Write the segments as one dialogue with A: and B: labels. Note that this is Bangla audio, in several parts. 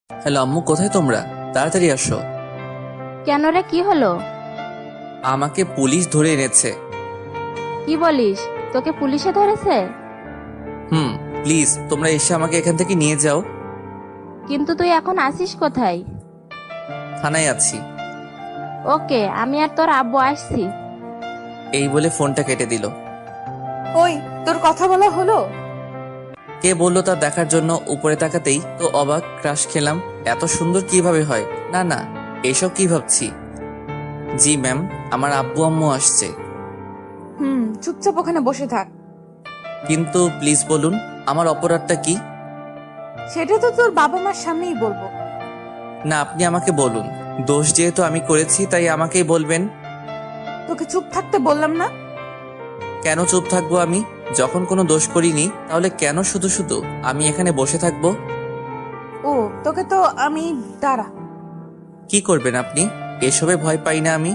A: হ্যালো আম্মু, কোথায় তোমরা? তাড়াতাড়ি আসো।
B: কেন রে, কি হলো?
A: আমাকে পুলিশ ধরে এনেছে।
B: কি বলিস? তোকে পুলিশে ধরেছে?
A: হুম। প্লিজ তোমরা এসে আমাকে এখান থেকে নিয়ে যাও।
B: কিন্তু তুই এখন আসিস কোথায়?
A: থানায় আছি।
B: ওকে, আমি আর তোর আব্বু আসছি।
A: এই বলে ফোনটা কেটে দিল।
C: ওই, তোর কথা বলা হলো?
A: কে বললো তা দেখার জন্য উপরে তাকাতেই তো অবাক, ক্রাশ খেলাম। এত সুন্দর কিভাবে হয়? না না, এসব কি ভাবছি। জি ম্যাম, আমার আব্বু আম্মু আসছে।
C: চুপচাপ ওখানে বসে থাক।
A: কিন্তু প্লিজ বলুন, আমার অপরাধটা কি?
C: সেটা তো তোর বাবা মার সামনেই বলবো।
A: না, আপনি আমাকে বলুন। দোষ যেহেতু আমি করেছি তাই আমাকেই বলবেন।
C: তোকে চুপ থাকতে বললাম না?
A: কেন চুপ থাকবো আমি? যখন কোনো দোষ করিনি তাহলে কেন শুধু শুধু আমি এখানে বসে থাকবো?
C: ও, তোকে তো আমি দাঁড়া।
A: কি করবেন আপনি? এসবে ভয় পাই না আমি।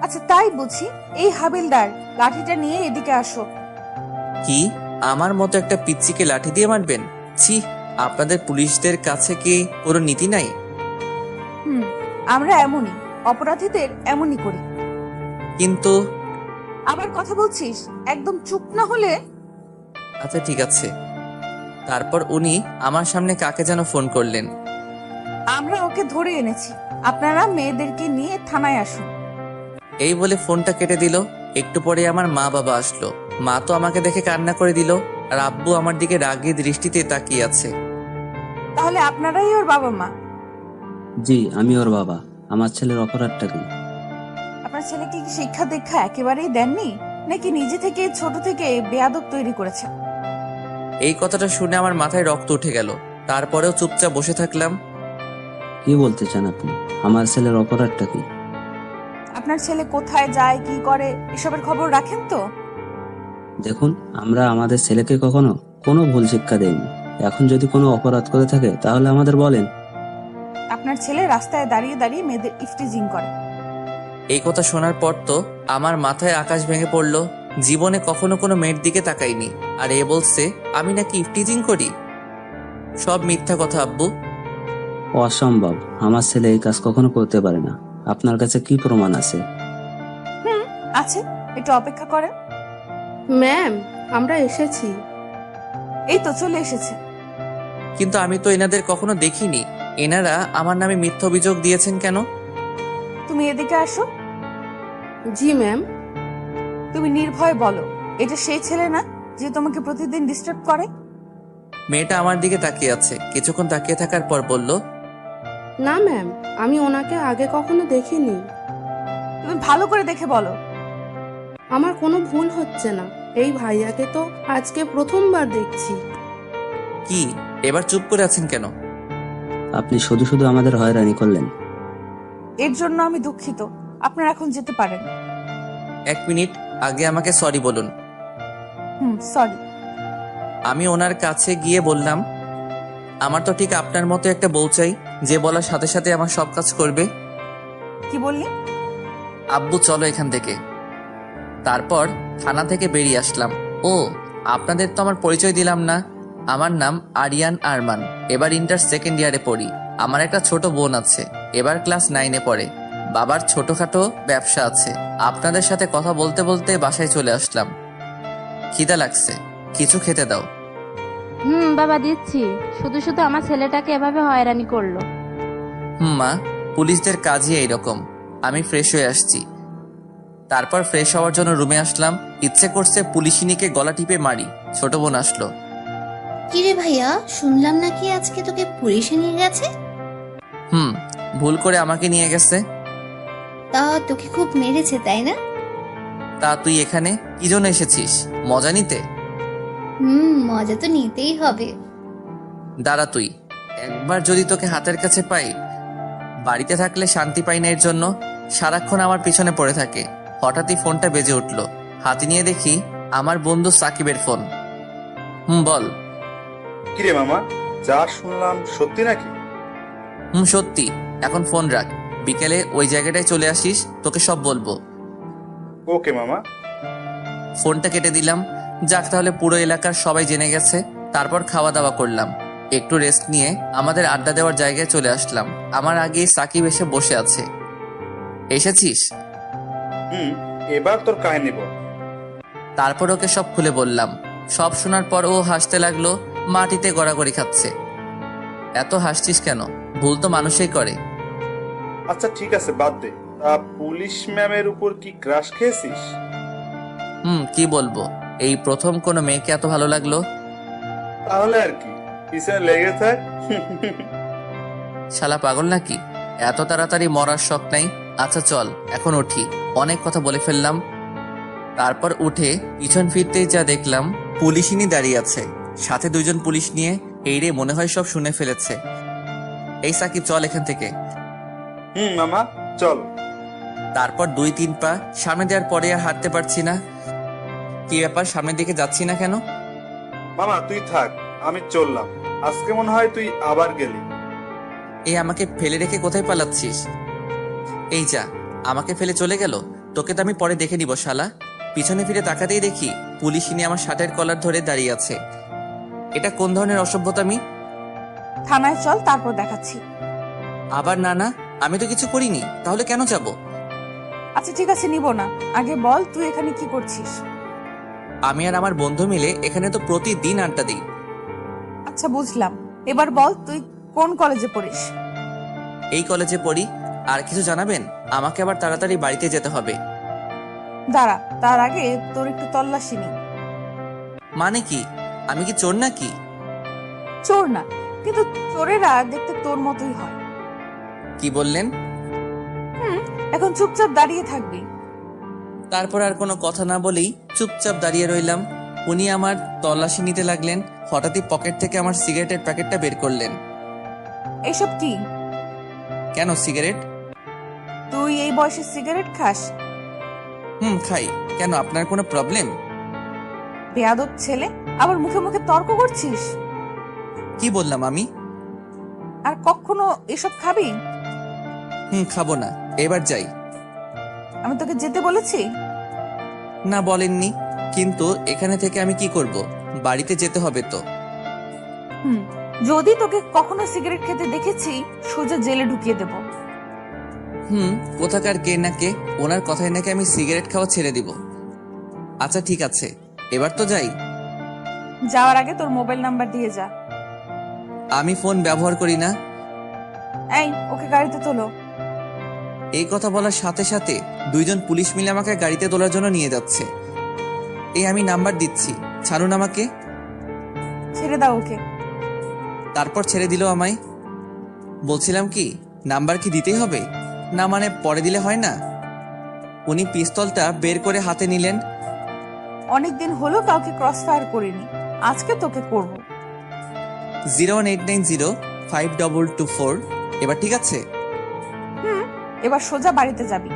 C: আচ্ছা, তাই বুঝি। এই হাবিলদার, লাঠিটা নিয়ে এদিকে আসো।
A: কি? আমার মতো একটা পিচ্চিকে লাঠি দিয়ে মারবেন? ছি! আপনাদের পুলিশদের কাছে কি কোনো নীতি নাই?
C: হুম, আমরা এমনই, অপরাধীদের এমনই করি।
A: কিন্তু
C: আবার কথা বলছিস? একদম চুপ না হলে।
A: আচ্ছা ঠিক আছে। তারপর উনি আমার সামনে কাকে যেন ফোন করলেন।
C: আমরা ওকে ধরে এনেছি, আপনারা মেয়েদেরকে নিয়ে থানায় আসুন।
A: এই বলে ফোনটা কেটে দিল। একটু পরে আমার মা বাবা আসলো। মা তো আমাকে দেখে কান্না করে দিল, আর আব্বু আমার দিকে রাগী দৃষ্টিতে তাকিয়ে আছে।
C: তাহলে আপনারাই ওর বাবা মা?
D: জি, আমি ওর বাবা। আমার ছেলের অপরাধটা কি?
C: আপনার ছেলেকে কি শিক্ষা দীক্ষা একেবারেই দেননি, নাকি নিজে থেকে ছোট থেকে বেয়াদব তৈরি করেছে?
A: এই কথাটা শুনে আমার মাথায় রক্ত উঠে গেল। তারপরেও চুপচাপ বসে থাকলাম।
D: কি বলতে চান আপনি? আমার ছেলের অপরাধটা কি?
C: আপনার ছেলে কোথায় যায়, কি করে, এসবের খবর রাখেন তো?
D: দেখুন, আমরা আমাদের ছেলেকে কখনো কোনো ভুল শিক্ষা দেইনি। এখন যদি কোনো অপরাধ করে থাকে তাহলে আমাদের বলেন।
C: আপনার ছেলে রাস্তায় দাঁড়িয়ে দাঁড়িয়ে মেয়েদের ইফটিজিং করে।
A: এই কথা শোনার পর তো আমার মাথায় আকাশ ভেঙে পড়লো। জীবনে কখনো কোনো মেয়ের দিকে তাকাইনি, আর এ বলছে আমি নাকি ইফটিজিং করি। সব মিথ্যা কথা আব্বু।
D: অসম্ভব, আমার ছেলে এই কাজ কখনো করতে পারে না। আপনার কাছে কি প্রমাণ আছে?
C: হুম, আছে, একটু অপেক্ষা করেন।
E: ম্যাম, আমরা এসেছি।
C: এই তো চলে এসেছে।
A: কিন্তু আমি তো এনাদের কখনো দেখিনি। এনারা আমার নামে মিথ্যা অভিযোগ দিয়েছেন কেন?
C: তুমি এদিকে আসো।
E: জি ম্যাম।
C: তুমি নির্ভয়ে বলো, এটা সেই ছেলে না যে তোমাকে প্রতিদিন ডিস্টার্ব করে?
A: মেয়েটা আমার দিকে তাকিয়ে আছে। কিছুক্ষণ তাকিয়ে থাকার পর বলল,
E: না ম্যাম, আমি ওনাকে আগে কখনো দেখিনি।
C: তুমি ভালো করে দেখে বলো।
E: আমার কোনো ভুল হচ্ছে না। এই ভাইয়াকে তো আজকে প্রথমবার দেখছি।
A: কি? এবার চুপ করে আছেন কেন?
D: আপনি শুধু শুধু আমাদের হয়রানি করলেন।
C: এর জন্য আমি দুঃখিত। আপনারা এখন যেতে পারেন।
A: এক মিনিট, আগে আমাকে সরি বলুন।
C: সরি।
A: আমি ওনার কাছে গিয়ে বললাম, আমার তো ঠিক আপনার মতো একটা বউ চাই, যে বলার সাথে সাথে আমার সব কাজ করবে।
C: কি বললি?
A: আব্বু চলো এখান থেকে। তারপর থানা থেকে বেরিয়ে আসলাম। ও, আপনাদের তো আমার পরিচয় দিলাম না। আমার নাম আরিয়ান আরমান। এবার ইন্টার সেকেন্ড ইয়ারে পড়ি। আমার একটা ছোট বোন আছে, এবার ক্লাস 9-এ পড়ে। বাবার ছোটখাটো ব্যবসা আছে। আপনাদের সাথে কথা বলতে বলতে বাসায় চলে আসলাম। খিদা লাগছে, কিছু খেতে দাও।
B: বাবা দিচ্ছি। শুধু শুধু আমার ছেলেটাকে এভাবে হয়রানি করলো।
A: মা, পুলিশদের কাজই এইরকম। আমি ফ্রেশ হয়ে আসছি। তারপর ফ্রেশ হওয়ার জন্য রুমে আসলাম। ইচ্ছে করছে পুলিশিনীকে গলা টিপে মারি। ছোট বোন আসলো।
F: কিরে ভাইয়া, শুনলাম নাকি আজকে তোকে পুলিশে নিয়ে গেছে?
A: ভুল করে আমাকে নিয়ে গেছে।
F: তা তোকে খুব মেরেছে তাই না?
A: তা তুই এখানে কি জন্য এসেছিস? মজা নিতে?
F: মজা তো নিতেই হবে।
A: দাঁড়া তুই, একবার যদি তোকে হাতের কাছে পাই। বাড়িতে থাকলে শান্তি পাই না, এর জন্য সারাক্ষণ আমার পিছনে পড়ে থাকে। হঠাৎই ফোনটা বেজে উঠলো। হাতে নিয়ে দেখি আমার বন্ধু সাকিবের ফোন। বল।
G: কিরে মামা, যা শুনলাম সত্যি নাকি?
A: সত্যি। এখন ফোন রাখ, বিকেলে ওই জায়গাটায় চলে আসিস, তোকে সব বলবো।
G: ওকে মামা।
A: ফোনটা কেটে দিলাম। যাক, তাহলে পুরো এলাকার সবাই জেনে গেছে। তারপর খাওয়া দাওয়া করলাম। একটু রেস্ট নিয়ে আমাদের আড্ডা দেওয়ার জায়গায় চলে আসলাম। আমার আগে সাকিব এসে বসে আছে। এসেছিস?
G: এবার তোর কাহিনী বল।
A: তারপর ওকে সব খুলে বললাম। সব শোনার পর ও হাসতে লাগলো, মাটিতে গড়াগড়ি খাচ্ছে। এত হাসছিস কেন? ভুল তো মানুষই করে।
G: আচ্ছা ঠিক আছে, বাদ দে। পুলিশ ম্যামের উপর কি ক্রাশ খেয়েছিস?
A: কি বলবো, এই প্রথম কোনো মেয়েকে এত ভালো লাগলো।
G: তাহলে আর কি, পিছনে লেগে থাক।
A: শালা পাগল নাকি? এত তাড়াতাড়ি মরার শখ নাই। আচ্ছা চল এখন উঠি, অনেক কথা বলে ফেললাম। তারপর উঠে পিছন ফিরতেই যা দেখলাম, পুলিশিনী দাঁড়িয়ে আছে, সাথে দুইজন পুলিশ নিয়ে। এই রে, মনে হয় সব শুনে ফেলেছে। এই সাকিব, চল এখান থেকে।
G: মামা চল।
A: তারপর 2-3 পা সামনে দেওয়ার পরে আর হাঁটতে পারছি না। কি ব্যাপার, সামনের দিকে যাচ্ছি না কেন?
G: মামা তুই থাক, আমি চললাম। আজকে মনে হয় তুই আবার গেলি।
A: এই আমাকে ফেলে রেখে কোথায় পালাচ্ছিস? এই যা, আমাকে ফেলে চলে গেল। তোকে তো আমি পরে দেখে নিব শালা। পিছনে ফিরে তাকাতেই দেখি পুলিশিনী আমার শার্টের কলার ধরে দাঁড়িয়ে আছে। এটা কোন ধরনের অসভ্যতামি?
C: থানায় চল, তারপর দেখাচ্ছি।
A: আবার না না, আমি তো কিছু করিনি, তাহলে কেন যাব?
C: আচ্ছা ঠিক আছে, নিব না। আগে বল, তুই এখানে কি করছিস?
A: আমি আর আমার বন্ধু মিলে এখানে তো প্রতিদিন আড্ডা দিই।
C: আচ্ছা বুঝলাম, এবার বল তুই কোন কলেজে পড়িস?
A: এই কলেজে পড়ি। আর কিছু জানাবেন? আমাকে আবার তাড়াতাড়ি বাড়িতে যেতে হবে।
C: দাঁড়া, তার আগে তোর একটু তল্লাশি নি।
A: মানে কি? আমি কি চোর নাকি?
C: চোর না, কিন্তু চোরেরা দেখতে তোর মতোই হয়।
A: কি বললেন?
C: এখন চুপচাপ দাঁড়িয়ে থাকবি।
A: তারপর আর কোনো কথা না বলেই চুপচাপ দাঁড়িয়ে রইলাম। উনি আমার তল্লাশি নিতে লাগলেন। হঠাৎই পকেট থেকে আমার সিগারেটের প্যাকেটটা বের করলেন।
C: এসব কি?
A: কেন সিগারেট?
C: তুই এই বয়সে সিগারেট খাস?
A: খাই। কেন, আপনার কোনো প্রবলেম?
C: বেয়াদব ছেলে, আবার মুখে মুখে তর্ক করছিস।
A: কি বললাম আমি?
C: আর কখনো এসব খাবি?
A: খাবো না। এবার যাই।
C: আমি তোকে যেতে বলেছি?
A: না বলেননি, কিন্তু এখানে থেকে আমি কি করব? বাড়িতে যেতে হবে তো।
C: যদি তোকে কখনো সিগারেট খেতে দেখেছি, সোজা জেলে ঢুকিয়ে দেব।
A: কোথাকার কে না কে, ওনার কথায় নাকি আমি সিগারেট খাওয়া ছেড়ে দিব। আচ্ছা ঠিক আছে, এবার তো যাই।
C: যাওয়ার আগে তোর মোবাইল নাম্বার দিয়ে যা।
A: আমি ফোন ব্যবহার করি না।
C: এই, ওকে গাড়িতে তোলো।
A: এই কথা বলার সাথে সাথে দুইজন পুলিশ মিলে আমাকে গাড়িতে তোলার জন্য নিয়ে যাচ্ছে। এই আমি নাম্বার দিচ্ছি, ছাড়ুন আমাকে।
C: ছেড়ে দাও ওকে।
A: তারপর ছেড়ে দিল আমায়। বলছিলাম কি, নাম্বার কি দিতেই হবে? না মানে পরে দিলে হয় না? উনি পিস্তলটা বের করে হাতে নিলেন।
C: অনেকদিন হলো কাউকে ক্রস ফায়ার করিনি, আজকে তোকে করব।
A: 018905224। এবার ঠিক আছে?
C: এবার সোজা বাড়িতে যাবি।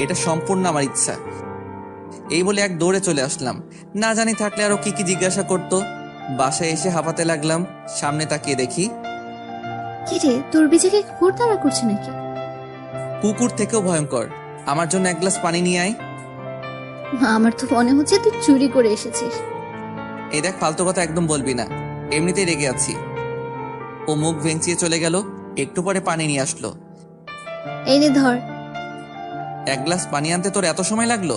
A: এটা সম্পূর্ণ আমার ইচ্ছা। এই বলে এক দৌড়ে চলে আসলাম। না জানি থাকলে আরো কি কি জিজ্ঞাসা করতো। বাসায় এসে হাঁপাতে লাগলাম। সামনে তাকিয়ে দেখি
F: কিরে, তোর বিজেকে কুকুর তাড়া করছে নাকি?
A: কুকুর থেকেও ভয়ঙ্কর। আমার জন্য এক গ্লাস পানি নিয়ে আয়।
F: আমার তো মনে হচ্ছে তুই চুরি করে এসেছিস।
A: এই দেখ, ফালতু কথা একদম বলবি না, এমনিতেই রেগে আছি। ও মুখ ভেঙচিয়ে চলে গেল। একটু পরে পানি নিয়ে আসলো।
F: এই নে ধর।
A: এক গ্লাস পানি আনতে তোর এত সময় লাগলো?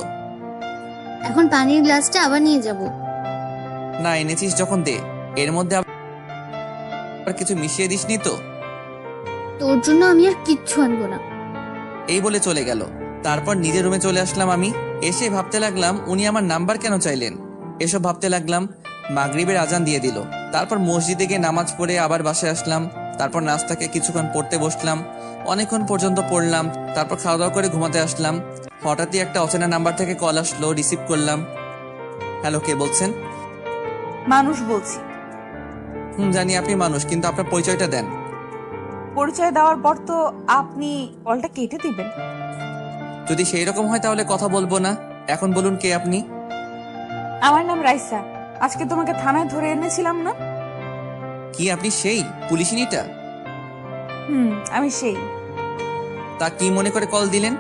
F: এখন পানির গ্লাসটা আবার নিয়ে যাব।
A: না, এনেছিস যখন দে। এর মধ্যে আবার কিছু মিশিয়ে দিসনি তো?
F: তোর জন্য আমি আর কিচ্ছু আনবো না।
A: এই বলে চলে গেল। তারপর নিজের রুমে চলে আসলাম আমি। এসে ভাবতে লাগলাম উনি আমার নাম্বার কেন চাইলেন। এসব ভাবতে লাগলাম। মাগরিবের আজান দিয়ে দিল। তারপর মসজিদে গিয়ে নামাজ পড়ে আবার বাসায় আসলাম। তারপর নাস্তাকে কিছুক্ষণ পড়তে বসলাম। অনেকক্ষণ পর্যন্ত পড়লাম। তারপর খাওয়া দাওয়া করে ঘুমাতে আসলাম। হঠাৎই একটা অচেনা নাম্বার থেকে কল আসলো, রিসিভ করলাম। হ্যালো, কে বলছেন?
C: মানুষ বলছি।
A: জানি আপনি মানুষ, কিন্তু আপনার পরিচয়টা দেন।
C: পরিচয় দেওয়ার পর তো আপনি কলটা কেটে দিবেন।
A: যদি সেই রকম হয় তাহলে কথা বলবো না। এখন বলুন কে আপনি?
C: আমার নাম রাইসা। আজকে তোমাকে থানায় ধরে এনেছিলাম না?
A: কি আপনি সেই পুলিশিনীটা?
C: আমি সেই।
A: তা কি মনে করে কল দিলেন?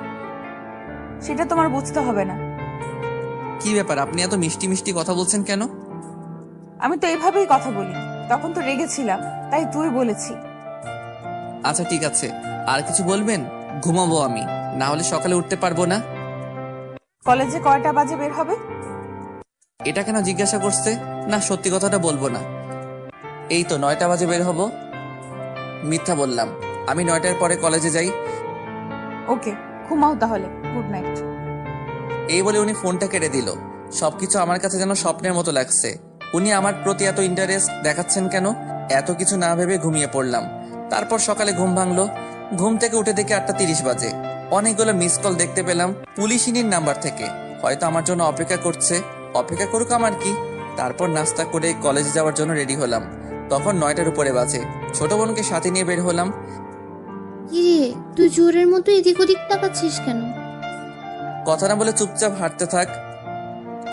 C: সেটা তোমার বুঝতে হবে না।
A: কি ব্যাপার, আপনি এত মিষ্টি মিষ্টি কথা বলছেন কেন?
C: আমি তো এইভাবেই কথা বলি, তখন তো রেগেছিলাম, তাই তুই বলেছি।
A: আচ্ছা ঠিক আছে, আর কিছু বলবেন? ঘুমাবো আমি, না হলে সকালে উঠতে পারবো না।
C: কলেজে কয়টা বাজে বের হবে?
A: এটা কেন জিজ্ঞাসা করছে? না, সত্যি কথাটা বলবো না। এই তো 9টা বাজে বের হব। মিথ্যা বললাম, আমি 9টার পরে কলেজে যাই।
C: ওকে, ঘুমাও তাহলে, গুড নাইট।
A: এই বলে উনি ফোনটা কেটে দিল। সবকিছু আমার কাছে যেন স্বপ্নের মতো লাগছে। উনি আমার প্রতি এত ইন্টারেস্ট দেখাচ্ছেন কেন? এত কিছু না ভেবে ঘুমিয়ে পড়লাম। তারপর সকালে ঘুম ভাঙলো। ঘুম থেকে উঠে দেখি 8:30 বাজে। অনেকগুলো মিস কল দেখতে পেলাম পুলিশিনীর নাম্বার থেকে। হয়তো আমার জন্য অপেক্ষা করছে। অপেক্ষা করুক, আমার কি। তারপর নাস্তা করে কলেজে যাওয়ার জন্য রেডি হলাম। তখন 9টার উপরে বাজে। ছোট বোনকে সাথে নিয়ে বের হলাম।
F: কিরে, তুই চোরের মতো এদিক ওদিক তাকাচ্ছিস কেন?
A: কথা না বলে চুপচাপ হাঁটতে থাক।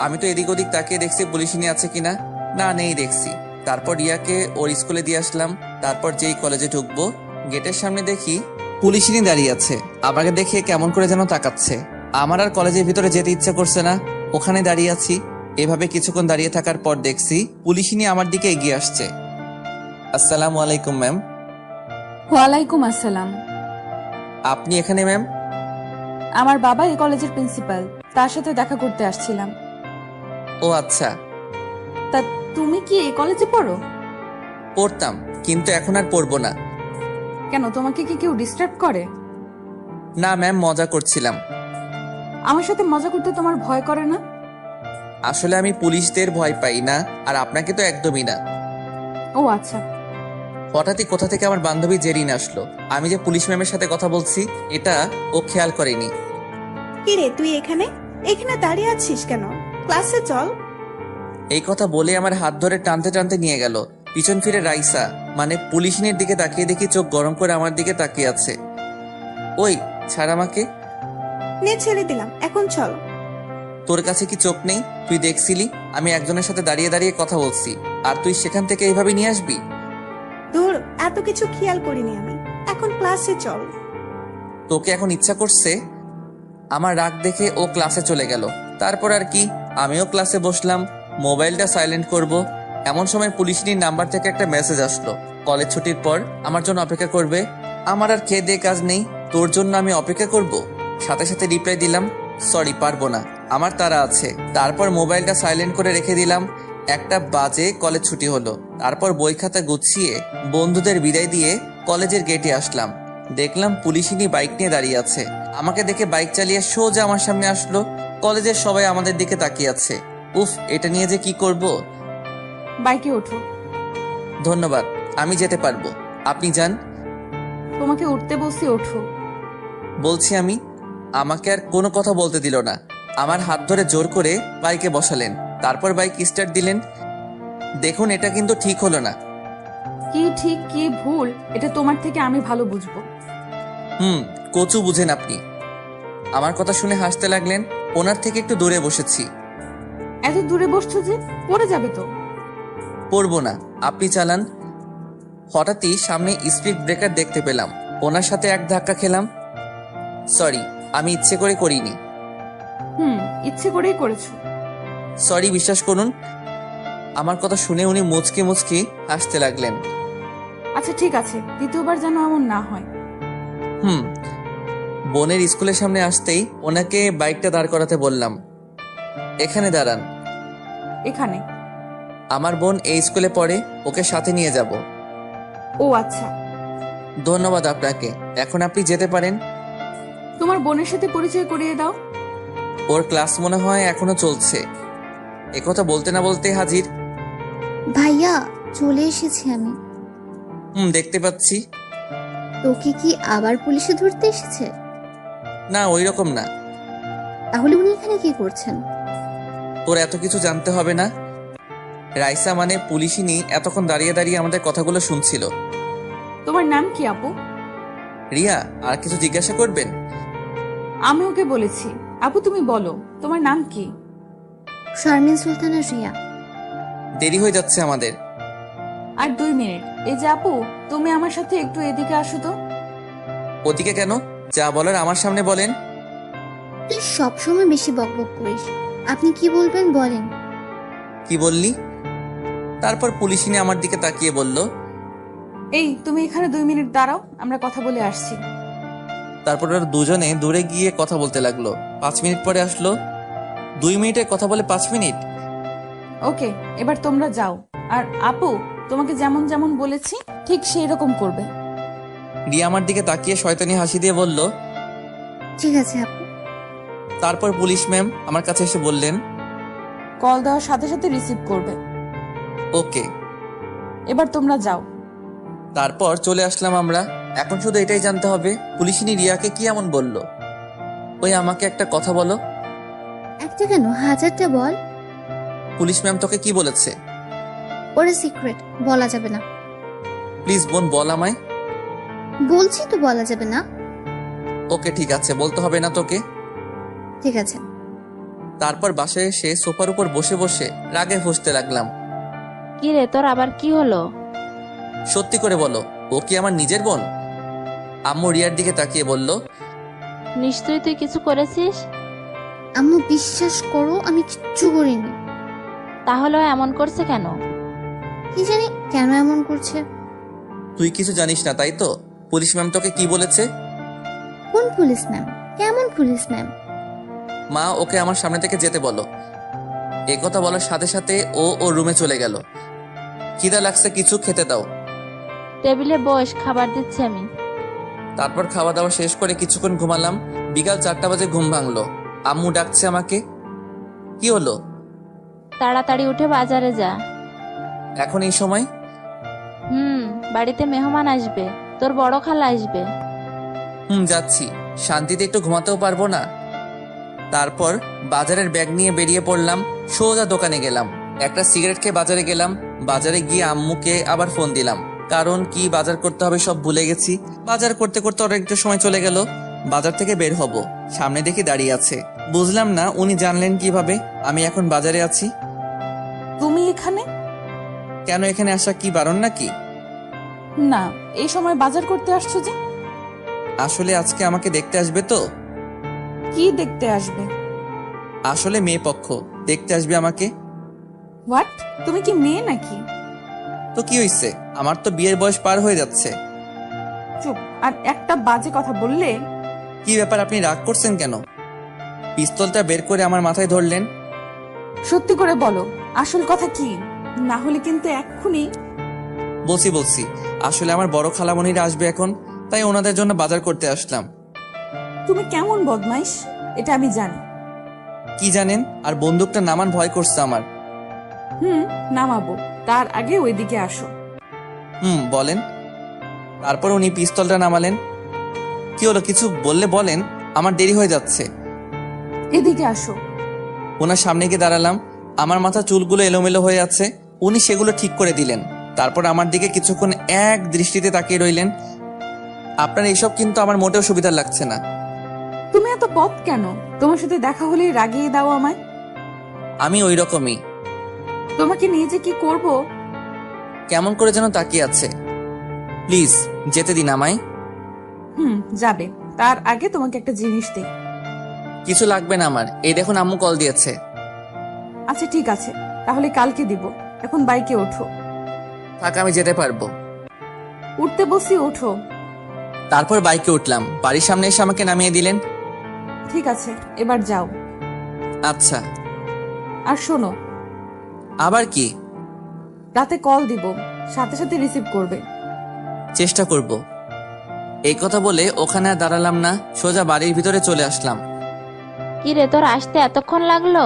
A: আমি তো এদিক ওদিক তাকিয়ে দেখছি পুলিশিনী আছে কিনা। না, নেই দেখছি। তারপর রিয়াকে ওর স্কুলে দিয়ে আসলাম। তারপর যেই কলেজে ঢুকবো, গেটের সামনে দেখি পুলিশিনী দাঁড়িয়ে আছে। আমাকে দেখে কেমন করে যেন তাকাচ্ছে। আমার আর কলেজের ভিতরে যেতে ইচ্ছা করছে না। ওখানে দাঁড়িয়ে আছি। এভাবে কিছুক্ষণ দাঁড়িয়ে থাকার পর দেখছি পুলিশিনী আমার দিকে এগিয়ে আসছে। আসসালামু আলাইকুম ম্যাম।
H: ওয়ালাইকুম আসসালাম।
A: আপনি এখানে ম্যাম?
H: আমার বাবা এই কলেজের প্রিন্সিপাল, তার সাথে দেখা করতে আসছিলাম।
A: ও আচ্ছা।
H: তা তুমি কি এই কলেজে পড়ো?
A: পড়তাম, কিন্তু এখন আর পড়বো না।
H: কেন, তোমাকে কি কেউ ডিস্টার্ব করে?
A: না ম্যাম, মজা করছিলাম।
H: আমার সাথে মজা করতে তোমার ভয় করে না?
A: আসলে আমি পুলিশদের ভয় পাই না, আর আপনাকে তো একদমই না।
H: ও আচ্ছা।
A: হঠাৎই কোথা থেকে আমার বান্ধবী জেরিন আসলো। আমি যে পুলিশ ম্যামের সাথে কথা বলছি এটা ও খেয়াল করেনি।
I: কিরে, তুই এখানে এখানে দাঁড়িয়ে আছিস কেন? ক্লাসে চল।
A: এই কথা বলে আমার হাত ধরে টানতে টানতে নিয়ে গেল। পিছন ফিরে রাইসা মানে পুলিশিনের দিকে তাকিয়ে দেখি চোখ গরম করে আমার দিকে তাকিয়ে আছে। ওই ছাড় আমাকে।
I: নে, ছেড়ে দিলাম, এখন চল।
A: তোর কাছে কি চোখ নেই? তুই দেখছিলি আমি একজনের সাথে দাঁড়িয়ে দাঁড়িয়ে কথা বলছি, আর তুই সেখান থেকে এইভাবে নিয়ে আসবি?
I: দূর, এত কিছু খেয়াল করিনি আমি। এখন ক্লাসে চল।
A: তোকে এখন ইচ্ছা করছে? আমার রাগ দেখে ও ক্লাসে চলে গেল। তারপর আর কি, আমিও ক্লাসে বসলাম। মোবাইলটা সাইলেন্ট করব, এমন সময় পুলিশিনীর নাম্বার থেকে একটা মেসেজ আসলো। কলেজ ছুটির পর আমার জন্য অপেক্ষা করবে। আমার আর খেয়ে দিয়ে কাজ নেই, তোর জন্য আমি অপেক্ষা করব। সাথে সাথে রিপ্লাই দিলাম, সরি পারবো না, আমার তাড়া আছে। তারপর মোবাইলটা সাইলেন্ট করে রেখে দিলাম। 1টা বাজে কলেজ ছুটি হলো। তারপর বই খাতা গুছিয়ে বন্ধুদের বিদায় দিয়ে কলেজের গেটে আসলাম। দেখলাম পুলিশিনী বাইক নিয়ে দাঁড়িয়ে আছে। আমাকে দেখে বাইক চালিয়ে সোজা আমার সামনে আসলো। কলেজের সবাই আমাদের দিকে তাকিয়ে আছে। উফ, এটা নিয়ে যে কি করব।
H: বাইকে ওঠো।
A: ধন্যবাদ, আমি যেতে পারবো, আপনি যান।
H: তোমাকে উঠতে বলছি, ওঠো।
A: বলছি আমি। আমাকে আর কোনো কথা বলতে দিল না। আমার হাত ধরে জোর করে বাইকে বসালেন। তারপর বাইক স্টার্ট দিলেন। দেখুন, এটা কিন্তু ঠিক হলো না।
H: কি ঠিক কি ভুল এটা তোমার থেকে আমি ভালো বুঝবো।
A: কচু বুঝেন আপনি। আমার কথা শুনে হাসতে লাগলেন। ওনার থেকে একটু দূরে বসেছি।
H: এত দূরে বসছো যে, পড়ে যাবে তো।
A: পড়বো না, আপনি চালান। হঠাৎই সামনে স্পিড ব্রেকার দেখতে পেলাম। ওনার সাথে এক ধাক্কা খেলাম। সরি, আমি ইচ্ছে করে করিনি।
H: ইচ্ছে করেই করেছো।
A: সরি, বিশ্বাস করুন। আমার কথা শুনে উনি মুচকে মুচকে হাসতে লাগলেন।
H: আচ্ছা ঠিক আছে, দ্বিতীয়বার যেন এমন না হয়।
A: বোনের স্কুলের সামনে আসতেই ওনাকে বাইকটা দাঁড় করাতে বললাম। এখানে দাঁড়ান।
H: এখানে?
A: আমার বোন এই স্কুলে পড়ে, ওকে সাথে নিয়ে যাব।
H: ও আচ্ছা।
A: ধন্যবাদ আপনাকে, এখন আপনি যেতে পারেন।
H: তোমার বোনের সাথে পরিচয় করিয়ে দাও।
A: ওর ক্লাস মনে হয় এখনো চলছে। একথা বলতে না বলতে হাজির।
F: ভাইয়া, চলে এসেছি আমি।
A: দেখতে পাচ্ছি।
F: তোকে কি আবার পুলিশে ধরতে এসেছে?
A: না, ওই রকম না।
F: তাহলে উনি এখানে কি করছেন?
A: তোর এত কিছু জানতে হবে না। রাইসা মানে পুলিশিনী এতক্ষণ দাঁড়িয়ে দাঁড়িয়ে আমাদের কথাগুলো শুনছিল।
H: তোমার নাম কি আপু?
A: রিয়া, আর কিছু জিজ্ঞাসা করবেন?
H: আমি ওকে বলেছি। আপু তুমি বলো, তোমার নাম কি?
F: শারমিন সুলতানা রিয়া।
A: দেরি হয়ে যাচ্ছে আমাদের।
H: আর 2 মিনিট। এই যে আপু, তুমি আমার সাথে একটু এদিকে আসো তো।
A: ওদিকে কেন? যা বলার আমার সামনে বলেন।
F: তুই সবসময় বেশি বকবক করিস। আপনি কি বলবেন বলেন।
A: কি বললি? তারপর পুলিশিনী আমার দিকে তাকিয়ে বলল,
H: এই তুমি এখানে 2 মিনিট দাঁড়াও, আমরা কথা বলে আসছি।
A: তারপর ওরা দুজনে দূরে গিয়ে কথা বলতে লাগলো। 5 মিনিট পরে আসলো। 2 মিনিটের কথা বলে 5 মিনিট।
H: ওকে, এবার তোমরা যাও। আর আপু, তোমাকে যেমন যেমন বলেছি ঠিক সেই রকম করবে।
A: রিয়া আমার দিকে তাকিয়ে শয়তানি হাসি দিয়ে বলল।
F: ঠিক আছে আপু।
A: তারপর পুলিশ ম্যাম আমার কাছে এসে বললেন,
H: কল দেওয়ার সাথে সাথে রিসিভ করবে।
A: ওকে।
H: এবার তোমরা যাও।
A: তারপর চলে আসলাম আমরা। এখন শুধু এটাই জানতে হবে পুলিশিনী রিয়াকে কি এমন বলল। ওই আমাকে একটা কথা বলো।
F: একটা কেন, 1000টা বল।
A: পুলিশ ম্যাম তোকে কি বলেছে?
F: ওরা সিক্রেট, বলা যাবে না।
A: প্লিজ বোন বল আমায়।
F: বলছি তো বলা যাবে না।
A: ওকে ঠিক আছে, বলতে হবে না তোকে।
F: ঠিক আছে।
A: তারপর বাসায় এসে সোফার উপর বসে বসে রাগে ফুঁসতে লাগলাম।
B: কি রে, তোর আবার কি হলো?
A: সত্যি করে বলো, ও কি আমার নিজের বোন? আম্মু রিয়ার দিকে তাকিয়ে বলল,
B: নিশ্চয়ই তুই কিছু করেছিস।
F: আম্মু বিশ্বাস করো, আমি কিচ্ছু করিনি।
B: তাহলে ও এমন করছে কেন?
F: কি জানি কেন এমন করছে।
A: তুই কিছু জানিস না তাই তো? পুলিশ ম্যাম তোকে কি বলেছে?
F: কোন পুলিশ ম্যাম? কেমন পুলিশ ম্যাম?
A: মা ওকে আমার সামনে থেকে যেতে বলো। এ কথা বলার সাথে সাথে ও ওর রুমে চলে গেল। খিদা লাগছে, কিছু খেতে দাও।
B: টেবিলে বস, খাবার দিচ্ছি আমি।
A: তারপর খাওয়া দাওয়া শেষ করে কিছুক্ষণ ঘুমালাম। বিকাল 4টা বাজে ঘুম ভাঙলো। আম্মু ডাকছে আমাকে। কি হলো?
B: তাড়াতাড়ি উঠে বাজারে যা।
A: এখন এই সময়?
B: বাড়িতে মেহমান আসবে, তোর বড় খালা আসবে।
A: যাচ্ছি। শান্তিতে একটু ঘুমাতেও পারবো না। তারপর বাজারের ব্যাগ নিয়ে বেরিয়ে পড়লাম। সোজা দোকানে গেলাম। একটা সিগারেট খেয়ে বাজারে গেলাম। বাজারে গিয়ে আম্মুকে আবার ফোন দিলাম, কারণ কি বাজার করতে হবে সব ভুলে গেছি। বাজার করতে করতে অনেকটা সময় চলে গেল। বাজার থেকে বের হব, সামনে দেখি দাঁড়িয়ে আছে। বুঝলাম না উনি জানলেন কিভাবে আমি এখন বাজারে আছি।
H: তুমি এখানে?
A: কেন, এখানে আসা কি বারণ নাকি?
H: না, এই সময় বাজার করতে আসছো যে?
A: আসলে আজকে আমাকে দেখতে আসবে তো।
H: কি দেখতে আসবে?
A: আসলে মেয়ে পক্ষ দেখতে আসবে আমাকে।
H: হোয়াট? তুমি কি মেয়ে নাকি?
A: তো কি হইছে, আমার তো বিয়ের বয়স পার হয়ে যাচ্ছে।
H: চুপ। আর একটা বাজে কথা বললে।
A: কি ব্যাপার, আপনি রাগ করছেন কেন? পিস্তলটা বের করে আমার মাথায় ধরলেন।
H: সত্যি করে বলো, আসল কথা কি? না হলে কিন্তু এক্ষুনি।
A: বলছি আসলে আমার বড় খালামণিরা আসবে এখন, তাই ওনাদের জন্য বাজার করতে আসলাম।
H: তুমি কেমন বদমাইশ এটা আমি জানি।
A: কি জানেন? আর বন্দুকটা নামান, ভয় করছে আমার।
H: নামাবো, তার আগে ওইদিকে আসো।
A: বলেন। তারপর উনি পিস্তলটা নামালেন। কি হলো, কিছু বললে বলেন, আমার দেরি হয়ে যাচ্ছে।
H: এদিকে আসো।
A: ওনার সামনে গিয়ে দাঁড়ালাম। আমার মাথা চুলগুলো এলোমেলো হয়ে আছে, উনি সেগুলো ঠিক করে দিলেন। তারপর আমার দিকে কিছুক্ষণ এক দৃষ্টিতে তাকিয়ে রইলেন। আপনার এইসব কিন্তু আমার মোটেও সুবিধা লাগছে না।
H: তুমি এত পথ কেন? তোমার সাথে দেখা হলেই রাগিয়ে দাও আমায়।
A: আমি ওই রকমই।
H: তোমাকে নিয়ে যে কি করব।
A: কেমন করে যেন তাকিয়ে আছে। প্লিজ যেতে দিন আমায়।
H: যাবে, তার আগে তোমাকে একটা জিনিস দেই।
A: কিছু লাগবে না আমার, এই দেখুন আম্মু কল দিয়েছে।
H: আচ্ছা ঠিক আছে, তাহলে কালকে দিব। এখন বাইকে ওঠো।
A: থাক, আমি যেতে পারবো।
H: উঠতে বসি, ওঠো।
A: তারপর বাইকে উঠলাম। বাড়ির সামনে এসে আমাকে নামিয়ে দিলেন।
H: ঠিক আছে, এবার যাও।
A: আচ্ছা।
H: আর শোনো,
A: আবার কি?
H: রাতে কল দিব, সাথে সাথে রিসিভ করবে।
A: চেষ্টা করব। এই কথা বলে ওখানে আর দাঁড়ালাম না, সোজা বাড়ির ভিতরে চলে আসলাম।
B: কি রে, তোর আসতে এতক্ষণ লাগলো?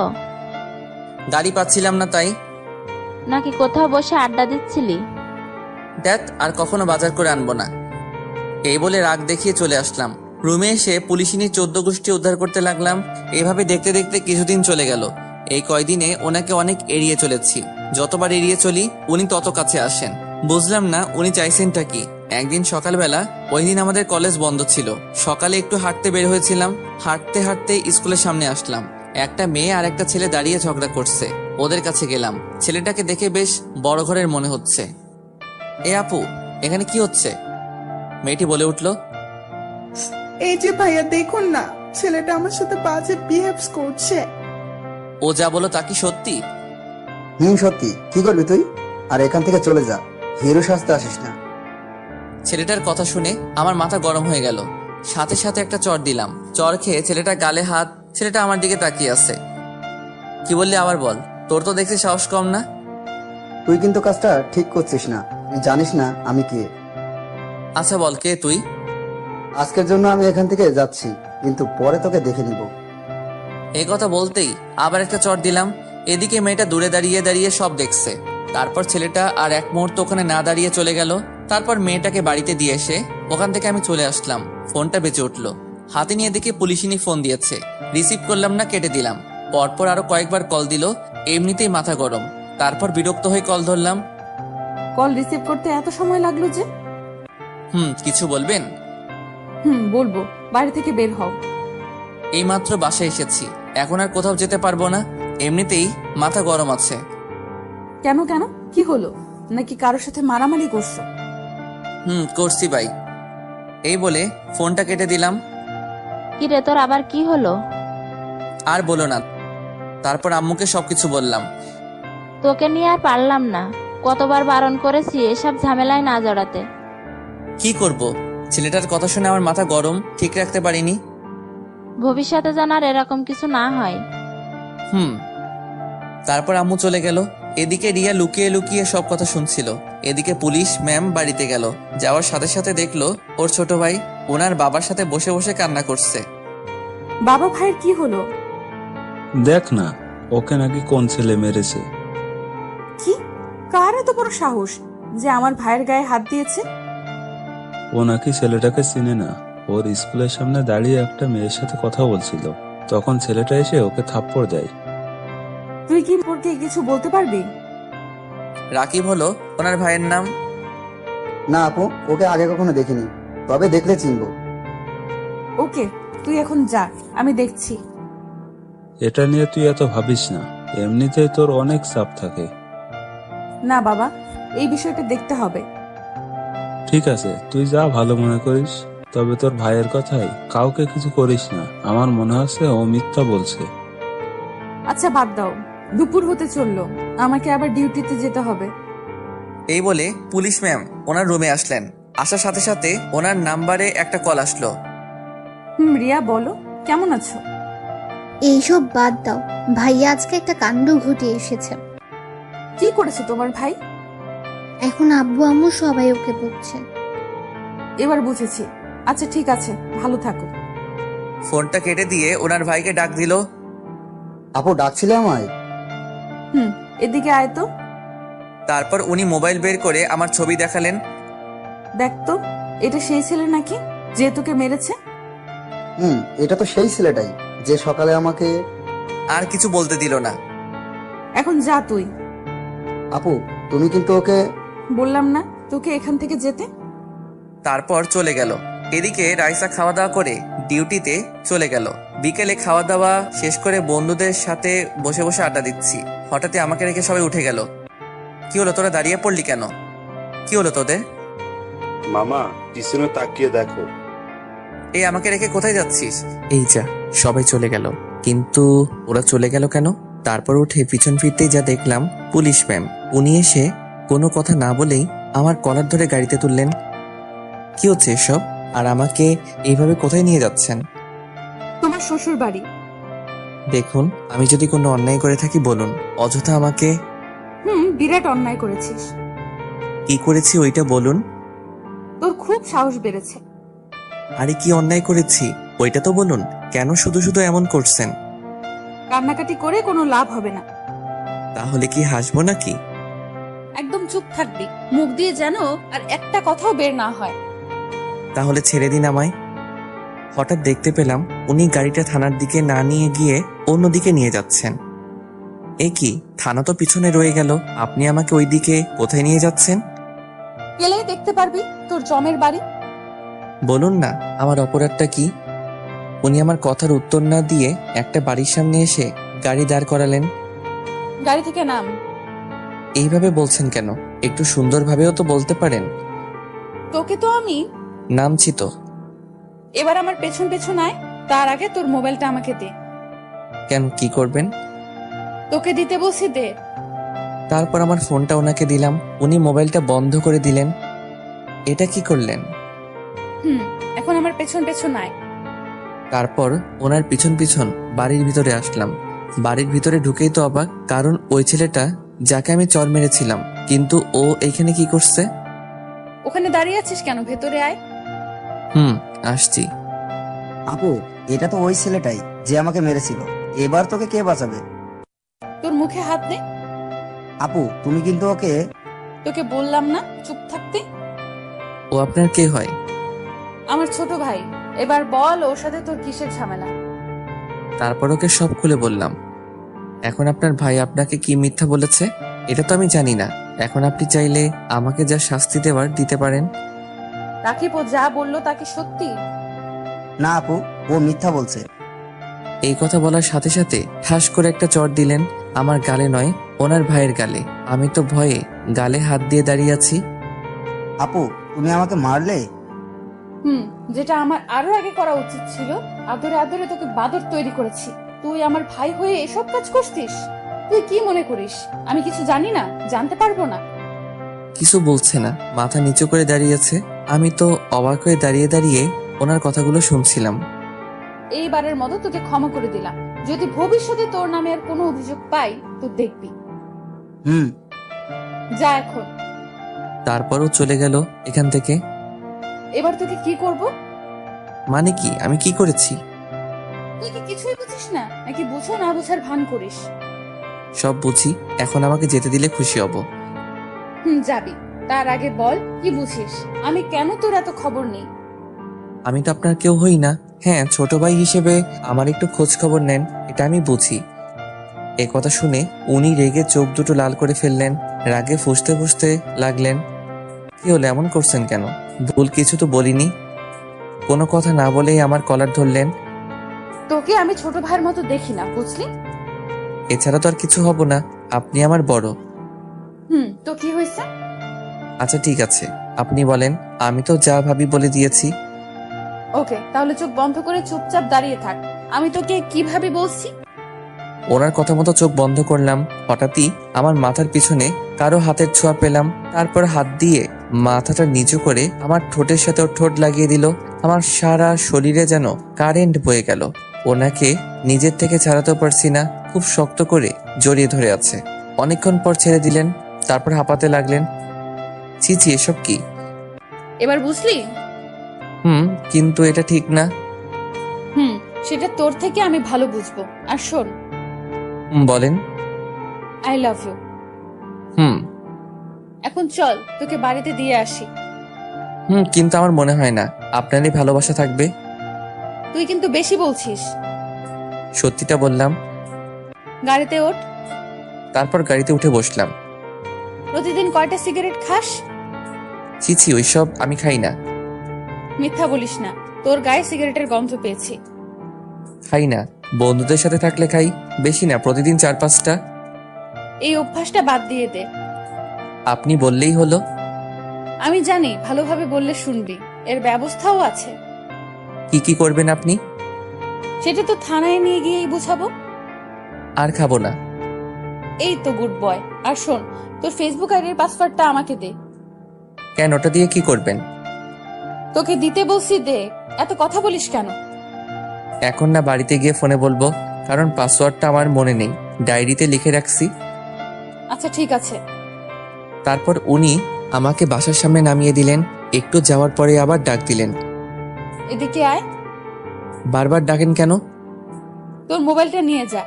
A: গাড়ি পাচ্ছিলাম না তাই।
B: নাকি কোথাও বসে আড্ডা দিচ্ছিলি?
A: দেখ, আর কখনো বাজার করে আনবো না, এই বলে রাগ দেখিয়ে চলে আসলাম। রুমে এসে পুলিশিনীর 14 গোষ্ঠী উদ্ধার করতে লাগলাম। এভাবে দেখতে দেখতে কিছুদিন চলে গেল। এই কয়দিনে ওনাকে অনেক এড়িয়ে চলেছি। যতবার এড়িয়ে চলি উনি তত কাছে আসেন। বুঝলাম না উনি চাইছেনটা কি। একদিন সকালবেলা, ওই দিন আমাদের কলেজ বন্ধ ছিল, সকালে একটু হাঁটতে বের হয়েছিলাম। হাঁটতে হাঁটতে স্কুলের সামনে আসলাম। একটা মেয়ে আর একটা ছেলে দাঁড়িয়ে ঝগড়া করছে। ওদের কাছে গেলাম। ছেলেটাকে দেখে বেশ বড় ঘরের মনে হচ্ছে। এ আপু, এখানে কি হচ্ছে? মেয়েটি বলে উঠল,
I: এই যে ভাইয়া দেখুন না, ছেলেটা আমার সাথে বাজে বিহেভস করছে।
A: ও যা বলো তা কি সত্যি?
J: সত্যি। কি করবি তুই? আর এখান থেকে চলে যা, হিরো সাজতে আসিস না।
A: ছেলেটার কথা শুনে আমার মাথা গরম হয়ে গেল। সাথে সাথে একটা চড় দিলাম। চড় খেয়ে ছেলেটা গালে হাত। ছেলেটা আমার দিকে তাকিয়ে আছে। কি বললি আবার বল। তোর তো দেখছি সাহস কম না।
J: তুই কিন্তু কাজটা ঠিক করছিস না, তুই জানিস না আমি কে।
A: আচ্ছা বল, কে তুই?
J: আজকের জন্য আমি এখান থেকে যাচ্ছি, কিন্তু পরে তোকে দেখে নিব।
A: এই কথা বলতেই আবার একটা চড় দিলাম। এদিকে মেয়েটা দূরে দাঁড়িয়ে দাঁড়িয়ে সব দেখছে। তারপর ছেলেটা আর এক মুহূর্ত ওখানে না দাঁড়িয়ে চলে গেল। তারপর মেয়েটাকে বাড়িতে দিয়ে এসে ওখান থেকে আমি চলে আসলাম। ফোনটা বেঁচে উঠলো। হাতে নিয়ে দেখে পুলিশিনী ফোন দিয়েছে। রিসিভ করলাম না, কেটে দিলাম। পরপর আরো কয়েকবার কল দিল। এমনিতেই মাথা গরম। তারপর বিরক্ত হয়ে কল ধরলাম।
H: কল রিসিভ করতে এত সময় লাগলো যে?
A: কিছু বলবেন?
H: বলবো। বাড়ি থেকে বের হও।
A: এইমাত্র বাসায় এসেছি, এখন আর কোথাও যেতে পারবো না। এমনিতেই মাথা গরম আছে।
H: কেন কেন, কি হলো? নাকি কারোর সাথে মারামারি করছো?
A: করছি ভাই। এই বলে ফোনটা কেটে দিলাম।
B: কিরে তোর আবার কি হলো?
A: আর বলো না। তারপর আম্মুকে সবকিছু বললাম।
B: তোকে নিয়ে আর পারলাম না, কতবার বারণ করেছি এসব ঝামেলায় না জড়াতে।
A: কি করব? ছেলেটার কথা শুনে আমার মাথা গরম, ঠিক রাখতে পারিনি।
B: ভবিষ্যতে যেন আর এরকম কিছু না হয়।
A: তারপর আম্মু চলে গেল। এদিকে রিয়া লুকিয়ে লুকিয়ে সব কথা শুনছিল। এদিকে পুলিশ ম্যাম বাড়িতে গেল। যাওয়ার সাথে সাথে দেখলো ওর ছোট ভাই ওনার বাবার সাথে বসে বসে কান্না করছে।
H: বাবা ভাইয়ের কি হলো?
K: দেখ না, ওকে নাকি কোন ছেলে মেরেছে।
H: কি? কার এত বড় সাহস যে আমার ভাইয়ের গায়ে হাত দিয়েছে?
K: ও নাকি ছেলেটাকে চিনে না। ওর স্কুলের সামনে দাঁড়িয়ে একটা মেয়ের সাথে কথা বলছিল, তখন ছেলেটা এসে ওকে থাপ্পড় দেয়।
H: তুই কি পড়কে কিছু বলতে পারবি?
A: রাকিব হলো ওনার ভাইয়ের নাম।
J: না আপু, ওকে আগে কখনো দেখিনি, তবে দেখলে চিনবো।
H: ওকে, তুই এখন যা, আমি দেখছি।
K: এটা নিয়ে তুই এত ভাবিস না, এমনিতেই তোর অনেক চাপ থাকে।
H: না বাবা, এই বিষয়টা দেখতে হবে।
K: ঠিক আছে, তুই যা ভালো মনে করিস, তবে তোর ভাইয়ের কথাই কাউকে কিছু করিস না। আমার মনে হচ্ছে ও মিথ্যা বলছে।
H: আচ্ছা বাদ দাও, দুপুর হতে চললো, আমাকে আবার ডিউটিতে যেতে হবে।
A: এই বলে পুলিশ ম্যাম ওনার রুমে আসলেন। আসার সাথে সাথে ওনার নাম্বারে একটা কল আসলো।
H: রিয়া বলো, কেমন আছো?
F: এইসব বাদ দাও, ভাইয়া আজকে একটা কাণ্ড ঘটিয়ে এসেছে।
H: কি করেছে তোমার ভাই?
F: এখন আব্বু আম্মু সবাই ওকে বকছে।
H: এবার বুঝেছি। আচ্ছা ঠিক আছে, ভালো থাকো।
A: ফোনটা কেটে দিয়ে ওনার ভাইকে ডাক দিল।
J: আপু ডাকছিলে আমায়?
H: এদিকে আয় তো।
A: তারপর উনি মোবাইল বের করে আমার ছবি দেখালেন।
H: দেখ তো, এটা সেই ছেলে নাকি যে তোকে মেরেছে?
J: এটা তো সেই ছেলেটাই যে সকালে আমাকে।
A: আর কিছু বলতে দিল না।
H: এখন যা তুই।
J: আপু তুমি কিন্তু ওকে।
H: বললাম না তোকে এখান থেকে যেতে?
A: তারপর চলে গেল। এদিকে রাইসা খাওয়া দাওয়া করে ডিউটিতে চলে গেল। বিকেলে খাওয়া দাওয়া শেষ করে বন্ধুদের সাথে বসে বসে আড্ডা দিচ্ছি। হঠাৎই আমাকে রেখে সবাই উঠে গেল। কি হলো, তোরা দাঁড়িয়ে পড়লি কেন? কি হলো তোদের?
G: মামা, পিছনে তাকিয়ে দেখো।
A: এই আমাকে রেখে কোথায় যাচ্ছিস? এই যা, সবাই চলে গেল। কিন্তু ওরা চলে গেল কেন? তারপর উঠে পিছন ফিরতেই যা দেখলাম, পুলিশ ম্যাম। উনি এসে কোনো কথা না বলেই আমার কলার ধরে গাড়িতে তুললেন। কি হচ্ছে এসব? আর আমাকে এইভাবে কোথায় নিয়ে যাচ্ছেন?
H: তোমার শ্বশুর বাড়ি।
A: দেখুন, আমি যদি কোনো অন্যায় করে থাকি বলুন, অযথা আমাকে।
H: বিরাট অন্যায় করেছিস।
A: কি করেছি ওইটা বলুন।
H: তোর খুব সাহস বেড়েছে।
A: আরে কি অন্যায় করেছি ওইটা তো বলুন। কেন শুধু শুধু এমন করছেন?
H: কান্নাকাটি করে কোনো লাভ হবে না।
A: তাহলে কি হাসবো নাকি?
H: একদম চুপ থাকবি, মুখ দিয়ে যেন আর একটা কথাও বের না হয়।
A: তাহলে ছেড়ে দিন আমায়। হঠাৎ দেখতে পেলাম উনি গাড়িটা থানার দিকে না নিয়ে গিয়ে অন্যদিকে নিয়ে যাচ্ছেন। এ কি, থানা তো পিছনে রয়ে গেল, আপনি আমাকে ওই দিকে কোথায় নিয়ে যাচ্ছেন?
H: গেলেই দেখতে পারবি তোর জমের বাড়ি।
A: বলুন না, আমার অপরাধটা কি? উনি আমার কথার উত্তর না দিয়ে একটা বাড়ির সামনে এসে গাড়ি দাঁড় করালেন।
H: গাড়ি থেকে নাম।
A: এইভাবে বলছেন কেন? একটু সুন্দরভাবেও তো বলতে পারেন।
H: তোকে তো আমি।
A: নামছি তো।
H: এবার আমার পেছন পেছন আয়, তার আগে তোর মোবাইলটা আমাকে দে।
A: কেন, কি করবেন?
H: তোকে দিতে বলছি, দে।
A: তারপর আমার ফোনটা ওনাকে দিলাম, উনি মোবাইলটা বন্ধ করে দিলেন। এটা কি করলেন?
H: এখন আমার পেছন পেছন আয়।
A: তারপর ওনার পিছন পিছন বাড়ির ভিতরে আসলাম। বাড়ির ভিতরে ঢুকেই তো অবাক, কারণ ওই ছেলেটা যাকে আমি চর মেরেছিলাম, কিন্তু ও এইখানে কি করছে?
H: ওখানে দাঁড়িয়ে আছিস কেন? ভেতরে আয়।
A: আসছি।
J: আপু, এটা তো ওই ছেলেটাই যে আমাকে মেরেছিল। এবার তোকে কে বাঁচাবে?
H: তোর মুখে হাত দে।
J: আপু, তুমি কিন্তু ওকে।
H: তোকে বললাম না চুপ থাকতে?
A: ও আপনার কে হয়?
H: আমার ছোট ভাই। এবার বল, ওর সাথে তোর কিসের ঝামেলা?
A: তারপর ওকে সব খুলে বললাম। এখন আপনার ভাই আপনাকে কি মিথ্যা বলেছে এটা তো আমি জানি না। এখন আপনি চাইলে আমাকে যা শাস্তি দেওয়ার দিতে পারেন।
H: রাকিব ও যা বললো তা কি সত্যি?
J: না আপু, ও মিথ্যা বলছে।
A: এই কথা বলার সাথে সাথে ঠাস করে একটা চড় দিলেন আমার গালে নয়, ওনার ভাইয়ের গালে। আমি তো ভয়ে গালে হাত দিয়ে দাঁড়িয়ে আছি।
J: আপু, তুমি আমাকে মারলে?
H: যেটা আমার আরো আগে করা উচিত ছিল। আদরে আদরে তোকে বাদর তৈরি করেছি। তুই আমার ভাই হয়ে এসব কাজ করছিস? তুই কি মনে করিস আমি কিছু জানি না, জানতে পারবো না?
A: কিছু বলছে না, মাথা নিচু করে দাঁড়িয়েছে। আমি তো অবাক হয়ে দাঁড়িয়ে দাঁড়িয়ে ওনার কথাগুলো শুনছিলাম।
H: এইবারের মতো তোকে ক্ষমা করে দিলাম। যদি ভবিষ্যতে তোর নামে আর কোনো অভিযোগ পাই তো দেখবি। যা এখন।
A: তারপরও চলে গেল এখান থেকে।
H: এবার তোকে কি করব?
A: মানে কি? আমি কি করেছি?
H: তুই কি কিছুই বুঝিস না, নাকি বুঝো না বুঝার ভান করিস?
A: সব বুঝি। এখন আমাকে যেতে দিলে খুশি হব।
H: যাবি। তার আগে বল কি বুঝিস? আমি কেন তোর এত খবর নেই?
A: আমি তো আপনার কেউ হই না। হ্যাঁ, ছোট ভাই হিসেবে আমার একটু খোঁজ খবর নেন, এটা আমি বুঝি। এ কথা শুনে উনি রেগে চোখ দুটো লাল করে ফেললেন, রাগে ফুঁসতে ফুঁসতে লাগলেন। কি হলো, এমন করছেন কেন? ভুল কিছু তো বলিনি। কোনো কথা না বলেই আমার কলার ধরলেন।
H: তোকে আমি ছোট ভাইয়ের মতো দেখি না, বুঝলি?
A: এছাড়া তো আর কিছু হব না, আপনি আমার বড়।
H: তো কি হয়েছে?
A: আচ্ছা ঠিক আছে, আপনি বলেন। আমি তো যা ভাবি বলে দিয়েছি।
H: ওকে, তাহলে চোখ বন্ধ করে চুপচাপ দাঁড়িয়ে থাক। আমি তোকে কিভাবে বলছি?
A: ওনার কথা মতো চোখ বন্ধ করলাম। হঠাৎই আমার মাথার পিছনে কারো হাতের ছোঁয়া পেলাম। তারপর হাত দিয়ে মাথাটা নিচু করে আমার ঠোঁটের সাথে ওর ঠোঁট লাগিয়ে দিল। আমার সারা শরীরে যেন কারেন্ট বয়ে গেল। ওনাকে নিজের থেকে ছাড়াতেও পারছি না, খুব শক্ত করে জড়িয়ে ধরে আছে। অনেকক্ষণ পর ছেড়ে দিলেন, তারপর হাঁপাতে লাগলেন। ছি, এসব কি?
H: এবার বুঝলি?
A: কিন্তু এটা ঠিক না।
H: সেটা তোর থেকে আমি ভালো বুঝবো। আর শোন।
A: বলেন।
H: I love you. এখন চল, তোকে বাড়িতে দিয়ে আসি।
A: কিন্তু আমার মনে হয় না আপনারই ভালোবাসা থাকবে।
H: তুই কিন্তু বেশি বলছিস।
A: সত্যিটা বললাম।
H: গাড়িতে ওঠ।
A: তারপর গাড়িতে উঠে বসলাম।
H: প্রতিদিন কয়টা সিগারেট খাস?
A: ছি, ওইসব আমি খাই না।
H: মিথ্যা বলিস না, তোর গায়ে সিগারেটের গন্ধ পেয়েছি।
A: খাই না, বন্ধুদের সাথে থাকলে খাই, বেশি না, প্রতিদিন 4-5টা।
H: এই অভ্যাসটা বাদ দিয়ে দে।
A: আপনি বললেই হলো।
H: আমি জানি, ভালোভাবে বললে শুনবি। এর ব্যবস্থাও আছে।
A: কি করবেন আপনি?
H: সেটা তো থানায় নিয়ে গিয়েই বুঝাবো।
A: আর খাবো না।
H: এই তো গুড বয়। আর শোন, তোর ফেসবুক আইডির পাসওয়ার্ডটা আমাকে দে।
A: কেন, ওটা দিয়ে কি করবেন?
H: তোকে দিতে বলছি, দে। এত কথা বলিস কেন?
A: এখন না, বাড়িতে গিয়ে ফোনে বলবো, কারণ পাসওয়ার্ডটা আমার মনে নেই, ডায়েরিতে লিখে রাখছি।
H: আচ্ছা ঠিক আছে।
A: তারপর উনি আমাকে বাসার সামনে নামিয়ে দিলেন। একটু যাওয়ার পরে আবার ডাক দিলেন।
H: এদিকে আয়।
A: বারবার ডাকেন কেন?
H: তোর মোবাইলটা নিয়ে যা।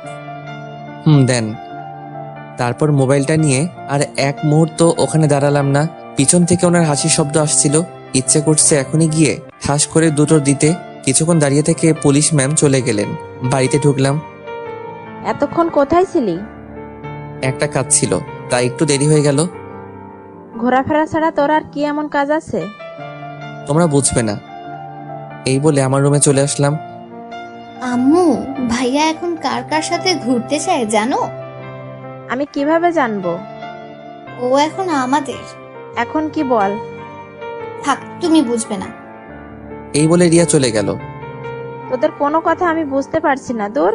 A: দেন। তারপর মোবাইলটা নিয়ে আর এক মুহূর্ত ওখানে দাঁড়ালাম না। পিছন থেকে ওনার হাসির শব্দ আসছিল। ইচ্ছে করছে এখনই গিয়ে ঠাস করে দুটো দিতে। কিছুক্ষণ দাঁড়িয়ে থেকে পুলিশ ম্যাম চলে গেলেন। বাড়িতে ঢুকলাম।
B: এতক্ষণ কোথায় ছিলি?
A: একটা কাজ ছিল, তাই একটু দেরি হয়ে গেল।
B: ঘোরাফেরা ছাড়া তোর আর কি এমন কাজ আছে?
A: তোমরা বুঝবে না। এই বলে আমার রুমে চলে আসলাম।
F: আম্মু, ভাইয়া এখন কার কার সাথে ঘুরতে চায় জানো?
B: আমি কিভাবে জানবো?
F: ও এখন আমাদের।
B: এখন কি বল?
F: থাক, তুমি বুঝবে না।
A: এই বলে রিয়া চলে গেল।
B: তোদের কোনো কথা আমি বুঝতে পারছি না। দূর।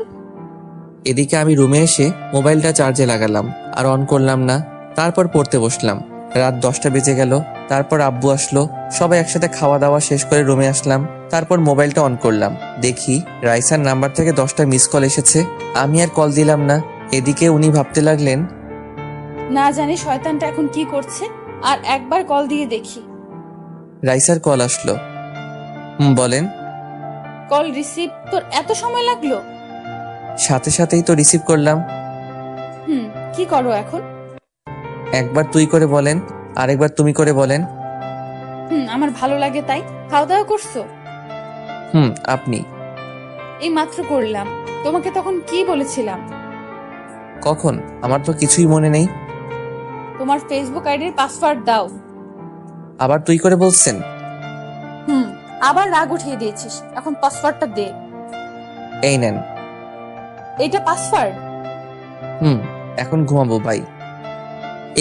A: এদিকে আমি রুমে এসে মোবাইলটা চার্জে লাগালাম, আর অন করলাম না। তারপর পড়তে বসলাম। রাত 10টা বেজে গেল। তারপর আব্বু আসলো, সবাই একসাথে খাওয়া দাওয়া শেষ করে রুমে আসলাম। তারপর মোবাইলটা অন করলাম, দেখি রাইসার নাম্বার থেকে 10টা মিস কল এসেছে। আমি আর কল দিলাম না। এদিকে উনি ভাবতে লাগলেন,
H: না জানি শয়তানটা এখন কি করছে, আর একবার কল দিয়ে দেখি।
A: রাইসার কল আসলো। বলেন।
H: কল রিসিভ তোর এত সময় লাগলো?
A: সাথে সাথেই তো রিসিভ করলাম।
H: কি করো এখন?
A: একবার তুই করে বলেন, আরেকবার তুমি করে বলেন।
H: আমার ভালো লাগে তাই। খাওয়া দাওয়া করছো?
A: আপনি?
H: এই মাত্র করলাম। তোমাকে তখন কি বলেছিলাম?
A: কখন? আমার তো কিছুই মনে নেই।
H: তোমার ফেসবুক আইডির পাসওয়ার্ড দাও।
A: আবার তুই করে বলছেন?
H: আবার রাগ উঠিয়ে দিয়েছিস, এখন পাসওয়ার্ডটা দে।
A: এই নেন।
H: এইটা পাসওয়ার্ড?
A: এখন ঘুমাবো ভাই।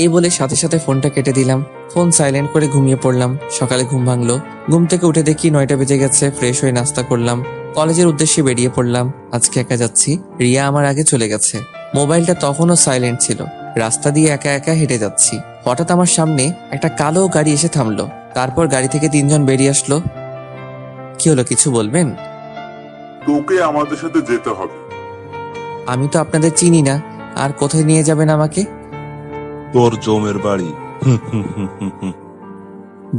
A: এই বলে সাথে সাথে ফোনটা কেটে দিলাম। ফোন সাইলেন্ট করে ঘুমিয়ে পড়লাম। সকালে ঘুম ভাঙলো। ঘুম থেকে উঠে দেখি 9টা বেজে গেছে। ফ্রেশ হয়ে নাস্তা করলাম, কলেজের উদ্দেশ্যে বেরিয়ে পড়লাম। আজকে একা যাচ্ছি, রিয়া আমার আগে চলে গেছে। মোবাইলটা তখনও সাইলেন্ট ছিল। রাস্তা দিয়ে একা একা হেঁটে যাচ্ছি। হঠাৎ আমার সামনে একটা কালো গাড়ি এসে থামলো। তারপর গাড়ি থেকে 3 জন বেরিয়ে আসলো। কি হলো, কিছু বলবেন?
G: তোকে আমাদের সাথে যেতে হবে।
A: আমি তো আপনাদের চিনি না, আর কোথায় নিয়ে যাবেন আমাকে?
K: তোর জমের বাড়ি।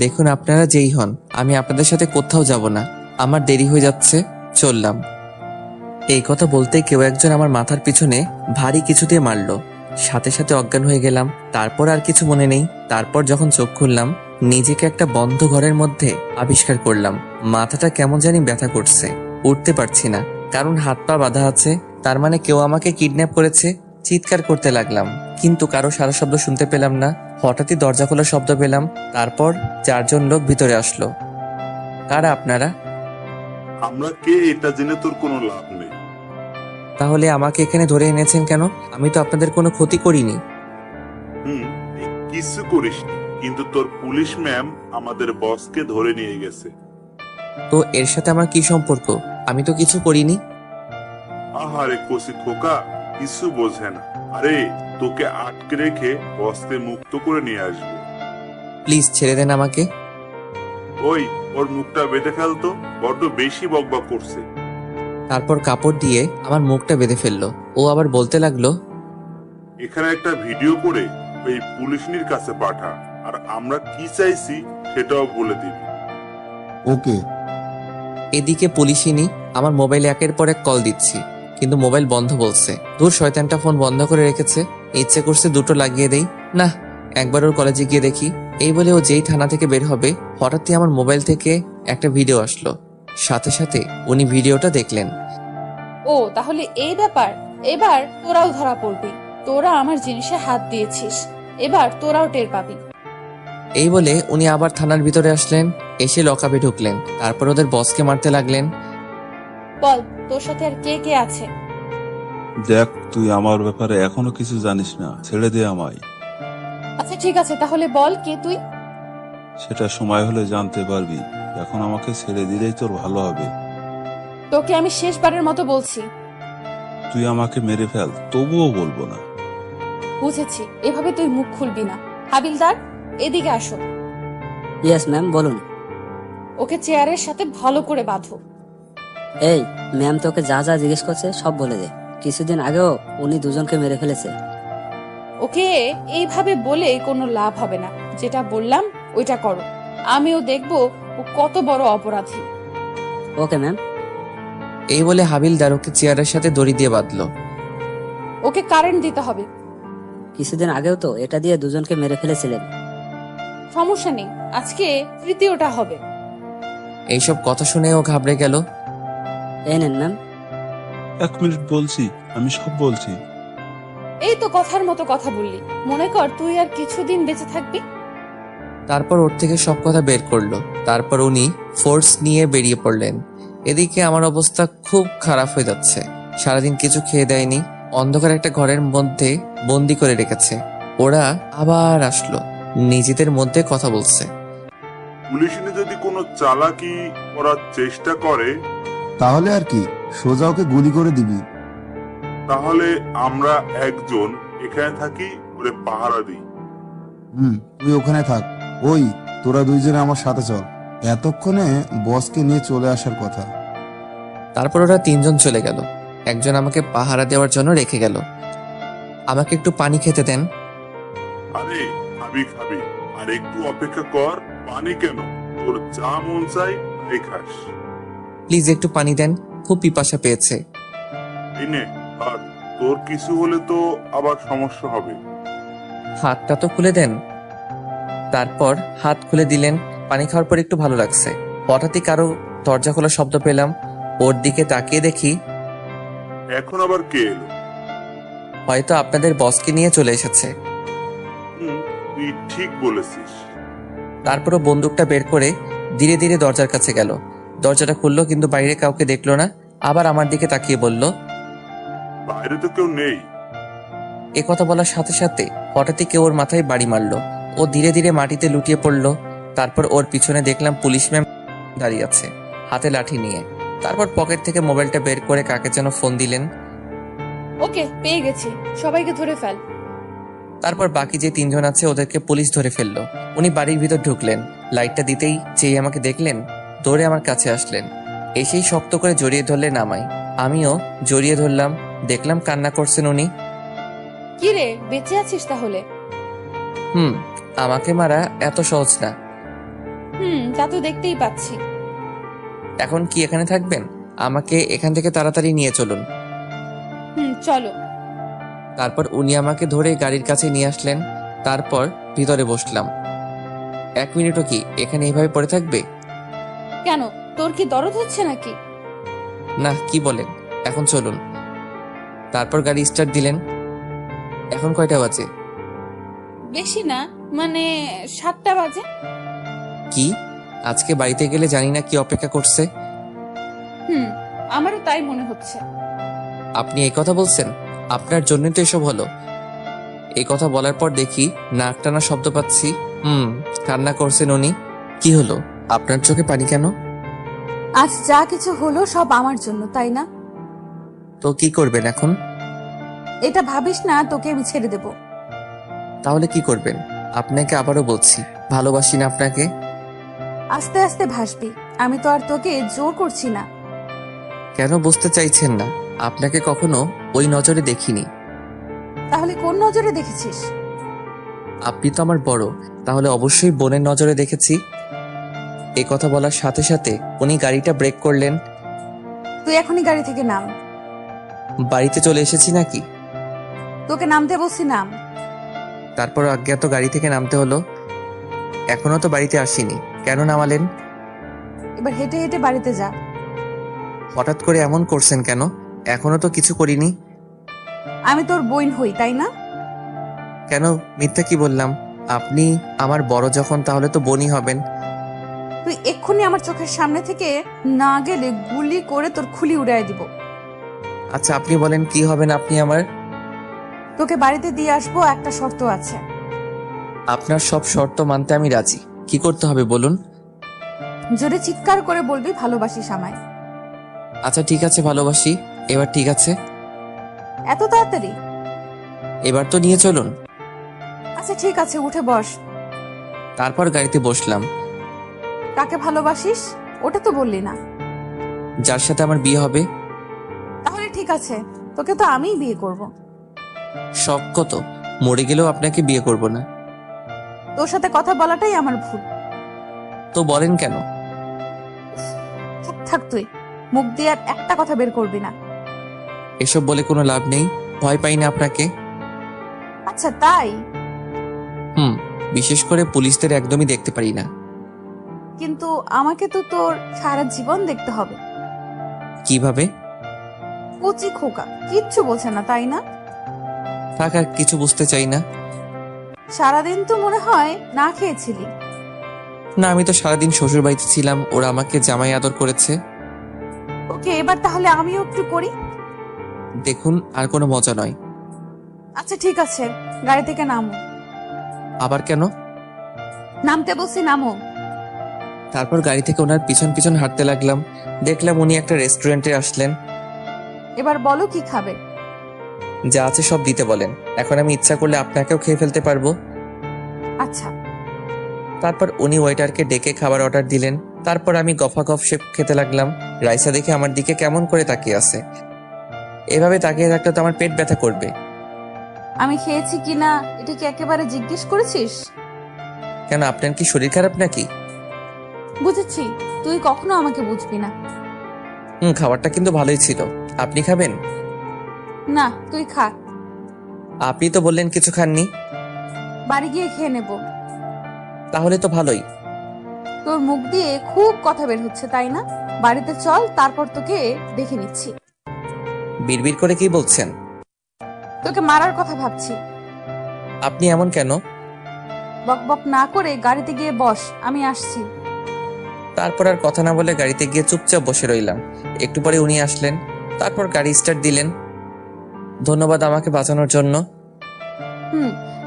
A: দেখুন, আপনারা যেই হন, আমি আপনাদের সাথে কোথাও যাব না। আমার দেরি হয়ে যাচ্ছে, চললাম। এই কথা বলতে কেউ একজন আমার মাথার পিছনে ভারী কিছু দিয়ে মারলো। সাথে সাথে অজ্ঞান হয়ে গেলাম। তারপর আর কিছু মনে নেই। তারপর যখন চোখ খুললাম, নিজেকে একটা বন্ধ ঘরের মধ্যে আবিষ্কার করলাম। মাথাটা কেমন জানি ব্যথা করছে, উঠতে পারছি না, কারণ হাত পা বাঁধা আছে। তার মানে কেউ আমাকে কিডন্যাপ করেছে। চিৎকার করতে লাগলাম, কিন্তু কারো সারা শব্দ শুনতে পেলাম না। হঠাৎই দরজা খোলার শব্দ পেলাম। তারপর 4 জন লোক ভিতরে আসলো। কারা আপনারা?
G: আমরা কে এটা জেনে তোর কোনো লাভ নেই।
A: তাহলে আমাকে এখানে ধরে এনেছেন কেন? আমি তো আপনাদের কোনো ক্ষতি করিনি।
G: কিছু করিসনি, কিন্তু তোর পুলিশ ম্যাম আমাদের বসকে ধরে নিয়ে গেছে।
A: তো এর সাথে আমার কি সম্পর্ক? আমি তো কিছু করিনি।
G: আহারে কচি খোকা, কিছু বোঝে না। আরে তোকে আটকে রেখে বসকে মুক্ত করে নিয়ে আসবো।
A: প্লিজ ছেড়ে দেন আমাকে।
G: ওই, ওর মুখটা বেঁধে ফেলতো, বড্ড বেশি বকবক করছে।
A: তারপর কাপড় দিয়ে আমার মুখটা বেঁধে ফেললো। ও আবার বলতে লাগলো,
G: এখানে একটা ভিডিও করে এই পুলিশনির কাছে পাঠা, আর আমরা কি চাইছি সেটাও বলে দিবি।
J: ওকে।
A: এদিকে পুলিশিনি আমার মোবাইলে একের পর এক কল দিচ্ছি, কিন্তু মোবাইল বন্ধ বলছে। দূর, শয়তানটা ফোন বন্ধ করে রেখেছে। ইচ্ছে করছে দুটো লাগিয়ে দেই। না, একবার ওর কলেজে গিয়ে দেখি। এই বলে ও যেই থানা থেকে বের হবে, হঠাৎই আমার মোবাইল থেকে একটা ভিডিও আসলো। সাথে সাথে উনি ভিডিওটা দেখলেন।
H: ও তাহলে এই ব্যাপার। এবার তোরাও ধরা পড়বি। তোরা আমার জিনিসে হাত দিয়েছিস, এবার তোরাও টের পাবি।
A: এই বলে উনি আবার থানার ভিতরে আসলেন, এসে লকআপে ঢুকলেন। তারপর ওদের বসকে মারতে লাগলেন।
H: বল, তোর সাথে আর কে কে আছে?
K: দেখ, তুই আমার ব্যাপারে এখনো কিছু জানিস না, ছেড়ে দে আমায়।
H: আচ্ছা ঠিক আছে, তাহলে বল কে তুই?
K: সেটা সময় হলে জানতে পারবি। এখন আমাকে ছেড়ে দিলেই তোর ভালো হবে।
H: তোকে আমি শেষবারের মতো বলছি,
K: তুই আমাকে মেরে ফেল, তবুও বলবো না।
H: বুঝেছি, এভাবে তুই মুখ খুলবি না। হাবিলদার, এদিকে আসো।
D: ইয়েস ম্যাম, বলুন।
H: ওকে চেয়ারের সাথে ভালো করে বাঁধো।
D: এই ম্যাম, তোকে যা যা জিজ্ঞেস করছে সব বলে দে। কিছুদিন আগেও উনি দুজনকে মেরে ফেলেছে।
H: ওকে এইভাবে বলে কোনো লাভ হবে না। যেটা বললাম ওইটা করো। আমিও দেখবো ও কত বড় অপরাধী।
D: Okay ma'am.
A: এই বলে হাবিলদার ওকে চেয়ারের সাথে দড়ি দিয়ে বাঁধলো।
H: ওকে কারেন্ট দিতে হবে।
D: কিছুদিন আগেও তো এটা দিয়ে দুজনকে মেরে ফেলেছিলেন।
H: সমস্যা নেই, আজকে তৃতীয়টা হবে।
A: এইসব কথা শুনে ও ঘাবড়ে গেল।
D: এই নেন ম্যাম।
K: 1 মিনিট বলছি, আমি সব বলছি।
H: এই তো কথার মতো কথা বললি, মনে কর তুই আর কিছুদিন বেঁচে থাকবি।
A: তারপর ওর থেকে সব কথা বের করলো। তারপর উনি ফোর্স নিয়ে বেরিয়ে পড়লেন। এদিকে আমার অবস্থা খুব খারাপ হয়ে যাচ্ছে। সারাদিন কিছু খেয়ে দেয়নি, অন্ধকার একটা ঘরের মধ্যে বন্দি করে রেখেছে। ওরা আবার আসলো, নিজেদের মধ্যে কথা বলছে।
G: পুলিশনি যদি কোনো চালাকি করার চেষ্টা করে,
J: তাহলে আর কি, সোজা ওকে গুলি করে দিবি।
G: তাহলে আমরা একজন এখানে থাকি, ওরে পাহারা দিই।
L: তুই ওখানে থাক। ওই তোরা দুইজনে আমার সাথে চল, এতক্ষণে বসকে নিয়ে চলে আসার কথা।
A: তারপর ওরা তিনজন চলে গেল। একজন আমাকে পাহারা দেওয়ার জন্য রেখে গেল। আমাকে একটু পানি খেতে দেন।
G: আরে খাবি খাবি, আর একটু অপেক্ষা কর। পানি কেন, তোর যা মন চাই তাই খাস।
A: প্লিজ একটু পানি দেন, খুব পিপাসা পেয়েছে।
G: এই নে, আর তোর কিছু হলে তো আবার সমস্যা হবে।
A: হাতটা তো খুলে দেন। তারপর হাত খুলে দিলেন। পানি খাওয়ার পর একটু ভালো লাগছে। হঠাৎই কারো দরজা খোলার শব্দ পেলাম। ওর দিকে তাকিয়ে দেখি
G: এখন আবার কে এলো?
A: হয়তো আপনাদের বসকে নিয়ে চলে এসেছে।
G: তুই ঠিক বলেছিস।
A: তারপরও বন্দুকটা বের করে ধীরে ধীরে দরজার কাছে গেল। দরজাটা খুললো, কিন্তু বাইরে কাউকে দেখলো না। আবার আমার দিকে তাকিয়ে বলল,
G: বাইরে তো কেউ নেই।
A: এ কথা বলার সাথে সাথে হঠাৎই কেউ ওর মাথায় বাড়ি মারলো। ও ধীরে ধীরে মাটিতে লুটিয়ে পড়লো। তারপর ওর পিছনে দেখলাম পুলিশ ম্যাম দাঁড়িয়ে আছে, হাতে লাঠি নিয়ে। তারপর পকেট থেকে মোবাইলটা বের করে কাকে যেন ফোন দিলেন।
H: ওকে, পেয়ে গেছি, সবাইকে ধরে ফেল।
A: তারপর বাকি যে তিনজন আছে ওদেরকে পুলিশ ধরে ফেললো। উনি বাড়ির ভিতর ঢুকলেন। লাইটটা দিতেই যেই আমাকে দেখলেন, দৌড়ে আমার কাছে আসলেন। এসেই শক্ত করে জড়িয়ে ধরলেন আমায়। আমিও জড়িয়ে ধরলাম। দেখলাম কান্না করছেন উনি।
H: কি রে, বেঁচে আছিস তাহলে?
A: আমাকে মারা এত সহজ না।
H: তা তো দেখতেই পাচ্ছি।
A: এখন কি এখানে থাকবেন? আমাকে এখান থেকে তাড়াতাড়ি নিয়ে চলুন।
H: চলো।
A: তারপর উনি আমাকে ধরে গাড়ির কাছে নিয়ে আসলেন। তারপর ভিতরে বসলাম। 1 মিনিটও কি এখানে এইভাবে পড়ে থাকবে?
H: কেন, তোর কি দরদ হচ্ছে নাকি?
A: না, কি বলেন, এখন চলুন। তারপর গাড়ি স্টার্ট দিলেন। এখন কয়টা বাজে?
H: বেশি না, মানে 7টা বাজে।
A: কি, আজকে বাড়িতে গেলে জানি না কি অপেক্ষা করছে।
H: আমারও তাই মনে হচ্ছে।
A: আপনি এই কথা বলছেন? আপনার জন্যই তো এসব হলো। এই কথা বলার পর দেখি নাক টানা শব্দ পাচ্ছি। কান্না করছেন উনি। কি হলো, আপনার চোখে পানি কেন?
C: আজ যা কিছু হলো সব আমার জন্য, তাই না?
A: তো কি করবেন এখন?
C: এটা ভাবিস না তোকে আমি ছেড়ে দেব।
A: তাহলে কি করবেন? আপনাকে আবারও বলছি, ভালোবাসি না আপনাকে।
C: আস্তে আস্তে ভাসবি, আমি তো আর তোকে জোর করছি না।
A: কেন বুঝতে চাইছেন না? আপনাকে কখনো ওই নজরে দেখিনি।
C: তাহলে কোন নজরে দেখেছিস?
A: আপনি তো আমার বড়, তাহলে অবশ্যই বোনের নজরে দেখেছি। এ কথা বলার সাথে সাথে উনি গাড়িটা ব্রেক করলেন।
C: তুই এখনই গাড়ি থেকে নাম।
A: বাড়িতে চলে এসেছি নাকি?
C: তোকে নামতে বলছি, নাম।
A: তারপর অজ্ঞাত গাড়ি থেকে নামতে হলো। এখনো তো বাড়িতে আসিনি, কেন নামালেন?
C: এবার হেঁটে হেঁটে বাড়িতে যা।
A: হঠাৎ করে এমন করছেন কেন? এখনো তো কিছু করিনি।
C: আমি তোর বোন হই, তাই না?
A: কেন মিথ্যা কি বললাম? আপনি আমার বড় যখন, তাহলে তো বোনই হবেন।
C: তুই এক্ষুনি আমার চোখের সামনে থেকে না গেলে গুলি করে তোর খুলি উড়াই দিব।
A: আচ্ছা আপনি বলেন, কি হবেন আপনি আমার?
C: তোকে বাড়িতে দিয়ে আসবো, একটা শর্ত আছে।
A: আপনার সব শর্ত মানতে আমি রাজি। কি করতে হবে বলুন?
C: জোরে চিৎকার করে বলবি ভালোবাসিস আমায়।
A: আচ্ছা ঠিক আছে, ভালোবাসি। এবার ঠিক আছে?
C: এত তাড়াতাড়ি?
A: এবার তো নিয়ে চলুন।
C: আচ্ছা ঠিক আছে, উঠে বস।
A: তারপর গাড়িতে বসলাম।
C: কাকে ভালোবাসিস ওটা তো বললি না।
A: যার সাথে আমার বিয়ে হবে।
C: তাহলে ঠিক আছে, তোকে তো আমিই বিয়ে করব।
A: শখ কত, মরে গেলেও আপনাকে বিয়ে করব না।
C: তোর সাথে কথা বলাটাই আমার ভুল।
A: তো বলেন কেন?
C: থাক, তুই মুখ দিয়ে আর একটা কথা বের করবি না।
A: এসব বলে কোনো লাভ নেই, ভয় পাই না আপনাকে।
C: আচ্ছা তাই?
A: বিশেষ করে পুলিশদের একদমই দেখতে পারি না।
C: কিন্তু আমাকে তো তোর সারা জীবন দেখতে হবে।
A: কিভাবে?
C: কচি খোকা, কিচ্ছু বোঝে না, তাই না?
A: থাক, আর কিছু বুঝতে চাই না।
C: সারাদিন তো মনে হয় না খেয়েছিলি।
A: না, আমি তো সারাদিন শ্বশুর বাড়িতে ছিলাম, ওরা আমাকে জামাই আদর করেছে।
C: ওকে, এবার তাহলে আমিও একটু করি।
A: দেখুন, আর কোনো মজা নয়।
C: আচ্ছা ঠিক আছে, গাড়ি থেকে নামো।
A: আবার কেন?
C: নামতে বলছি, নামো।
A: তারপর গাড়ি থেকে ওনার পিছন পিছন হাঁটতে লাগলাম। দেখলাম উনি একটা রেস্টুরেন্টে আসলেন।
C: এবার বলো কি খাবে?
A: যা আছে সব দিতে বলেন। এখন আমি ইচ্ছা করলে আপনাকেও খেয়ে ফেলতে পারবো।
C: আচ্ছা।
A: তারপর উনি ওয়েটারকে ডেকে খাবার অর্ডার দিলেন। তারপর আমি গফাগফ সে খেতে লাগলাম। রাইসা দেখে আমার দিকে কেমন করে তাকিয়ে আছে। এভাবে তাকিয়ে থাকলে তো আমার পেট ব্যথা করবে।
C: আমি খেয়েছি কিনা এটা কি একেবারে জিজ্ঞেস করেছিস?
A: কেন, আপনার কি শরীর খারাপ নাকি?
C: বুঝেছি, তুই কখনো আমাকে বুঝবি না।
A: খাবারটা কিন্তু ভালোই ছিল। আপনি খাবেন?
C: না, তুই খা।
A: আপনি তো বললেন কিছু খাননি।
C: বাড়ি গিয়ে খেয়ে নেব।
A: তাহলে তো ভালোই।
C: তোর মুখ দিয়ে খুব কথা বের হচ্ছে, তাই না? বাড়িতে চল, তারপর তোকে দেখে নিচ্ছি।
A: বিড়বিড় করে কি বলছেন?
C: তোকে মারার কথা ভাবছি।
A: আপনি এমন কেন?
C: বকবক না করে গাড়িতে গিয়ে বস, আমি আসছি।
A: তারপর আর কথা না বলে গাড়িতে গিয়ে চুপচাপ বসে রইলাম। একটু পরে উনি আসলেন। তারপর গাড়ি স্টার্ট দিলেন। ধন্যবাদ আমাকে বাঁচানোর জন্য।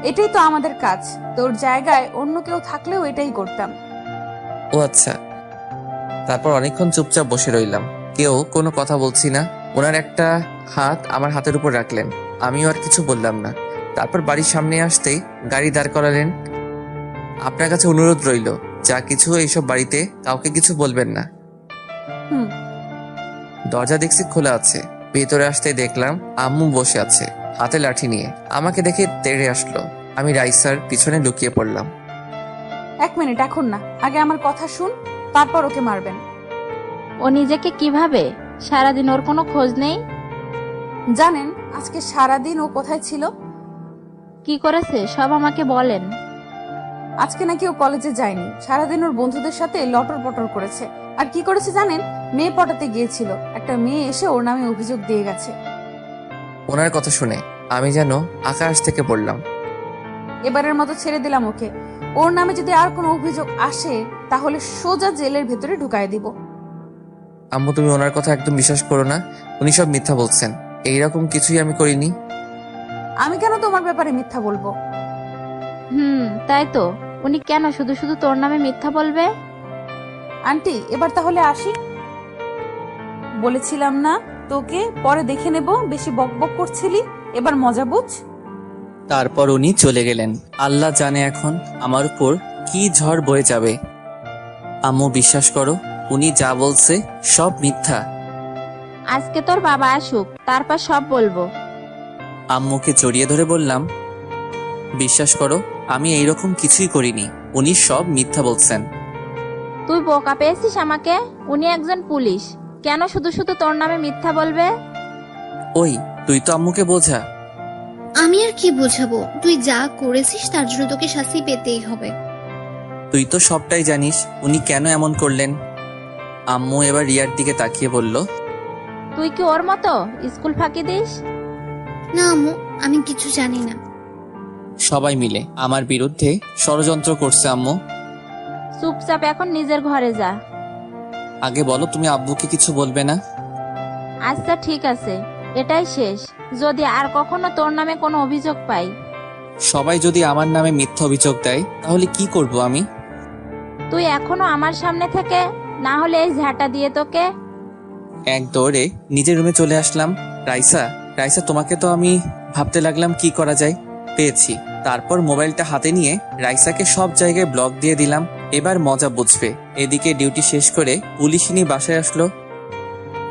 C: এটাই তো আমাদের কাজ। তোর জায়গায় অন্য কেউ থাকলেও এটাই করতাম।
A: ও আচ্ছা। তারপর অনেকক্ষণ চুপচাপ বসে রইলাম, কেউ কোনো কথা বলছি না। ওনার একটা হাত আমার হাতের উপর রাখলেন, আমিও আর কিছু বললাম না। তারপর বাড়ির সামনে আসতেই গাড়ি দাঁড় করালেন। আপনার কাছে অনুরোধ রইল, যা কিছু এইসব বাড়িতে কাউকে কিছু বলবেন না। দরজা দেখছি খোলা আছে। ভেতরে আসতেই দেখলাম আম্মু বসে আছে হাতে লাঠি নিয়ে। আমাকে দেখে তেড়ে আসলো। আমি রাইসার পিছনে লুকিয়ে পড়লাম।
C: 1 মিনিট, এখন না, আগে আমার কথা শুন, তারপর ওকে মারবেন।
B: ও নিজেকে কিভাবে? সারাদিন ওর কোনো খোঁজ নেই?
C: জানেন আজকে সারাদিন ও কোথায় ছিল?
B: কি করেছে সব আমাকে বলেন।
C: আজকে নাকি ও কলেজে যায়নি, সারাদিন ওর বন্ধুদের সাথে লটর পটর করেছে। আর কি করেছে জানেন? মেয়ে পটাতে গিয়েছিল। একটা মেয়ে এসে ওর নামে অভিযোগ দিয়ে গেছে।
A: ওনার কথা শুনে আমি যেন আকাশ থেকে পড়লাম।
C: এবারের মতো ছেড়ে দিলাম ওকে। ওর নামে যদি আর কোনো অভিযোগ আসে তাহলে সোজা জেলের ভেতরে ঢুকায় দিব।
A: আম্মু, তুমি ওনার কথা একদম বিশ্বাস করো না। উনি সব মিথ্যা বলছেন। এইরকম কিছুই আমি করিনি।
C: আমি কেন তোমার ব্যাপারে মিথ্যা বলবো?
B: তাই তো। উনি কেন শুধু শুধু তোর নামে মিথ্যা বলবে?
C: আন্টি, এবার তাহলে আসি। বলেছিলাম না তোকে পরে দেখে নেব, বেশি বকবক করছিলি, এবার মজা বুঝ।
A: তারপর উনি চলে গেলেন। আল্লাহ জানে এখন আমার উপর কি ঝড় বয়ে যাবে। আম্মু, বিশ্বাস করো, উনি যা বলছে সব মিথ্যা।
B: আজকে তোর বাবা আসুক, তারপর সব বলবো।
A: আম্মুকে জড়িয়ে ধরে বললাম, বিশ্বাস করো, আমি এইরকম কিছুই করিনি। উনি সব মিথ্যা বলছেন।
B: তুই বোকা পেয়েছিস আমাকে? উনি একজন পুলিশ, কেন শুধু শুধু তোর নামে মিথ্যা বলবে?
A: ওই, তুই তো আম্মুকে বোঝা।
F: আমি আর কি বোঝাবো? তুই যা করেছিস তার জন্য তোকে শাস্তি পেতেই হবে।
A: তুই তো সবটাই জানিস উনি কেন এমন করলেন। আম্মু এবার রিয়ার দিকে তাকিয়ে বলল,
B: তুই কি ওর মতো স্কুল ফাঁকি দিস?
F: না আম্মু, আমি কিছু জানি না।
A: সবাই মিলে আমার বিরুদ্ধে ষড়যন্ত্র করছে আম্মু।
B: চুপচাপ এখন নিজের ঘরে যা।
A: আগে বলো, তুমি আব্বুকে কিছু বলবে না?
B: আচ্ছা ঠিক আছে, এটাই শেষ। যদি আর কখনো তোর নামে কোনো অভিযোগ পাই।
A: সবাই যদি আমার নামে মিথ্যা অভিযোগ দেয় তাহলে কি করব আমি?
B: তুই এখনো আমার সামনে থেকে, না হলে এই ঝাঁটা দিয়ে তোকে।
A: এক দৌড়ে নিজের রুমে চলে আসলাম। রাইসা, তোমাকে তো আমি ভাবতে লাগলাম কি করা যায়। পেয়েছি। তারপর মোবাইলটা হাতে নিয়ে রাইসাকে সব জায়গায় ব্লক দিয়ে দিলাম। এবার মজা বুঝবে। এদিকে ডিউটি শেষ করে পুলিশিনী বাসায় আসলো।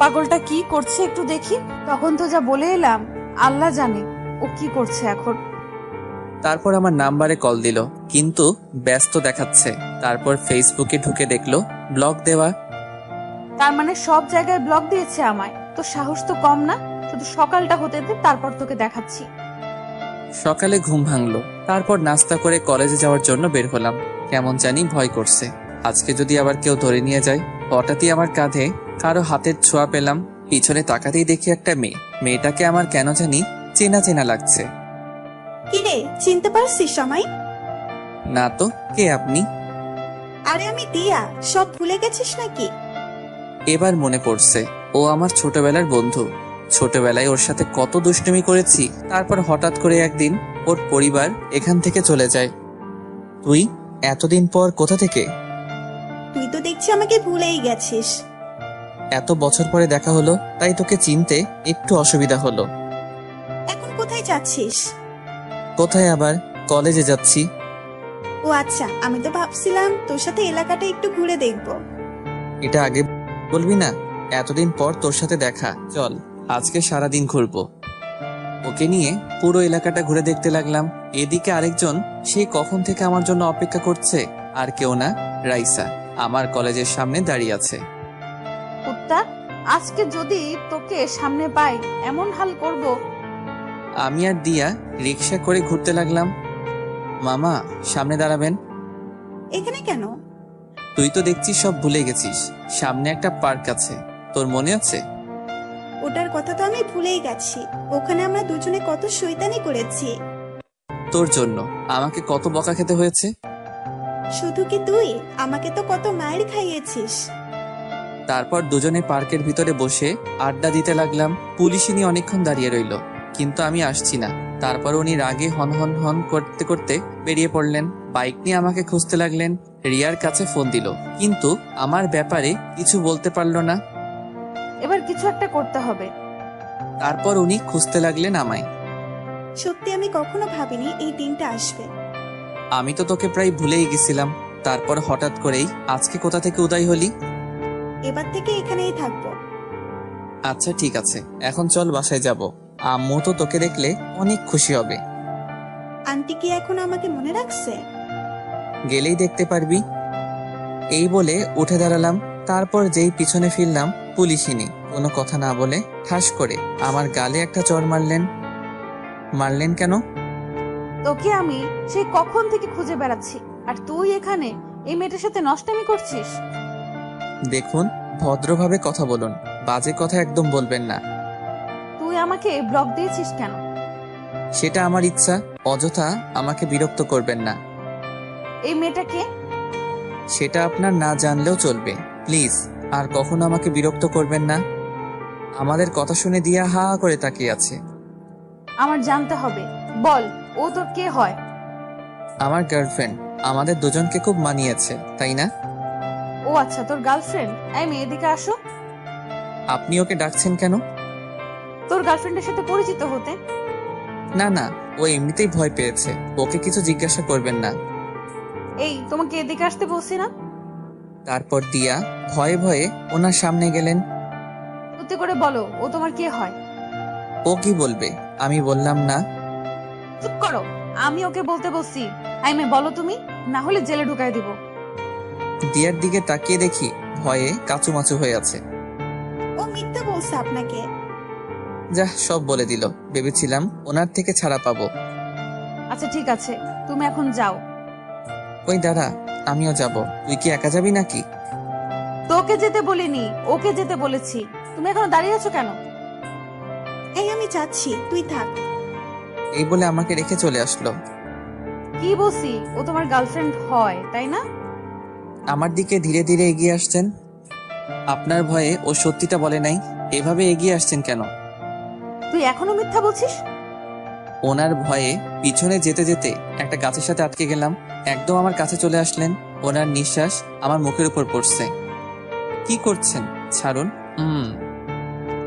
C: পাগলটা কি করছে একটু দেখি। তখন তো যা বলে এলাম, আল্লাহ জানে ও কি করছে এখন।
A: তারপর আমার নাম্বারে কল দিল, কিন্তু ব্যস্ত দেখাচ্ছে। তারপর ফেসবুকে ঢুকে দেখলো ব্লক দেওয়া।
C: তার মানে সব জায়গায় ব্লক দিয়েছে আমায়। তো সাহস তো কম না। শুধু সকালটা হতে দে, তারপর তোকে দেখাচ্ছি।
A: সকালে ঘুম ভাঙলো। তারপর নাস্তা করে কলেজে যাওয়ার জন্য বের হলাম। কেমন জানি ভয় করছে, আজকে যদি আবার কেউ ধরে নিয়ে যায়। হঠাৎই আমার কাঁধে কারো হাতের ছোঁয়া পেলাম। পিছনে তাকাতেই দেখি একটা মেয়ে। মেয়েটাকে আমার কেন জানি চেনা চেনা লাগছে।
I: কিরে, চিনতে পারছিস আমায়?
A: না তো, কে আপনি?
I: আরে আমি দিয়া, সব ভুলে গেছিস নাকি?
A: এবার মনে পড়ছে, ও আমার ছোটবেলার বন্ধু। ছোটবেলায় ওর সাথে কত দুষ্টুমি করেছি। তারপর হঠাৎ করে একদিন ওর পরিবার এখান থেকে চলে যায়। তুই এতদিন পর কোথা থেকে?
I: তুই তো দেখছি আমাকে ভুলেই গেছিস।
A: এত বছর পরে দেখা হলো, তাই তোকে চিনতে একটু অসুবিধা হলো।
I: এখন কোথায় যাচ্ছিস?
A: কোথায় আবার? কলেজে যাচ্ছি।
I: ও আচ্ছা, আমি তো ভাবছিলাম তোর সাথে এলাকাটা একটু ঘুরে দেখবো।
A: এটা আগে বলবি না? এতদিন পর তোর সাথে দেখা, চল আজকে সারাদিন ঘুরবো। ওকে নিয়ে পুরো এলাকাটা ঘুরে দেখতে লাগলাম। এদিকে আরেকজন সেই কখন থেকে আমার জন্য অপেক্ষা করছে, আর কেউ না, রাইসা আমার কলেজের সামনে দাঁড়িয়ে আছে।
C: কুত্তা, আজকে যদি তোকে সামনে পাই এমন হাল করব।
A: আমি আর দিয়া রিক্সা করে ঘুরতে লাগলাম। মামা সামনে দাঁড়াবেন।
I: এখানে কেন?
A: তুই তো দেখছিস সব ভুলে গেছিস, সামনে একটা পার্ক আছে, তোর মনে আছে?
I: ওটার কথা তো আমি ভুলেই গেছি। ওখানে আমরা দুজনে কত শয়তানি করেছি।
A: তোর জন্য আমাকে কত বকা খেতে হয়েছে।
I: শুধু কি তুই, আমাকে তো কত মায়ের খাইয়েছিস।
A: তারপর দুজনে পার্কের ভিতরে বসে আড্ডা দিতে লাগলাম। পুলিশিনী অনেকক্ষণ দাঁড়িয়ে রইল, কিন্তু আমি আসছি না। তারপর উনি রাগে হন হন হন করতে করতে বেরিয়ে পড়লেন। বাইক নিয়ে আমাকে খুঁজতে লাগলেন। রিয়ার কাছে ফোন দিল, কিন্তু আমার ব্যাপারে কিছু বলতে পারলো না।
C: এবার কিছু একটা করতে হবে।
A: তারপর উনি খুঁজতে লাগলেন আমায়।
I: সত্যি আমি কখনো ভাবিনি এই দিনটা আসবে।
A: আমি তো তোকে প্রায় ভুলেই গেছিলাম, তারপর হঠাৎ করেই আজকে কোথা থেকে উদয় হলি।
I: এবার থেকে এখানেই থাকবো।
A: আচ্ছা ঠিক আছে, এখন চল বাসায় যাব। আম্মু তো তোকে দেখলে অনেক খুশি হবে।
I: আন্টি কি এখন আমাকে মনে রাখছে?
A: গেলেই দেখতে পারবি। এই বলে উঠে দাঁড়ালাম। তারপর যেই পিছনে ফিরলাম, পুলিশিনী কোনো কথা না বলে ঠাস করে আমার গালে একটা চড় মারলেন। মারলেন কেন?
C: তোকে আমি সেই কখন থেকে খুঁজে বেড়াচ্ছি, আর তুই এখানে এই মেয়েটার সাথে নষ্টামি করছিস।
A: দেখুন, ভদ্রভাবে কথা বলুন, বাজে কথা একদম বলবেন না।
C: তুই আমাকে ব্লক দিয়েছিস কেন?
A: সেটা আমার ইচ্ছা, অযথা আমাকে বিরক্ত করবেন না।
C: এই মেয়েটাকে
A: সেটা আপনার না জানলেও চলবে, প্লিজ আর কখনো আমাকে বিরক্ত করবেন না। আমাদের কথা শুনে দিয়া হা হা করে তাকিয়ে আছে।
C: আমার জানতে হবে, বল ও তোর কে হয়?
A: আমার গার্লফ্রেন্ড। আমাদের দুজনকে খুব মানিয়েছে, তাই না?
C: ও আচ্ছা, তোর গার্লফ্রেন্ড। এই মেয়ে, এদিকে আসো।
A: আপনি ওকে ডাকছেন কেন?
C: তোর গার্লফ্রেন্ডের সাথে পরিচিত হতে।
A: না না, ও এমনিতেই ভয় পেয়েছে, ওকে কিছু জিজ্ঞাসা করবেন না।
C: এই, তোমাকে এদিকে আসতে বলছি না?
A: তারপর দিয়া ভয়ে ভয়ে ওনার সামনে গেলেন।
C: সত্যি করে বলো, ও তোমার কে হয়?
A: ও কি বলবে? আমি বললাম না।
C: চুপ করো, আমি ওকে বলতে বলছি। এই মেয়ে, বলো তুমি, না হলে জেলে ঢুকাই দিব।
A: দিয়ার দিকে তাকিয়ে দেখি ভয়ে কাচুমাচু হয়ে আছে।
I: ও মিথ্যা বলছে আপনাকে।
A: যা সব বলে দিল, ভেবেছিলাম ওনার থেকে ছাড়া পাবো।
C: আচ্ছা ঠিক আছে, তুমি এখন যাও।
A: ওই দাঁড়া, আমিও যাব। তুই কি একা যাবি নাকি?
C: তোকে যেতে বলিনি, ওকে যেতে বলেছি। তুমি এখনো দাঁড়িয়ে আছো কেন?
I: এই আমি যাচ্ছি, তুই থাক।
A: এই বলে আমাকে রেখে চলে আসলো।
C: কি বলছি, ও তোমার গার্লফ্রেন্ড হয়, তাই না?
A: আমার দিকে ধীরে ধীরে এগিয়ে আসছেন। আপনার ভয়ে ও সত্যিটা বলে নাই, এভাবে এগিয়ে আসছেন কেন?
C: তুই এখনো মিথ্যা বলছিস?
A: ওনার ভয়ে পিছনে যেতে যেতে একটা গাছের সাথে আটকে গেলাম। একদম আমার কাছে চলে আসলেন। ওনার নিঃশ্বাস আমার মুখের উপর পড়ছে। কি করছেন? ছাড়ুন।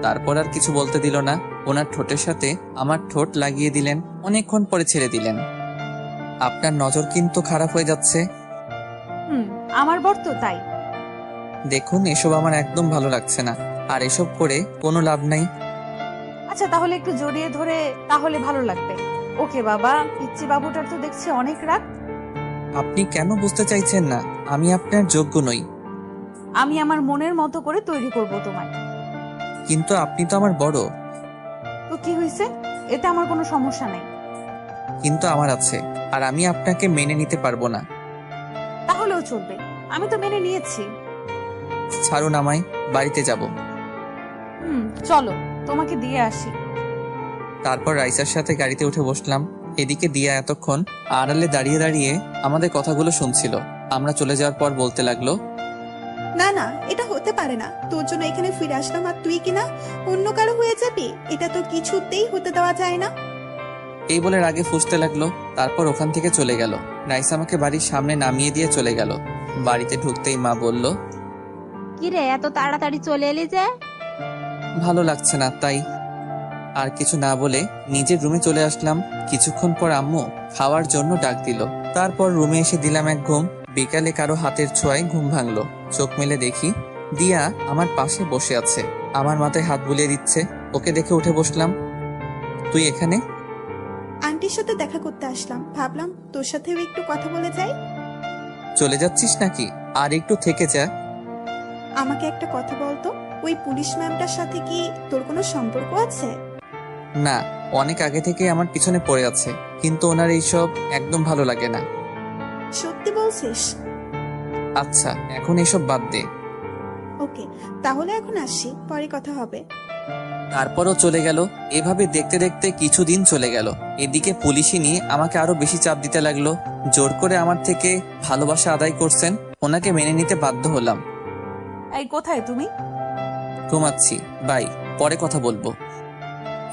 A: তারপর আর কিছু বলতে দিল না। ওনার ঠোঁটের সাথে আমার ঠোঁট লাগিয়ে দিলেন। অনেকক্ষণ পরে ছেড়ে দিলেন। আপনার নজর কিন্তু খারাপ হয়ে যাচ্ছে।
C: আমার বর তো তাই।
A: দেখুন, এসব আমার একদম ভালো লাগছে না, আর এসব করে কোনো লাভ নাই।
C: আচ্ছা তাহলে একটু জড়িয়ে ধরে তাহলে ভালো লাগবে। ওকে বাবা, পিচ্চি বাবুটার তো দেখছি অনেক রাগ।
A: আপনি কেন বুঝতে চাইছেন না? আমি আপনার যোগ্য নই।
C: আমি আমার মনের মতো করে তৈরি করব তোমায়।
A: কিন্তু আপনি তো আমার বড়।
C: তো কি হয়েছে? এতে আমার কোনো সমস্যা নেই।
A: কিন্তু আমার আছে, আর আমি আপনাকে মেনে নিতে পারবো না।
C: তাহলেও চলবে, আমি তো মেনে নিয়েছি।
A: ছাড়ুন আমায়, বাড়িতে যাব।
C: চলো, তোমাকে দিয়ে আসি।
A: তারপর রাইসার সাথে গাড়িতে উঠে বসলাম। এদিকে দিয়া এতক্ষণ আড়ালে দাঁড়িয়ে দাঁড়িয়ে আমাদের কথাগুলো শুনছিল। আমরা চলে যাওয়ার পর বলতে লাগলো,
I: না না, এটা হতে পারে না। তোর জন্য এখানে ফিরে আসলাম আর তুই কিনা অন্য কারো হয়ে যাবি? এটা তো কিছুতেই হতে দেওয়া যায় না।
A: এই বলে রাগে ফুঁসতে লাগলো। তারপর ওখান থেকে চলে গেল। রাইসা আমাকে বাড়ির সামনে নামিয়ে দিয়ে চলে গেল। বাড়িতে ঢুকতেই মা বলল,
B: কিরে এত তাড়াতাড়ি চলে এলি যে?
A: ভালো লাগছে না তাই। আর কিছু না বলে নিজের রুমে চলে আসলাম। কিছুক্ষণ পর আম্মু খাওয়ার জন্য ডাক দিল। তারপর রুমে এসে দিলাম এক ঘুম। বিকালে কারো হাতের ছোঁয়ায় ঘুম ভাঙলো। চোখ মেলে দেখি দিয়া আমার পাশে বসে আছে, আমার মাথায় হাত বুলিয়ে দিচ্ছে। ওকে দেখে উঠে বসলাম। তুই এখানে?
I: আন্টির সাথে দেখা করতে আসলাম, ভাবলাম তোর সাথেও একটু কথা বলে যাই।
A: চলে যাচ্ছিস নাকি? আর একটু থেকে যা।
I: আমাকে একটা কথা বলতো, ওই পুলিশ ম্যামটার সাথে কি তোর কোনো সম্পর্ক আছে?
A: না, অনেক আগে থেকে আমার পিছনে পড়ে আছে, কিন্তু ওনার এইসব একদম ভালো লাগে না।
I: সত্যি বলছিস?
A: আচ্ছা, এখন এইসব বাদ দে।
I: ওকে, তাহলে এখন আসি, পরে কথা হবে।
A: তারপরও চলে গেল। এভাবে দেখতে দেখতে কিছুদিন চলে গেল। এদিকে পুলিশই নিয়ে আমাকে আরো বেশি চাপ দিতে লাগলো। জোর করে আমার থেকে ভালোবাসা আদায় করছেন, ওনাকে মেনে নিতে বাধ্য হলাম।
C: এই কোথায় তুমি?
A: ঘুমাচ্ছি, বাই, পরে কথা বলবো।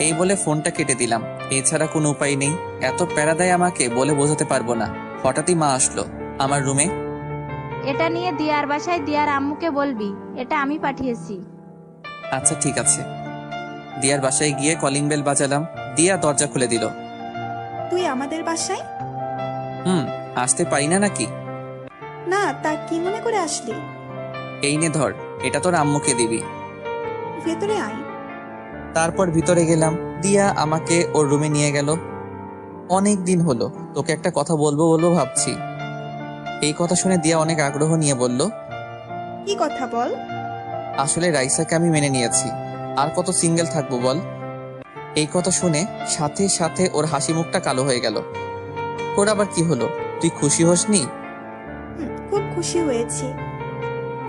A: এই বলে ফোনটা কেটে দিলাম। এছাড়া কোনো উপায় নেই। এত প্যারা দেয় আমাকে বলে বোঝাতে পারবো না। হঠাৎই মা আসলো আমার রুমে।
B: এটা নিয়ে দিয়ার বাসায় দিয়ার আম্মুকে বলবি, এটা আমি পাঠিয়েছি।
A: আচ্ছা ঠিক আছে। দিয়ার বাসায় গিয়ে কলিং বেল বাজালাম। দিয়া দরজা খুলে দিল।
I: তুই আমাদের বাসায়?
A: আসতে পারি না নাকি?
I: না, তা কি মনে করে আসলি?
A: এই নে ধর, এটা তোর আম্মুকে দিবি।
I: ভেতরে আয়।
A: তারপর ভিতরে গেলাম। দিয়া আমাকে ওর রুমে নিয়ে গেল। অনেক দিন হলো তোকে একটা কথা বলবো বলবো ভাবছি। এই কথা শুনে দিয়া অনেক আগ্রহ নিয়ে বলল,
I: কি কথা বল।
A: আসলে রাইসাকে আমি মেনে নিয়েছি, আর কত সিঙ্গেল থাকবো বল। এই কথা শুনে সাথে সাথে ওর হাসি মুখটা কালো হয়ে গেল। তোর আবার কি হলো? তুই খুশি হসনি?
I: খুব খুশি হয়েছি।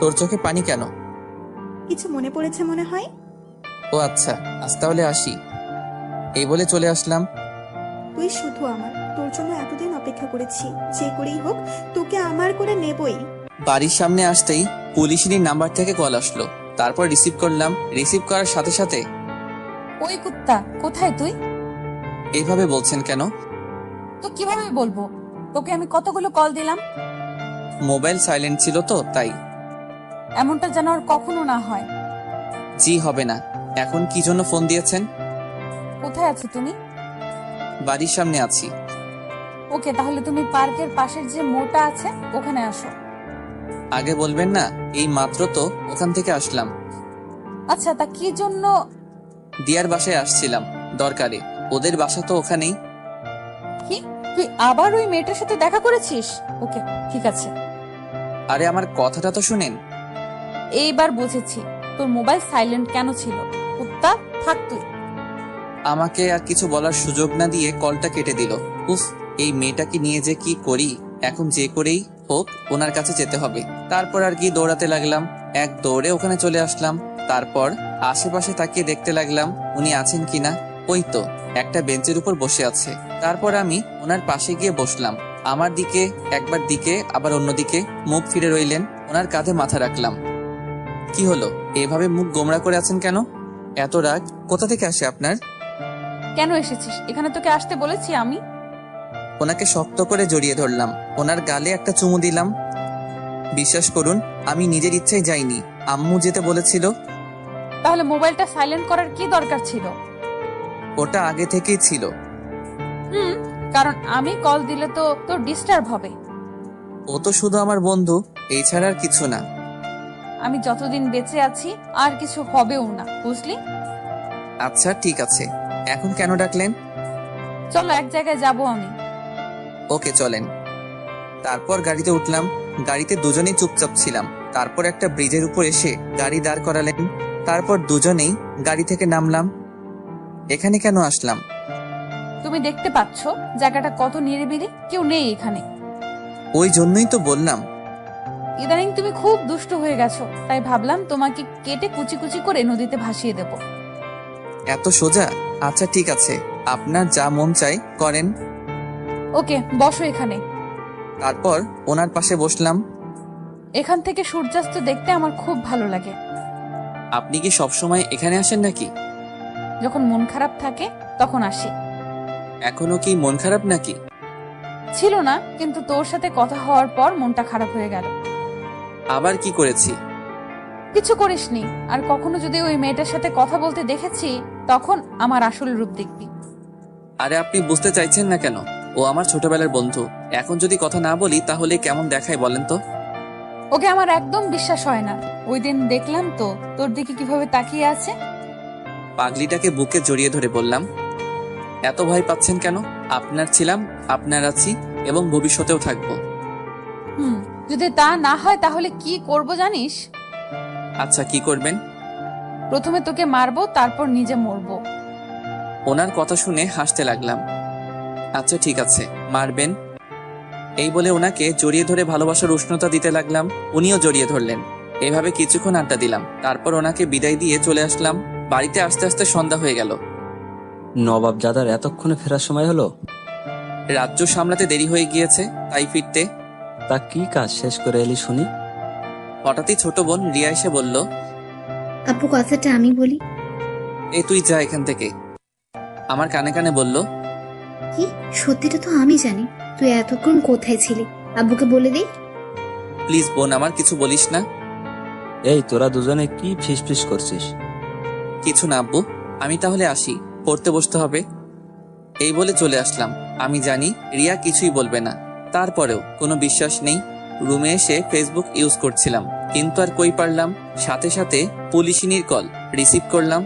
A: তোর চোখে পানি কেন?
I: কিছু মনে পড়েছে মনে হয়।
A: ও আচ্ছা, আজ তাহলে আসি। এই বলে চলে আসলাম।
I: তুই শুধু আমার, তোর জন্য এতদিন অপেক্ষা করেছি, যে করেই হোক তোকে আমার করে নেবই।
A: বাড়ির সামনে আসতেই পুলিশের নাম্বার থেকে কল আসলো। তারপর রিসিভ করলাম। রিসিভ করার সাথে সাথে,
H: ওই কুত্তা, কোথায় তুই?
A: এইভাবে বলছেন কেন?
H: তো কিভাবে বলবো? তোকে আমি কতগুলো কল দিলাম।
A: মোবাইল সাইলেন্ট ছিল তো তাই।
H: এমনটা যেন আর কখনো না হয়।
A: জি হবে না। এখন কি জন্য ফোন দিয়েছেন?
H: কোথায় আছো তুমি?
A: বাড়ির সামনে আছি।
H: ওকে, তাহলে তুমি পার্কের পাশের যে মোড়টা আছে ওখানে আসো।
A: আগে বলবেন না? এই মাত্র তো ওখান থেকে আসলাম।
H: আচ্ছা, তা কি জন্য?
A: দিয়ার বাসায় আসছিলাম দরকারে। ওদের বাসা তো ওখানেই।
H: কি, তুই আবার ওই মেয়েটার সাথে দেখা করেছিস? ওকে, ঠিক আছে।
A: আরে আমার কথাটা তো শুনেন।
H: এইবার বুঝেছি তোর মোবাইল সাইলেন্ট কেন ছিল। কুত্তা, থাক তুই।
A: আমাকে আর কিছু বলার সুযোগ না দিয়ে কলটা কেটে দিল। উফ, এই মেয়েটাকে নিয়ে যে কি করি। এখন যে করেই হোক ওনার কাছে যেতে হবে। তারপর আর কি দৌড়াতে লাগলাম। এক দৌড়ে ওখানে চলে আসলাম। তারপর আশেপাশে তাকিয়ে দেখতে লাগলাম উনি আছেন কিনা। ওই তো একটা বেঞ্চের উপর বসে আছে। তারপর আমি ওনার পাশে গিয়ে বসলাম। আমার দিকে একবার দিকে আবার অন্যদিকে মুখ ফিরে রইলেন। ওনার কাঁধে মাথা রাখলাম। কি হলো, এভাবে মুখ গোমড়া করে আছেন কেন? এত রাগ কোথা থেকে আসে আপনার?
H: কেন এসেছিস এখানে? তোকে আসতে বলেছি আমি?
A: ওনাকে শক্ত করে জড়িয়ে ধরলাম। ওনার গালে একটা চুমু দিলাম। বিশ্বাস করুন, আমি নিজের ইচ্ছায় যাইনি, আম্মু যেতে বলেছিল।
H: তাহলে মোবাইলটা সাইলেন্ট করার কি দরকার ছিল?
A: ওটা আগে থেকেই ছিল।
H: কারণ আমি কল দিলে তো তোর ডিস্টার্ব হবে।
A: ও তো শুধু আমার বন্ধু, এই ছাড়া আর কিছু না।
H: আমি যতদিন বেঁচে আছি আর কিছু হবেও না, বুঝলি?
A: আচ্ছা ঠিক আছে, এখন কেন ডাকলেন?
H: চলো এক জায়গায় যাবো আমি।
A: ওকে চলেন। তারপর গাড়িতে উঠলাম। গাড়িতে দুজনেই চুপচাপ ছিলাম। তারপর একটা ব্রিজের উপর এসে গাড়ি দাঁড় করালেন। তারপর দুজনেই গাড়ি থেকে নামলাম। এখানে কেন আসলাম?
H: তুমি দেখতে পাচ্ছ জায়গাটা কত নিরিবিলি, কেউ নেই এখানে।
A: ওই জন্যই তো বললাম।
H: ইদানিং তুমি খুব দুষ্ট হয়ে গেছো, তাই ভাবলাম তোমাকে কেটে কুচি কুচি করে নদীতে ভাসিয়ে দেব।
A: এত সোজা? আচ্ছা ঠিক আছে, আপনার যা মন চাই করেন।
H: ওকে, বসো এখানে।
A: তারপর ওনার পাশে বসলাম।
H: এখান থেকে সূর্যাস্ত দেখতে আমার খুব ভালো লাগে।
A: আপনি কি সবসময় এখানে আসেন নাকি?
H: যখন মন খারাপ থাকে তখন আসি।
A: এখনো কি মন খারাপ নাকি?
H: ছিল না, কিন্তু তোর সাথে কথা হওয়ার পর মনটা খারাপ হয়ে গেল।
A: আবার কি করেছি?
H: কিছু করিসনি। আর কখনো যদি ওই মেয়েটার সাথে কথা বলতে দেখেছি, তখন আমার আসল রূপ দেখবি।
A: আরে আপনি বুঝতে চাইছেন না কেন? ও আমার ছোটবেলার বন্ধু। এখন যদি কথা না বলি তাহলে কেমন দেখায় বলেন তো?
H: ওকে আমার একদম বিশ্বাস হয় না। ওই দিন দেখলাম তো তোর দিকে কিভাবে তাকিয়ে আছে।
A: পাগলিটাকে বুকে জড়িয়ে ধরে বললাম, এত ভয় পাচ্ছেন কেন? আপনার ছিলাম, আপনার আছি এবং ভবিষ্যতেও থাকবো।
H: যদি তা না হয় তাহলে কি করব জানিস?
A: আচ্ছা, কি করবেন?
H: প্রথমে তোকে মারবো, তারপর নিজে মরবো।
A: ওনার কথা শুনে হাসতে লাগলাম। আচ্ছা ঠিক আছে, মারবেন। এই বলে ওনাকে জড়িয়ে ধরে ভালোবাসার উষ্ণতা দিতে লাগলাম। উনিও জড়িয়ে ধরলেন। এভাবে কিছুক্ষণ আড্ডা দিলাম। তারপর ওনাকে বিদায় দিয়ে চলে আসলাম। বাড়িতে আস্তে আস্তে সন্ধ্যা হয়ে গেল।
D: নবাব দাদার এতক্ষণে ফেরার সময় হলো?
A: রাজ্য সামলাতে দেরি হয়ে গিয়েছে, তাই ফিরতে।
D: তা কি কাজ শেষ করে এলি শুনি?
A: হঠাৎই ছোট বোন রিয়া এসে বলল,
F: আপু কথাটা আমি বলি।
A: এই তুই যা এখান থেকে। আমার কানে কানে বলল,
F: কি? সত্যিটা তো আমি জানি। তুই এতক্ষণ কোথায় ছিলি? আব্বুকে বলে দিই।
A: প্লিজ বোন, আমার কিছু বলিস না।
D: এই তোরা দুজনে কি ফিসফিস করছিস?
A: কিছু না আব্বু, আমি তাহলে আসি, পড়তে বসতে হবে। এই বলে চলে আসলাম। আমি জানি রিয়া কিছুই বলবে না, তারপরেও কোনো বিশ্বাস নেই। রুমে এসে ফেসবুক ইউজ করছিলাম, কিন্তু আর কই পারলাম। সাথে সাথে পুলিশিনীর কল রিসিভ করলাম।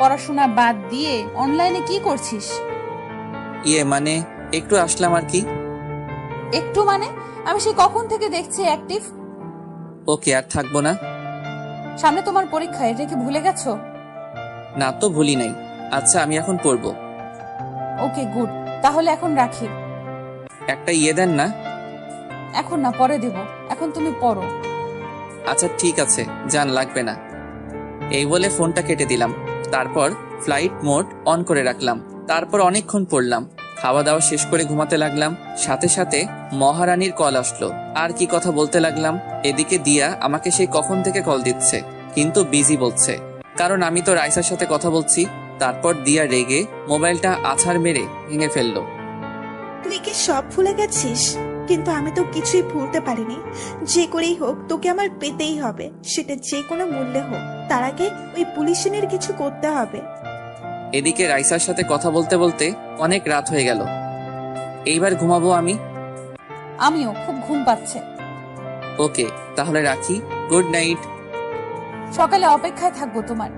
H: পড়াশোনা বাদ দিয়ে অনলাইনে কি করছিস?
A: মানে একটু আসলাম আর কি।
H: একটু মানে? আমি সে কখন থেকে দেখছি অ্যাক্টিভ।
A: ওকে, আর থাকবো না।
H: সামনে তোমার পরীক্ষা, এটা কি ভুলে গেছো?
A: না তো ভুলি নাই। আচ্ছা, আমি এখন পড়বো।
H: ওকে গুড, তাহলে এখন রাখি।
A: একটা দেন না।
H: এখন না, পরে দেব। এখন তুমি পড়ো।
A: আচ্ছা ঠিক আছে, জান লাগবে না। এই বলে ফোনটা কেটে দিলাম। তারপর ফ্লাইট মোড অন করে রাখলাম। তারপর অনেকক্ষণ পড়লাম। খাওয়া দাওয়া শেষ করে ঘুমাতে লাগলাম। সাথে সাথে মহারানীর কল আসলো। আর কি কথা বলতে লাগলাম। এদিকে দিয়া আমাকে সেই কখন থেকে কল দিচ্ছে, কিন্তু বিজি বলছে, কারণ আমি তো রাইসার সাথে কথা বলছি। তারপর দিয়া রেগে মোবাইলটা আছাড় মেরে ভেঙে ফেললো।
I: তুই কি সব ভুলে গেছিস? কিন্তু আমি তো কিছুই ভুলতে পারিনি। যে করেই হোক তোকে আমার পেতেই হবে, সেটা যে কোনো মূল্যে হোক। তার আগে ওই পুলিশের কিছু করতে হবে।
A: এদিকে রাইসার সাথে কথা বলতে বলতে অনেক রাত হয়ে গেল। এইবার ঘুমাবো আমি।
H: আমিও, খুব ঘুম পাচ্ছে।
A: ওকে, তাহলে রাখি। Good night.
H: সকালে অপেক্ষায় থাকবো তোমার।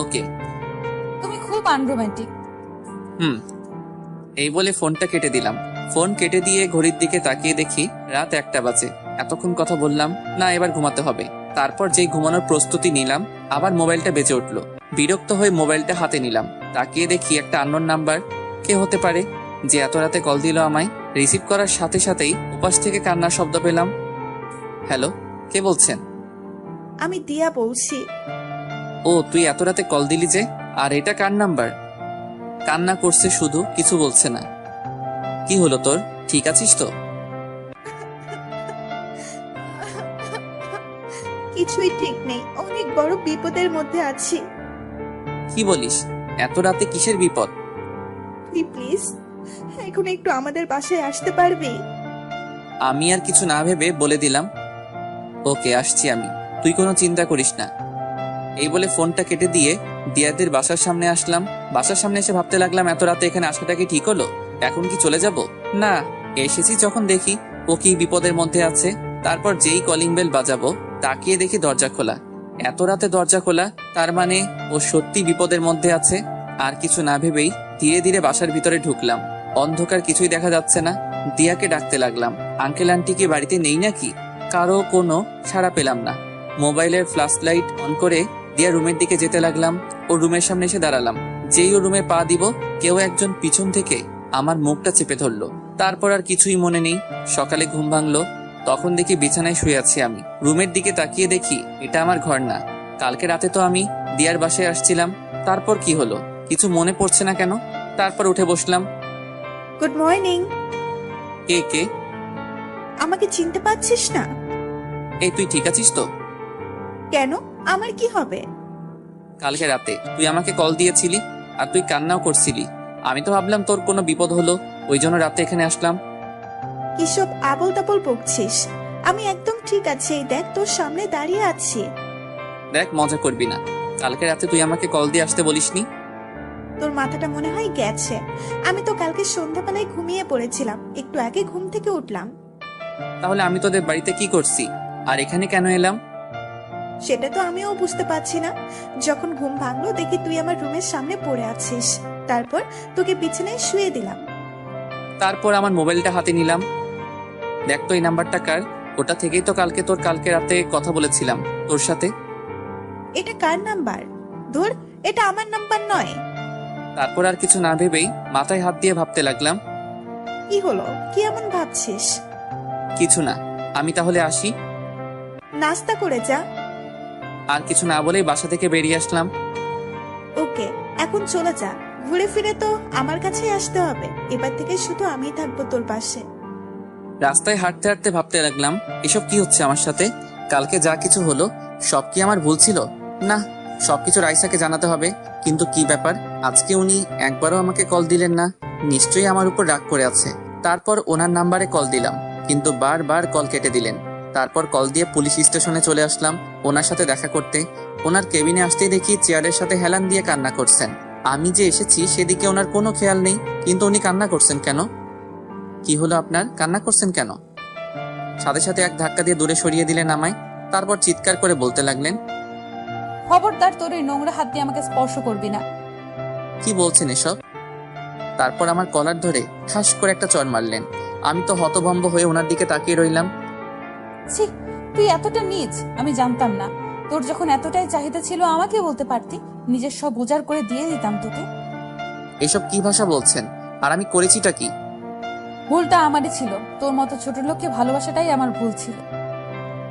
A: ওকে।
H: তুমি খুব আনরোম্যান্টিক।
A: এই বলে ফোনটা কেটে দিলাম। ফোন কেটে দিয়ে ঘড়ির দিকে তাকিয়ে দেখি রাত 1টা বাজে। এতক্ষণ কথা বললাম না, এবার ঘুমাতে হবে। তারপর যেই ঘুমানোর প্রস্তুতি নিলাম, আবার মোবাইলটা বেজে উঠলো। বিরক্ত হয়ে মোবাইলটা হাতে নিলাম। তাকিয়ে দেখি একটা আননোন নাম্বার। কে হতে পারে যে এত রাতে কল দিল আমায়? রিসিভ করার সাথে সাথেই উপাস থেকে কান্নার শব্দ পেলাম। হ্যালো, কে বলছেন?
I: আমি দিয়া বলছি।
A: ও, তুই এত রাতে কল দিলি যে? আর এটা কার নাম্বার? কান্না করছে শুধু, কিছু বলছে না। কি হলো তোর? ঠিক আছিস তো?
I: কিছুই ঠিক নেই, অনেক বড় বিপদের মধ্যে আছি।
A: কি বলিস? এত রাতে কিসের বিপদ?
I: তুই প্লিজ এখন একটু আমাদের বাসায় আসতে পারবি?
A: আমি আর কিছু না ভেবে বলে দিলাম, ওকে আসছি আমি, তুই কোনো চিন্তা করিস না। এই বলে ফোনটা কেটে দিয়ে দিয়াদের বাসার সামনে আসলাম। বাসার সামনে এসে ভাবতে লাগলাম, এত রাতে এখানে আসাটা কি ঠিক হলো? এখন কি চলে যাব? না, এসেছি যখন দেখি ও কি বিপদের মধ্যে আছে। তারপর যেই কলিং বেল বাজাবো, তাকিয়ে দেখি দরজা খোলা। এত রাতে দরজা খোলা, তার মানে ও সত্যি বিপদের মধ্যে আছে। আর কিছু না ভেবেই ধীরে ধীরে বাসার ভিতরে ঢুকলাম। অন্ধকার, কিছুই দেখা যাচ্ছে না। দিয়াকে ডাকতে লাগলাম, আঙ্কেল আন্টি কি বাড়িতে নেই নাকি? কারো কোনো সাড়া পেলাম না। মোবাইলের ফ্ল্যাশ লাইট অন করে দিয়া রুমের দিকে যেতে লাগলাম। ও রুমের সামনে এসে দাঁড়ালাম। যেই ও রুমে পা দিব, কেউ একজন পিছন থেকে আমার মুখটা চেপে ধরলো। তারপর আর কিছুই মনে নেই। সকালে ঘুম ভাঙলো, তখন দেখি বিছানায় শুয়ে আছি আমি। রুমের দিকে তাকিয়ে দেখি এটা আমার ঘর না। কালকে রাতে তো আমি দিয়ার বাসায় আসছিলাম। তারপর কি হলো কিছু মনে পড়ছে না কেন। তারপর উঠে বসলাম।
I: Good morning.
A: কে কে?
I: আমাকে চিনতে পারছিস না?
A: এই তুই ঠিক আছিস তো?
I: কেন, আমার কি হবে?
A: কালকে রাতে তুই আমাকে কল দিয়েছিলি, আর তুই কান্নাও করছিলি। আমি তো ভাবলাম তোর কোনো বিপদ হলো, ওই জন্য রাতে এখানে আসলাম।
I: কিসব আবল তাবল বকছিস? আমি একদম ঠিক আছি, এই দেখ তোর সামনে দাঁড়িয়ে আছি।
A: দেখ, মজা করবি না। কালকে রাতে তুই আমাকে কল দিয়ে আসতে বলিসনি।
I: তোর মাথাটা মনে হয় গেছে। আমি তো কালকে সন্ধ্যাবেলায় ঘুমিয়ে পড়েছিলাম, একটু আগে ঘুম থেকে উঠলাম।
A: তাহলে আমি তোদের বাড়িতে কি করছি আর এখানে কেন এলাম?
I: সেটা তো আমিও বুঝতে পারছি না। যখন ঘুম ভাঙলো দেখি তুই আমার রুমের সামনে পড়ে আছিস, তারপর তোকে বিছানায় শুয়ে দিলাম।
A: তারপর আমার মোবাইলটা হাতে নিলাম। দেখ তো এই নাম্বারটা কার? ওটা থেকেই তো কালকে রাতে কথা বলেছিলাম তোর সাথে।
I: এটা কার নাম্বার? ধুর, এটা আমার নাম্বার নয়।
A: তারপর আর কিছু না ভেবেই মাথায় হাত দিয়ে ভাবতে লাগলাম।
I: কি হলো, কি এমন ভাবছিস?
A: কিছু না, আমি তাহলে আসি।
I: নাস্তা করে যা।
A: আর কিছু না বলেই বাসা থেকে বেরিয়ে আসলাম।
I: ওকে, এখন চলে যা। ঘুরে ফিরে তো আমার কাছেই আসতে হবে। এবার থেকে শুধু আমিই থাকবো তোর পাশে।
A: রাস্তায় হাঁটতে হাঁটতে ভাবতে লাগলাম, এসব কি হচ্ছে আমার সাথে? কালকে যা কিছু হলো সব কি আমার ভুল ছিল? না, সবকিছু রাইসাকে জানাতে হবে। কিন্তু কি ব্যাপার, আজকে উনি একবারও আমাকে কল দিলেন না? নিশ্চয়ই আমার উপর রাগ করে আছে। তারপর ওনার নাম্বারে কল দিলাম, কিন্তু বারবার কল কেটে দিলেন। তারপর কল দিয়ে পুলিশ স্টেশনে চলে আসলাম ওনার সাথে দেখা করতে। ওনার কেবিনে আসতেই দেখি চেয়ারের সাথে হেলান দিয়ে কান্না করছেন। আমি যে এসেছি সেদিকে ওনার কোনো খেয়াল নেই, কিন্তু উনি কান্না করছেন কেন? কি হলো আপনার, কান্না করছেন কেন? সাথে সাথে এক ধাক্কা দিয়ে দূরে সরিয়ে দিলেন আমায়। তারপর চিৎকার করে বলতে লাগলেন,
H: খবরদার, তোর এই নোংরা হাত দিয়ে আমাকে স্পর্শ করবি না।
A: কি বলছেন এসব? তারপর আমার কলার ধরে ঠাস করে একটা চড় মারলেন। আমি তো হতভম্ব হয়ে ওনার দিকে তাকিয়ে রইলাম।
H: ছি, তুই এতটা নীচ, আমি জানতাম না। তোর যখন এতটাই চাহিদা ছিল আমাকে বলতে পারতি, নিজের সব উজাড় করে দিয়ে দিতাম তোকে।
A: এসব কি ভাষা বলছেন? আর আমি করেছিটা কি?
H: ভুলটা আমারই ছিল, তোর মতো ছোট লোককে ভালোবাসাটাই আমার ভুল ছিল।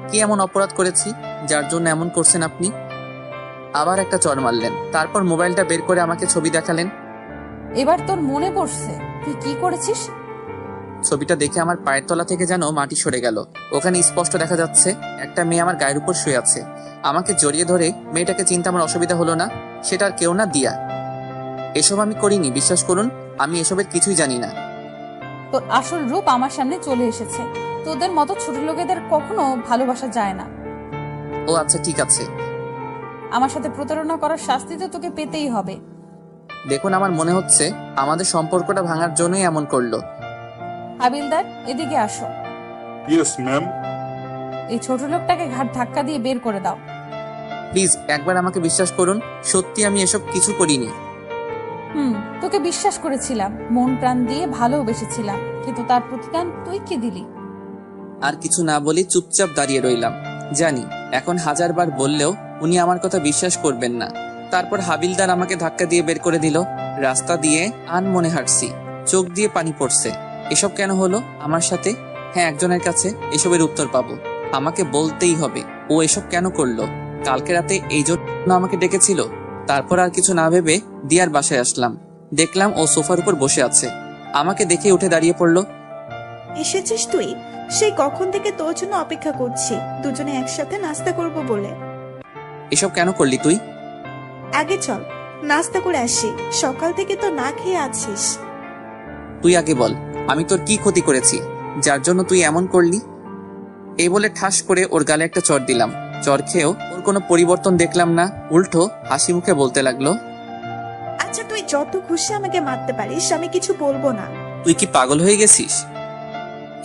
A: কি এমন অপরাধ করেছি যার জন্য এমন করছেন আপনি? আবার একটা চড় মারলেন। তারপর মোবাইলটা বের করে আমাকে ছবি দেখালেন।
H: এবার তোর মনে পড়ছে তুই কি করেছিস?
A: ছবিটা দেখে আমার পায়ের তলা থেকে যেন মাটি সরে গেল। ওখানে স্পষ্ট দেখা যাচ্ছে একটা মেয়ে আমার গায়ের উপর শুয়ে আছে। আমাকে জড়িয়ে ধরে মেয়েটাকে চিনতে আমার অসুবিধা হলো না। সেটা আর কেউ না, দিয়া। এসব আমি করিনি, বিশ্বাস করুন। আমি এসবের কিছুই জানি না।
H: তোর আসল রূপ আমার সামনে চলে এসেছে। তোদের মতো ছোট লোকেদের কখনো ভালোবাসা যায় না।
A: ও আচ্ছা, ঠিক আছে।
H: আমার সাথে প্রতারণা করার শাস্তি তো তোকে পেতেই হবে।
A: দেখুন, আমার মনে হচ্ছে আমাদের সম্পর্কটা ভাঙার জন্যই এমন করলো।
H: হাবিলদার, এদিকে আসো।
G: Yes ma'am.
H: এই ছোট লোকটাকে ঘাট ধাক্কা দিয়ে বের করে দাও।
A: প্লিজ একবার আমাকে বিশ্বাস করুন, সত্যি আমি এসব কিছু করিনি।
H: তোকে বিশ্বাস করেছিলাম, মন প্রাণ দিয়ে ভালোবেসেছিলাম, কিন্তু তার প্রতিদান তুই কি দিলি?
A: আর কিছু না বলি চুপচাপ দাঁড়িয়ে রইলাম। জানি এখন 1000বার বললেও উনি আমার কথা বিশ্বাস করবেন না। তারপর হাবিলদার আমাকে ধাক্কা দিয়ে বের করে দিল। রাস্তা দিয়ে আনমনে হাঁটছি, চোখ দিয়ে পানি পড়ছে। এসব কেন হলো আমার সাথে? হ্যাঁ, একজনের কাছে এসবের উত্তর পাবো। আমাকে বলতেই হবে ও এসব কেন করলো। কালকে রাতে এই জন্য আমাকে ডেকেছিল। তারপর আর কিছু না ভেবে দিয়ার বাসায় আসলাম। দেখলাম ও সোফার উপর বসে আছে। আমাকে দেখে উঠে দাঁড়িয়ে পড়লো।
I: এসেছিস তুই? সেই কখন থেকে তোর জন্য অপেক্ষা করছি, দুজনে একসাথে নাস্তা করব বলে।
A: এসব কেন করলি তুই?
I: আগে চল নাস্তা করে আসি, সকাল থেকে তো না খেয়ে আছিস।
A: তুই আগে বল, আমি তোর কি ক্ষতি করেছি যার জন্য তুই এমন করলি? এই বলে ঠাস করে ওর গালে একটা চড় দিলাম। চড় খেয়েও ওর কোনো পরিবর্তন দেখলাম না, উল্টো হাসি মুখে বলতে লাগলো,
I: আচ্ছা তুই যত খুশি আমাকে মারতে পারিস, আমি কিছু বলবো না।
A: তুই কি পাগল হয়ে গেছিস?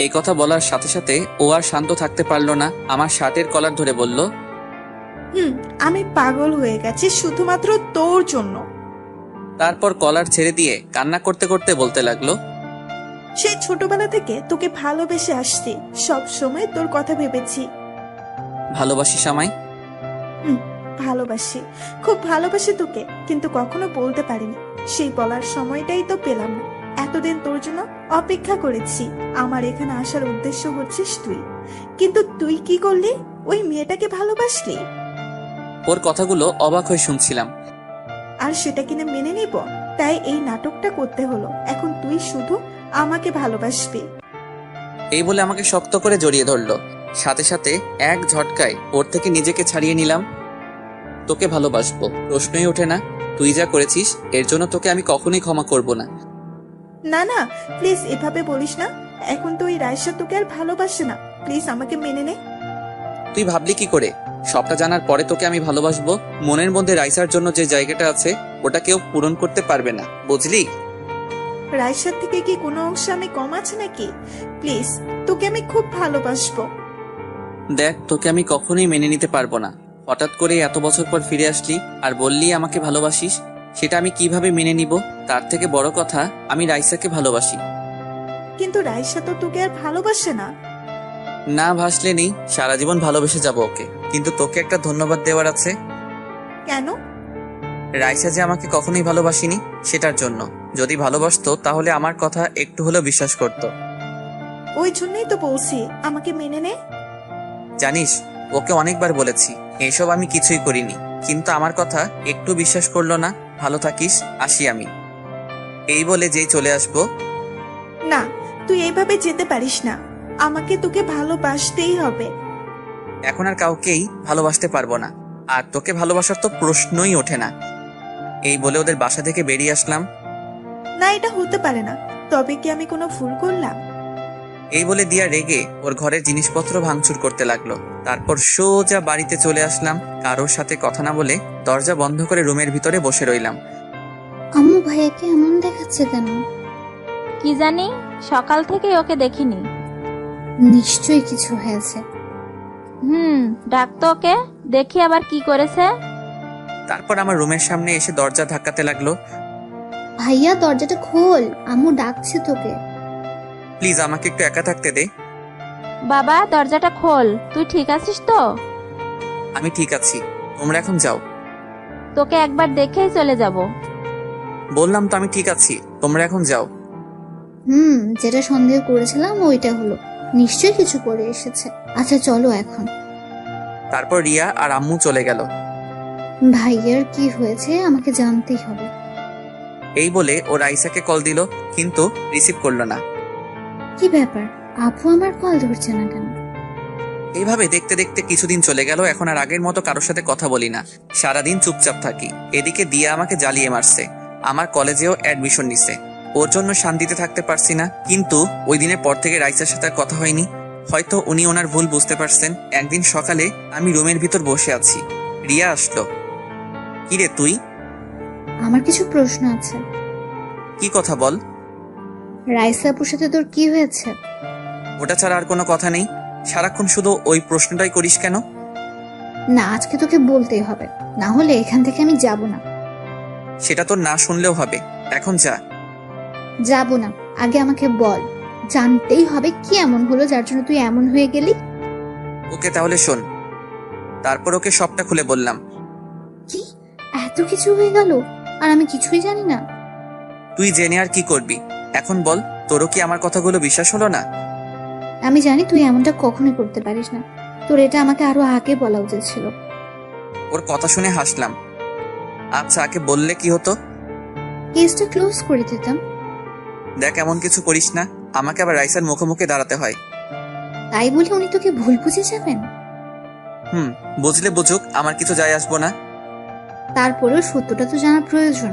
A: এই কথা বলার সাথে সাথে ও আর শান্ত থাকতে পারলো না। আমার শার্টের কলার ধরে বলল,
I: আমি পাগল হয়ে গেছি শুধুমাত্র তোর জন্য।
A: তারপর কলার ছেড়ে দিয়ে কান্না করতে করতে বলতে লাগলো,
I: সেই ছোটবেলা থেকে তোকে ভালোবেসে আসছি, সব সময় তোর কথা ভেবেছি।
A: ভালোবাসিস আমায়?
I: ভালোবাসি, খুব ভালোবাসি তোকে, কিন্তু কখনো বলতে পারিনি। সেই বলার সময়টাই তো পেলাম না। এতদিন তোর জন্য অপেক্ষা করেছি। আমার এখানে আসার উদ্দেশ্য হচ্ছিস তুই, কিন্তু তুই কি করলি? ওই মেয়েটাকে ভালোবাসলি।
A: ওর কথাগুলো অবাক হয়ে শুনছিলাম।
I: আর সেটা কিনা মেনে নিব, তাই এই নাটকটা করতে হলো। এখন তুই শুধু আমাকে ভালোবাসবি।
A: এই বলে আমাকে শক্ত করে জড়িয়ে ধরলো। সাথে সাথে এক ঝটকায় ওর থেকে নিজেকে ছাড়িয়ে নিলাম। তোকে ভালোবাসবো প্রশ্নই ওঠে না। তুই যা করেছিস এর জন্য তোকে আমি কখনোই ক্ষমা করব না।
I: না না, প্লিজ এভাবে বলিস না। এখন তো ওই রায়সা তোকে আর ভালোবাসে না। প্লিজ আমাকে মেনে নে।
A: তুই ভাবলি কি করে সবটা জানার পরে তোকে আমি ভালোবাসবো। মনের মধ্যে রাইসার জন্য যে জায়গাটা আছে ওটা কেউ পূরণ করতে পারবে না, বুঝলি?
I: রাইসার থেকে কি কোনো অংশ আমি কম আছে নাকি? প্লিজ, তোকে আমি খুব ভালোবাসবো।
A: দেখ, তোকে আমি কখনোই মেনে নিতে পারবো না। হঠাৎ করে এত বছর পর ফিরে আসলি আর বললি আমাকে ভালোবাসিস, সেটা আমি কিভাবে মেনে নিব? তার থেকে বড় কথা, আমি রাইসাকে ভালোবাসি।
I: কিন্তু রাইসা তো তোকে আর ভালোবাসে না।
A: না ভাসলে নেই, সারা জীবন ভালোবেসে যাবো ওকে। কিন্তু তোকে একটা ধন্যবাদ দেওয়ার আছে।
I: কেন?
A: রাইসা যে আমাকে কখনোই ভালোবাসিনি সেটার জন্য। যদি ভালোবাসতো তাহলে আমার কথা একটু হলেও বিশ্বাস করতো।
I: ওই জন্যই তো বলছি আমাকে মেনে নে।
A: জানিস, ওকে অনেকবার বলেছি এসব আমি কিছুই করিনি, কিন্তু আমার কথা একটু বিশ্বাস করলো না। ভালো থাকিস, আসি আমি। এই বলে যেই চলে আসবো।
I: না, তুই এইভাবে যেতে পারিস না। আমাকে তোকে ভালোবাসতেই হবে।
A: এখন আর কাউকেই ভালোবাসতে পারবো না, আর তোকে ভালোবাসার তো প্রশ্নই ওঠে না। এই বলে ওদের বাসা থেকে বেরিয়ে আসলাম।
I: না, এটা হতে পারে না। তবে কি আমি কোনো ভুল করলাম?
A: এই বলে দিয়া রেগে ওর ঘরের জিনিসপত্র ভাঙচুর করতে লাগলো। তারপর সোজা বাড়িতে চলে আসলাম। কারোর সাথে কথা না বলে দরজা বন্ধ করে রুমের ভিতরে বসে রইলাম।
F: আম্মু ভাইয়াকে এমন দেখাচ্ছে কেন?
B: কি জানি, সকাল থেকে ওকে দেখিনি।
F: নিশ্চয়ই কিছু হয়েছে।
B: ডাকতো ওকে, দেখি আবার কি করেছে।
A: তারপর আমার রুমের সামনে এসে দরজা ধাক্কাতে লাগলো।
F: ভাইয়া দরজাটা খোল, আম্মু ডাকছে তোকে।
A: প্লিজ আমাকে একটু একা থাকতে দে।
B: বাবা দরজাটা খোল, তুই ঠিক আছিস তো?
A: আমি ঠিক আছি, তোমরা এখন যাও।
B: তোকে একবার দেখেই চলে যাব।
A: বললাম তো আমি ঠিক আছি, তোমরা এখন যাও।
F: যেটা সন্দেহ করেছিলাম ওইটা হলো, নিশ্চয়ই কিছু করে এসেছে। আচ্ছা চলো এখন।
A: তারপর রিয়া আর আম্মু চলে গেল।
F: ভাইয়ার কি হয়েছে আমাকে জানতেই হবে।
A: এই বলে ও রাইসাকে কল দিল, কিন্তু রিসিভ করলো না।
F: কি ব্যাপার, আপু আমার কল ধরছে না কেন?
A: এইভাবে দেখতে দেখতে কিছুদিন চলে গেল। এখন আর আগের মতো কারোর সাথে কথা বলি না, সারাদিন চুপচাপ থাকি। এদিকে দিয়া আমাকে জ্বালিয়ে মারছে, আমার কলেজেও অ্যাডমিশন নিছে। ওর জন্য শান্তিতে থাকতে পারছি না। কিন্তু ওই দিনের পর থেকে রাইসার সাথে কথা হয়নি। হয়তো উনি ওনার ভুল বুঝতে পারছেন। একদিন সকালে আমি রুমের ভিতর বসে আছি, রিয়া আসলো। কিরে তুই?
F: আমার কিছু প্রশ্ন আছে।
A: কি কথা বল।
F: রাইসা আপুর সাথে তোর কি হয়েছে?
A: ওটা ছাড়া আর কোনো কথা নেই। সারাক্ষণ শুধু ওই প্রশ্নটাই করিস কেন?
F: না, আজকে তোকে বলতেই হবে, না হলে এখান থেকে আমি যাব না।
A: সেটা তো না শুনলেও হবে, এখন যা।
F: যাব না, আগে আমাকে বল। জানতেই হবে কি এমন হলো যার জন্য তুই এমন হয়ে গেলি।
A: ওকে তাহলে শোন। তারপর ওকে সবটা খুলে বললাম।
F: কি এত কিছু হয়ে গেল আর আমি কিছুই জানি না?
A: তুই জেনে আর কি করবি? এখন বল, তোরও কি আমার কথাগুলো বিশ্বাস হলো না?
F: আমি জানি তুই এমনটা কখনোই করতে পারিস না, তোর এটা আমাকে আরো আগে বলা উচিত ছিল।
A: ওর কথা শুনে হাসলাম। আচ্ছা, আগে বললে কি হতো?
F: কেসটা ক্লোজ করে দিতাম।
A: দেখ, এমন কিছু করিস না, আমাকে আবার রাইসার মুখোমুখি দাঁড়াতে হয়।
F: তাই বলে উনি তোকে ভুল বুঝে যাবেন?
A: বুঝলে বুঝুক, আমার কিছু যায় আসবো না।
F: তারপরেও সত্যটা তো জানা প্রয়োজন।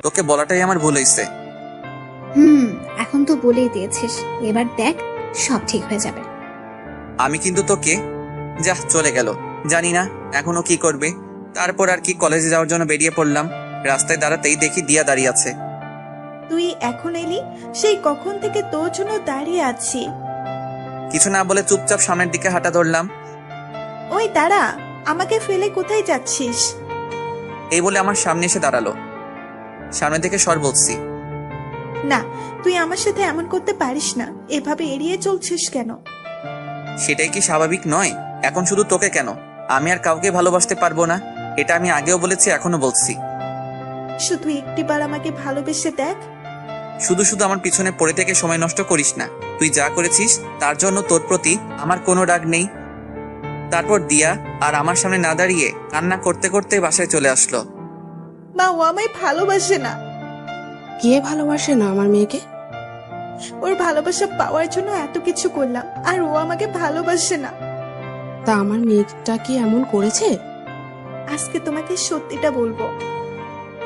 A: তোকে বলাটাই আমার ভুল হয়েছে।
F: এখন তো বলেই দিয়েছিস, এবার দেখ সব ঠিক হয়ে যাবে।
A: আমি কিন্তু তোকে। যা, চলে গেল। জানি না এখনো কি করবে। তারপর আর কি, কলেজে যাওয়ার জন্য বেরিয়ে পড়লাম। রাস্তায় দাঁড়াতেই দেখি দিয়া দাঁড়িয়ে আছে।
I: তুই এখন এলি? সেই কখন থেকে তোর জন্য দাঁড়িয়ে আছি।
A: কিছু না বলে চুপচাপ সামনের দিকে হাঁটা ধরলাম।
I: ওই দাঁড়া, আমাকে ফেলে কোথায় যাচ্ছিস?
A: এই বলে আমার সামনে এসে দাঁড়ালো। সামনে থেকে সর বলছি।
I: না, তুই আমার সাথে এমন করতে পারিস না। এভাবে এড়িয়ে চলছিস কেন?
A: সেটাই কি স্বাভাবিক নয়? এখন শুধু তোকে কেন, আমি আর কাউকে ভালোবাসতে পারবো না। এটা আমি আগেও বলেছি, এখনো বলছি।
I: শুধু একটিবার আমাকে ভালোবেসে দেখ।
A: শুধু শুধু আমার পিছনে পড়ে থেকে সময় নষ্ট করিস না। তুই যা করেছিস তার জন্য তোর প্রতি আমার কোনো রাগ নেই। তারপর দিয়া আর আমার সামনে না দাঁড়িয়ে কান্না করতে করতে বাসায় চলে আসলো।
I: মা, ও আমায় ভালোবাসে না।
E: কে ভালোবাসে না আমার মেয়েকে?
I: ওর ভালোবাসা পাওয়ার জন্য এত কিছু করলাম, আর ও আমাকে ভালোবাসে না।
E: তা আমার মেয়েটা কি এমন করেছে?
I: আজকে তোমাকে সত্যিটা বলবো।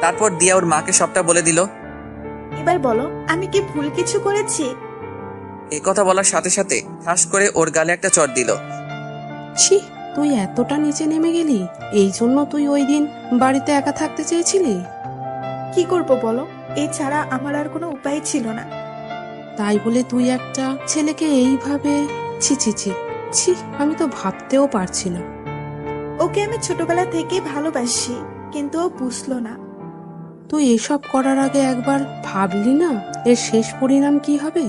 A: তারপর দিয়া ওর মাকে সবটা বলে দিল।
I: এবার বলো, আমি কি ভুল কিছু করেছি?
A: এই কথা বলার সাথে সাথে ঠাস করে ওর গালে একটা চড় দিল।
E: ছি, তুই এতটা নিচে নেমে গেলি? এই জন্য তুই ওই দিন বাড়িতে একা থাকতে চেয়েছিলি?
I: কি করব বলো, এছাড়া আমার আর কোনো উপায় ছিল না।
E: তাই বলে তুই একটা ছেলেকে এইভাবে? ছি ছি ছি ছি, আমি তো ভাবতেও পারছি না।
I: ওকে আমি ছোটবেলা থেকে ভালোবাসি, কিন্তু ও বুঝলো না।
E: তুই এসব করার আগে একবার ভাবলি না এর শেষ পরিণাম কি হবে?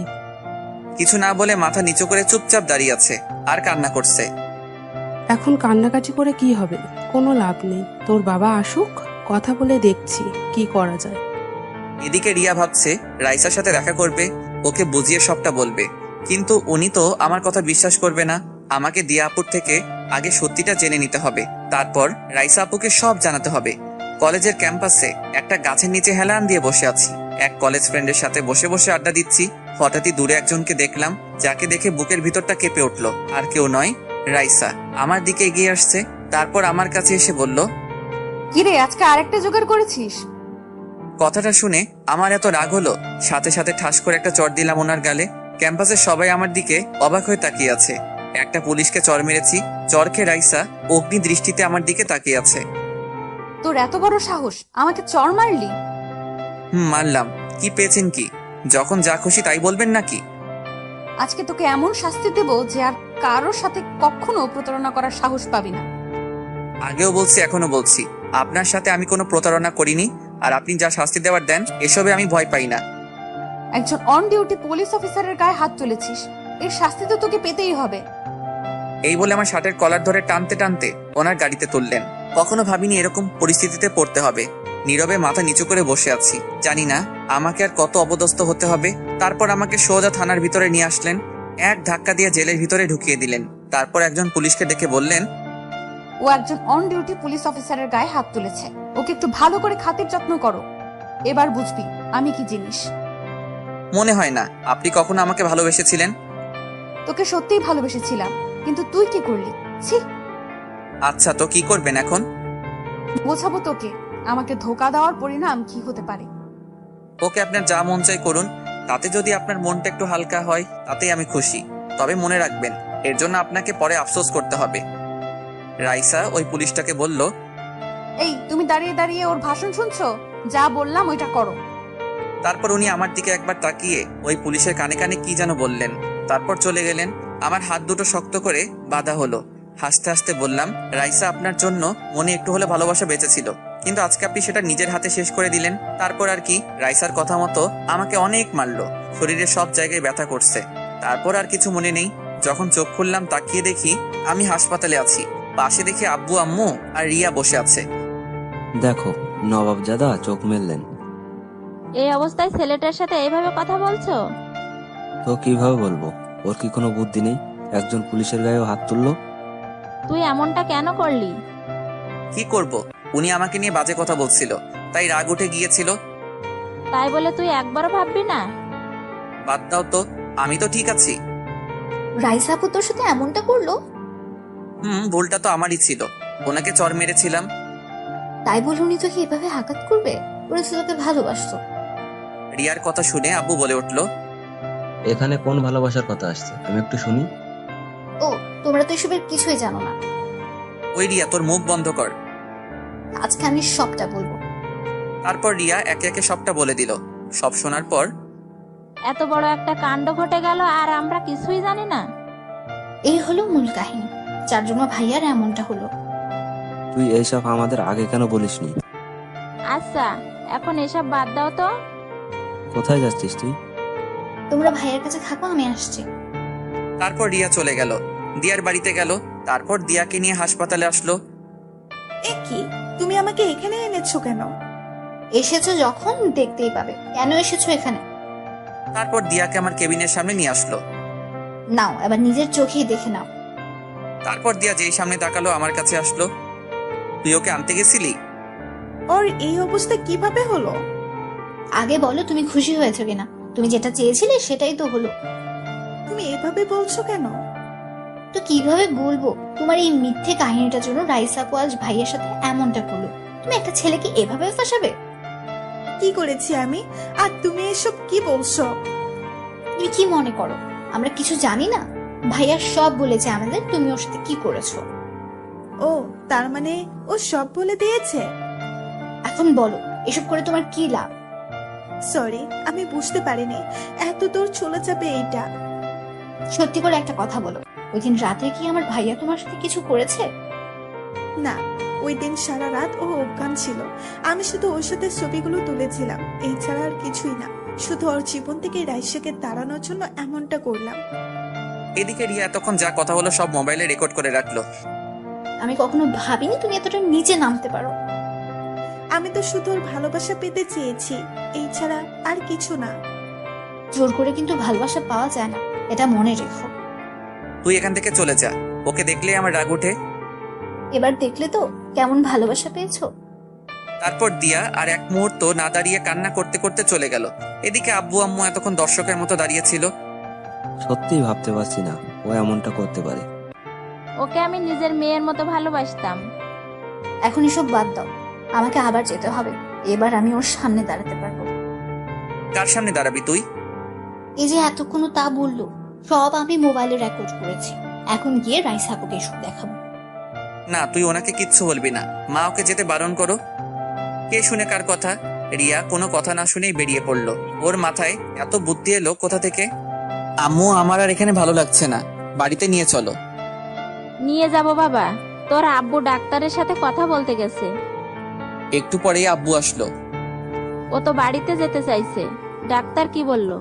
A: কিছু না বলে মাথা নিচু করে চুপচাপ দাঁড়িয়ে আছে আর কান্না করছে।
E: এখন কান্নাকাটি করে কি হবে? কোনো লাভ নেই। তোর বাবা আসুক, কথা বলে দেখছি কি করা যায়।
A: এদিকে রিয়া ভাবছে রাইসার সাথে দেখা করবে, ওকে বুঝিয়ে সবটা বলবে, কিন্তু উনি তো আমার কথা বিশ্বাস করবে না। আমাকে দিয়া আপুর থেকে আগে সত্যিটা জেনে নিতে হবে, তারপর রাইসা আপুকে সব জানাতে হবে। কলেজের ক্যাম্পাসে একটা গাছের নিচে হেলান দিয়ে বসে আছি, এক কলেজ ফ্রেন্ডের সাথে বসে বসে আড্ডা দিচ্ছি। হঠাৎই দূরে একজনকে দেখলাম, যাকে দেখে বুকের ভিতরটা কেঁপে উঠলো। আর কেউ নয়, রাইসা আমার দিকে এগিয়ে আসছে। তারপর আমার কাছে এসে বলল,
H: কিরে আজকে আরেকটা জোগাড় করেছিস?
A: কথাটা শুনে আমার এত রাগ হলো, সাথে সাথে ঠাস করে একটা চড় দিলাম ওনার গালে। ক্যাম্পাসের সবাই আমার দিকে অবাক হয়ে তাকিয়ে আছে। একটা পুলিশকে চড় মেরেছি, চড় খেয়ে রাইসা অগ্নি দৃষ্টিতে আমার দিকে তাকিয়ে আছে।
H: তোর এত বড় সাহস, আমাকে চড় মারলি?
A: মারলাম। কি পেয়েছেন কি? যখন যা খুশি তাই বলবেন নাকি?
H: আজকে তোকে এমন শাস্তি দেব যে আর কারোর সাথে কখনো প্রতারণা করার সাহস পাবি না।
A: আগেও বলছি, এখনো বলছি, আপনার সাথে আমি কোনো প্রতারণা করিনি। আর আপনি যা শাস্তি দেওয়ার দেন, এসবে আমি ভয় পাই না।
H: একজন অন ডিউটি পুলিশ অফিসারের গায়ে হাত তুলেছিস, এর শাস্তি তো তোকে পেতেই হবে।
A: এই বলে আমার শার্টের কলার ধরে টানতে টানতে ওনার গাড়িতে তুললেন। কখনো ভাবিনি এরকম পরিস্থিতিতে পড়তে হবে। নীরবে মাথা নিচু করে বসে আছি, জানি না আমাকে আর কত অপদস্থ হতে হবে। তারপর আমাকে সোজা থানার ভিতরে নিয়ে আসলেন, এক ধাক্কা দিয়ে জেলের ভিতরে ঢুকিয়ে দিলেন। তারপর একজন পুলিশকে ডেকে বললেন,
H: ও একজন অন ডিউটি পুলিশ অফিসারের গায়ে হাত তুলেছে, ওকে একটু ভালো করে খাতির যত্ন করো। এবার বুঝবি আমি কি জিনিস।
A: মনে হয় না আপনি কখনো আমাকে ভালোবেসেছিলেন।
H: তোকে সত্যিই ভালোবেসেছিলাম, কিন্তু তুই কি করলি? ছি।
A: আচ্ছা, তো কি করবেন এখন?
H: বোঝাবো তোকে আমাকে ধোকা দেওয়ার পরিণাম কি হতে পারে।
A: ওকে, আপনার যা মন চাই করুন, তাতে যদি আপনার মনটা একটু হালকা হয় তাতেই আমি খুশি। তবে মনে রাখবেন, এর জন্য আপনাকে পরে আফসোস করতে হবে। রাইসা ওই পুলিশটাকে বলল,
H: এই তুমি দাঁড়িয়ে দাঁড়িয়ে ওর ভাষণ শুনছো? যা বললাম ওইটা করো।
A: তারপর উনি আমার দিকে একবার তাকিয়ে ওই পুলিশের কানে কানে কি যেন বললেন, তারপর চলে গেলেন। আমার হাত দুটো শক্ত করে বাঁধা হলো। হাসতে হাসতে বললাম, রাইসা আপনার জন্য মনে একটু হলে ভালোবাসা বেঁচেছিল, কিন্তু আজকে আপনি সেটা নিজের হাতে শেষ করে দিলেন। তারপর আর কি, রাইসার কথা মতো আমাকে অনেক মারলো, শরীরের সব জায়গায় ব্যথা করছে। তারপর আর কিছু মনে নেই। যখন চোখ খুললাম তাকিয়ে দেখি আমি হাসপাতালে আছি। পাশে দেখি আব্বু আম্মু আর রিয়া বসে আছে।
D: দেখো, নবাবজাদা চোখ মেললেন।
B: এই অবস্থায় ছেলেটার সাথে এইভাবে কথা বলছো?
D: তো কিভাবে বলবো? ওর কি কোনো বুদ্ধি নেই? একজন পুলিশের গায়েও হাত তুললো।
B: তুই এমনটা কেন করলি?
A: কি করব, উনি আমাকে নিয়ে বাজে কথা বলছিল, তাই রাগ উঠে গিয়েছিল।
B: তাই বলে তুই একবারও ভাববি না?
A: বাদ দাও তো, আমি তো ঠিক আছি।
F: রাইসা আপু তোর সাথে এমনটা করলো?
A: ভুলটা তো আমারই ছিল, ওনাকে চড় মেরেছিলাম।
F: তাই বলে উনি তোকে এভাবে আঘাত করবে? ওরা তো তোকে ভালোবাসতো।
A: রিয়ার কথা শুনে আব্বু বলে উঠলো,
D: এখানে কোন ভালোবাসার কথা আসছে, আমি একটু শুনি।
F: ও, তোমরা তো এসবের কিছুই জানো না।
A: ওই রিয়া, তোর মুখ বন্ধ কর,
F: আজকে আমি সবটা বলবো।
A: তারপর রিয়া একে একে সবটা বলে দিল। সব শোনার পর,
B: এত বড় একটা কাণ্ড ঘটে গেল আর আমরা কিছুই জানি না।
F: এই হলো মূল কাহিনী, যার জন্য ভাইয়ার এমনটা হলো।
D: তুই এইসব আমাদের আগে কেন বলিসনি?
B: আচ্ছা, এখন এসব বাদ দাও তো।
D: কোথায় যাচ্ছিস তুই?
F: তোমরা ভাইয়ার কাছে থাকো, আমি আসছি।
A: তারপর রিয়া চলে গেল, দিয়ার বাড়িতে গেল। তারপর দিয়াকে নিয়ে হাসপাতালে আসলো।
I: এ কি, তুমি আমাকে এখানে এনেছো কেন?
F: এসেছো যখন দেখতেই পাবে। কেন এসেছো এখানে?
A: তারপর দিয়াকে আমার কেবিনের সামনে নিয়ে আসলো।
F: নাও, এবার নিজের চোখেই দেখে নাও।
A: তারপর দিয়া যেই সামনে তাকালো আমার কাছে আসলো। তুই ওকে আনতে গেছিলি?
I: ওর এই অবস্থা কিভাবে হলো?
F: আগে বলো, তুমি খুশি হয়েছো কিনা? তুমি যেটা চেয়েছিলে সেটাই তো হলো।
I: তুমি এভাবে বলছো কেন?
F: তো কিভাবে বলবো? তোমার এই মিথ্যে কাহিনীটার জন্য রাইসা আপু আজ ভাইয়ের সাথে এমনটা করলো। তুমি একটা ছেলেকে এভাবে ফাঁসাবে?
I: কি করেছি আমি? আর তুমি এসব কি বলছো?
F: তুমি কি মনে করো আমরা কিছু জানি না? ভাইয়া সব বলেছে আমাদের, তুমি ওর সাথে কি করেছো।
I: ও তার মানে ও সব বলে দিয়েছে।
F: এখন বলো, এসব করে তোমার কি লাভ?
I: সরি, আমি বুঝতে পারিনি এত দূর চলে যাবে এইটা।
F: সত্যি করে একটা কথা বলো, ওই দিন রাতে কি আমার ভাইয়া তোমার সাথে কিছু করেছে?
I: না, ওই দিন সারা রাত ও অজ্ঞান ছিল। আমি শুধু ওর সাথে ছবিগুলো তুলেছিলাম, এছাড়া আর কিছুই না। শুধু ওর জীবন থেকে রাইসাকে তাড়ানোর জন্য এমনটা করলাম।
A: এদিকে রিয়া এতক্ষণ যা কথা হলো সব মোবাইলে রেকর্ড করে রাখলো।
F: আমি কখনো ভাবিনি তুমি এতটা নিচে নামতে পারো।
I: আমি তো শুধু ওর ভালোবাসা পেতে চেয়েছি, এই ছাড়া আর কিছু না।
F: জোর করে কিন্তু ভালোবাসা পাওয়া যায় না, এটা মনে রেখো।
A: তুই এখান থেকে চলে যা, ওকে দেখলে আমার রাগ ওঠে।
F: এবার দেখলে তো কেমন ভালোবাসা পেয়েছো।
A: তারপর দিয়া আর এক মুহূর্ত না দাঁড়িয়ে কান্না করতে করতে চলে গেল। এদিকে আব্বু আম্মু এতক্ষণ দর্শকের মতো দাঁড়িয়েছিল।
D: সত্যিই ভাবতে পারছি না ও এমনটা করতে পারে।
B: ওকে আমি নিজের মেয়ের মতো ভালোবাসতাম।
F: এখন এসব বাদ দাও, আমাকে আবার যেতে হবে। এবার আমি ওর সামনে দাঁড়াতে পারবো।
A: কার সামনে দাঁড়াবি তুই?
F: এই যে এতক্ষণ তা বললো, সব আমি মোবাইলে রেকর্ড করেছি। এখন গিয়ে রাইসা আপুকে এসব দেখাবো।
A: না, তুই ওনাকে কিচ্ছু বলবি না, মা ওকে যেতে বারণ করো। কে শুনে কার কথা? রিয়া কোনো কথা না শুনেই বেরিয়ে পড়লো। ওর মাথায় এত বুদ্ধি এলো কোথা থেকে? আম্মু, আমার আর এখানে ভালো লাগছে না, বাড়িতে নিয়ে চলো।
B: নিয়ে যাব বাবা, তোর আব্বু ডাক্তারের সাথে কথা বলতে গেছে।
A: একটু পরেই আব্বু আসলো।
B: ও তো বাড়িতে যেতে চাইছে, ডাক্তার কি বললো?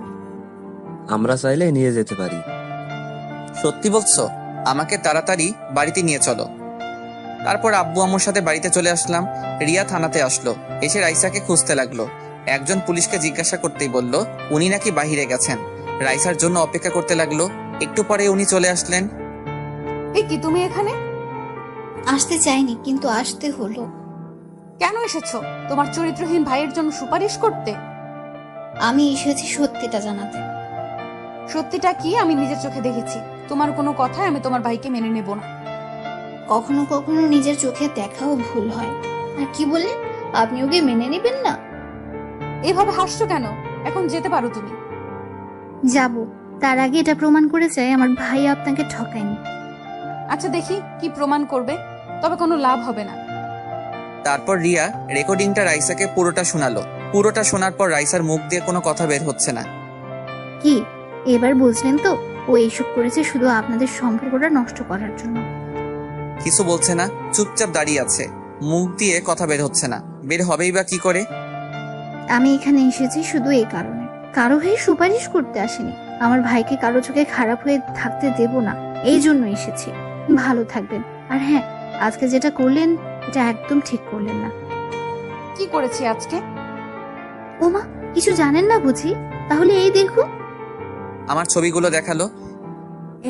D: আমরা চাইলে নিয়ে যেতে পারি।
A: সত্যি বলছো? আমাকে তাড়াতাড়ি বাড়িতে নিয়ে চলো। তারপর আব্বু আম্মুর সাথে বাড়িতে চলে আসলাম। রিয়া থানাতে আসলো, এসে রাইসাকে খুঁজতে লাগলো। একজন পুলিশকে জিজ্ঞাসা করতেই বলল উনি নাকি বাহিরে গেছেন। রাইসার জন্য অপেক্ষা করতে লাগলো। একটু পরে উনি চলে আসলেন।
C: এই কি তুমি এখানে?
F: আসতে চাইনি, কিন্তু আসতে হলো।
C: কেন এসেছো? তোমার চরিত্রহীন ভাইয়ের জন্য সুপারিশ করতে?
F: আমি এসেছি সত্যিটা জানাতে।
C: সত্যিটা কি আমি নিজের চোখে দেখেছি। তোমার কোনো কথায় আমি তোমার ভাইকে মেনে নেব না।
F: কখনো কখনো নিজের চোখে দেখাও ভুল হয়। আর কি বললেন, আপনি ওকে মেনে নেবেন না?
C: এভাবে হাসছো কেন? এখন যেতে পারো তুমি।
F: যাব, তার আগে এটা প্রমাণ করে চাই আমার ভাই আপনাকে ঠকায়নি।
C: আচ্ছা দেখি কি প্রমাণ করবে, তবে কোনো লাভ হবে না।
A: তারপর রিয়া রেকর্ডিংটা রাইসাকে পুরোটা শোনালো। পুরোটা শোনার পর রাইসার মুখ দিয়ে কোনো কথা বের হচ্ছে না।
F: কি এবার বলছেন তো ও এইসব করেছে শুধু আপনাদের সম্পর্কটা নষ্ট করার জন্য?
A: কিছু বলছে না, চুপচাপ দাঁড়িয়ে আছে, মুখ দিয়ে কথা বের হচ্ছে না। বের হবেই বা কি করে?
F: আমি এখানে এসেছি শুধু এই কারণে, কারো হয়ে সুপারিশ করতে আসেনি। আমার ভাইকে কারো চোখে খারাপ হয়ে থাকতে দেব না, এই জন্য এসেছি। ভালো থাকবেন। আর হ্যাঁ, আজকে যেটা করলেন এটা একদম ঠিক করলেন না।
C: কি করেছি আজকে?
F: ওমা, কিছু জানেন না বুঝি? তাহলে এই দেখুন।
A: আমার ছবিগুলো দেখালো।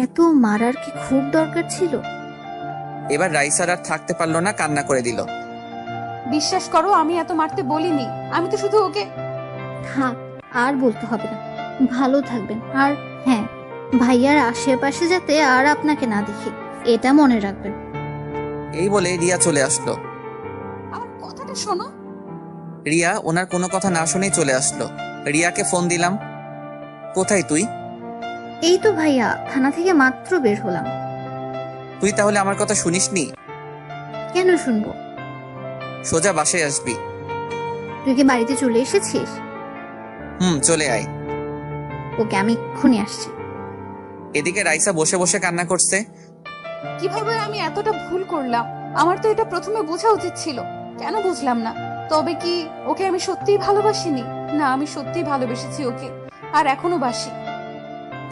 F: এত মারার কি খুব দরকার ছিল?
A: এবার রাইসার আর থাকতে পারলো না, কান্না করে দিল।
C: বিশ্বাস করো, আমি এত মারতে বলিনি। আমি তো শুধু ওকে।
F: থাক, আর বলতে হবে না। ভালো থাকবেন। আর হ্যাঁ, ভাইয়ার আশেপাশে যাতে আর আপনাকে না দেখি, এটা মনে রাখবেন।
A: এই বলে রিয়া চলে আসলো।
C: আমার কথাটা শোনো।
A: রিয়া ওনার কোনো কথা না শুনেই চলে আসলো। রিয়াকে ফোন দিলাম। কোথায় তুই?
F: এই তো ভাইয়া, থানা থেকে মাত্র বের হলাম।
A: তুই তাহলে আমার কথা শুনিসনি?
F: কেন শুনবো?
A: সোজা বাসায় আসবি।
F: তুই কি বাড়িতে চলে এসেছিস?
A: চলে আয়।
F: ওকে, আমি এক্ষুনি আসছি।
A: এদিকে রাইসা বসে বসে কান্না করছে।
C: কিভাবে আমি এতটা ভুল করলাম? আমার তো এটা প্রথমে বোঝা উচিত ছিল, কেন বুঝলাম না? তবে কি ওকে আমি সত্যিই ভালোবাসিনি? না, আমি সত্যিই ভালোবেসেছি ওকে, আর এখনো বাসি।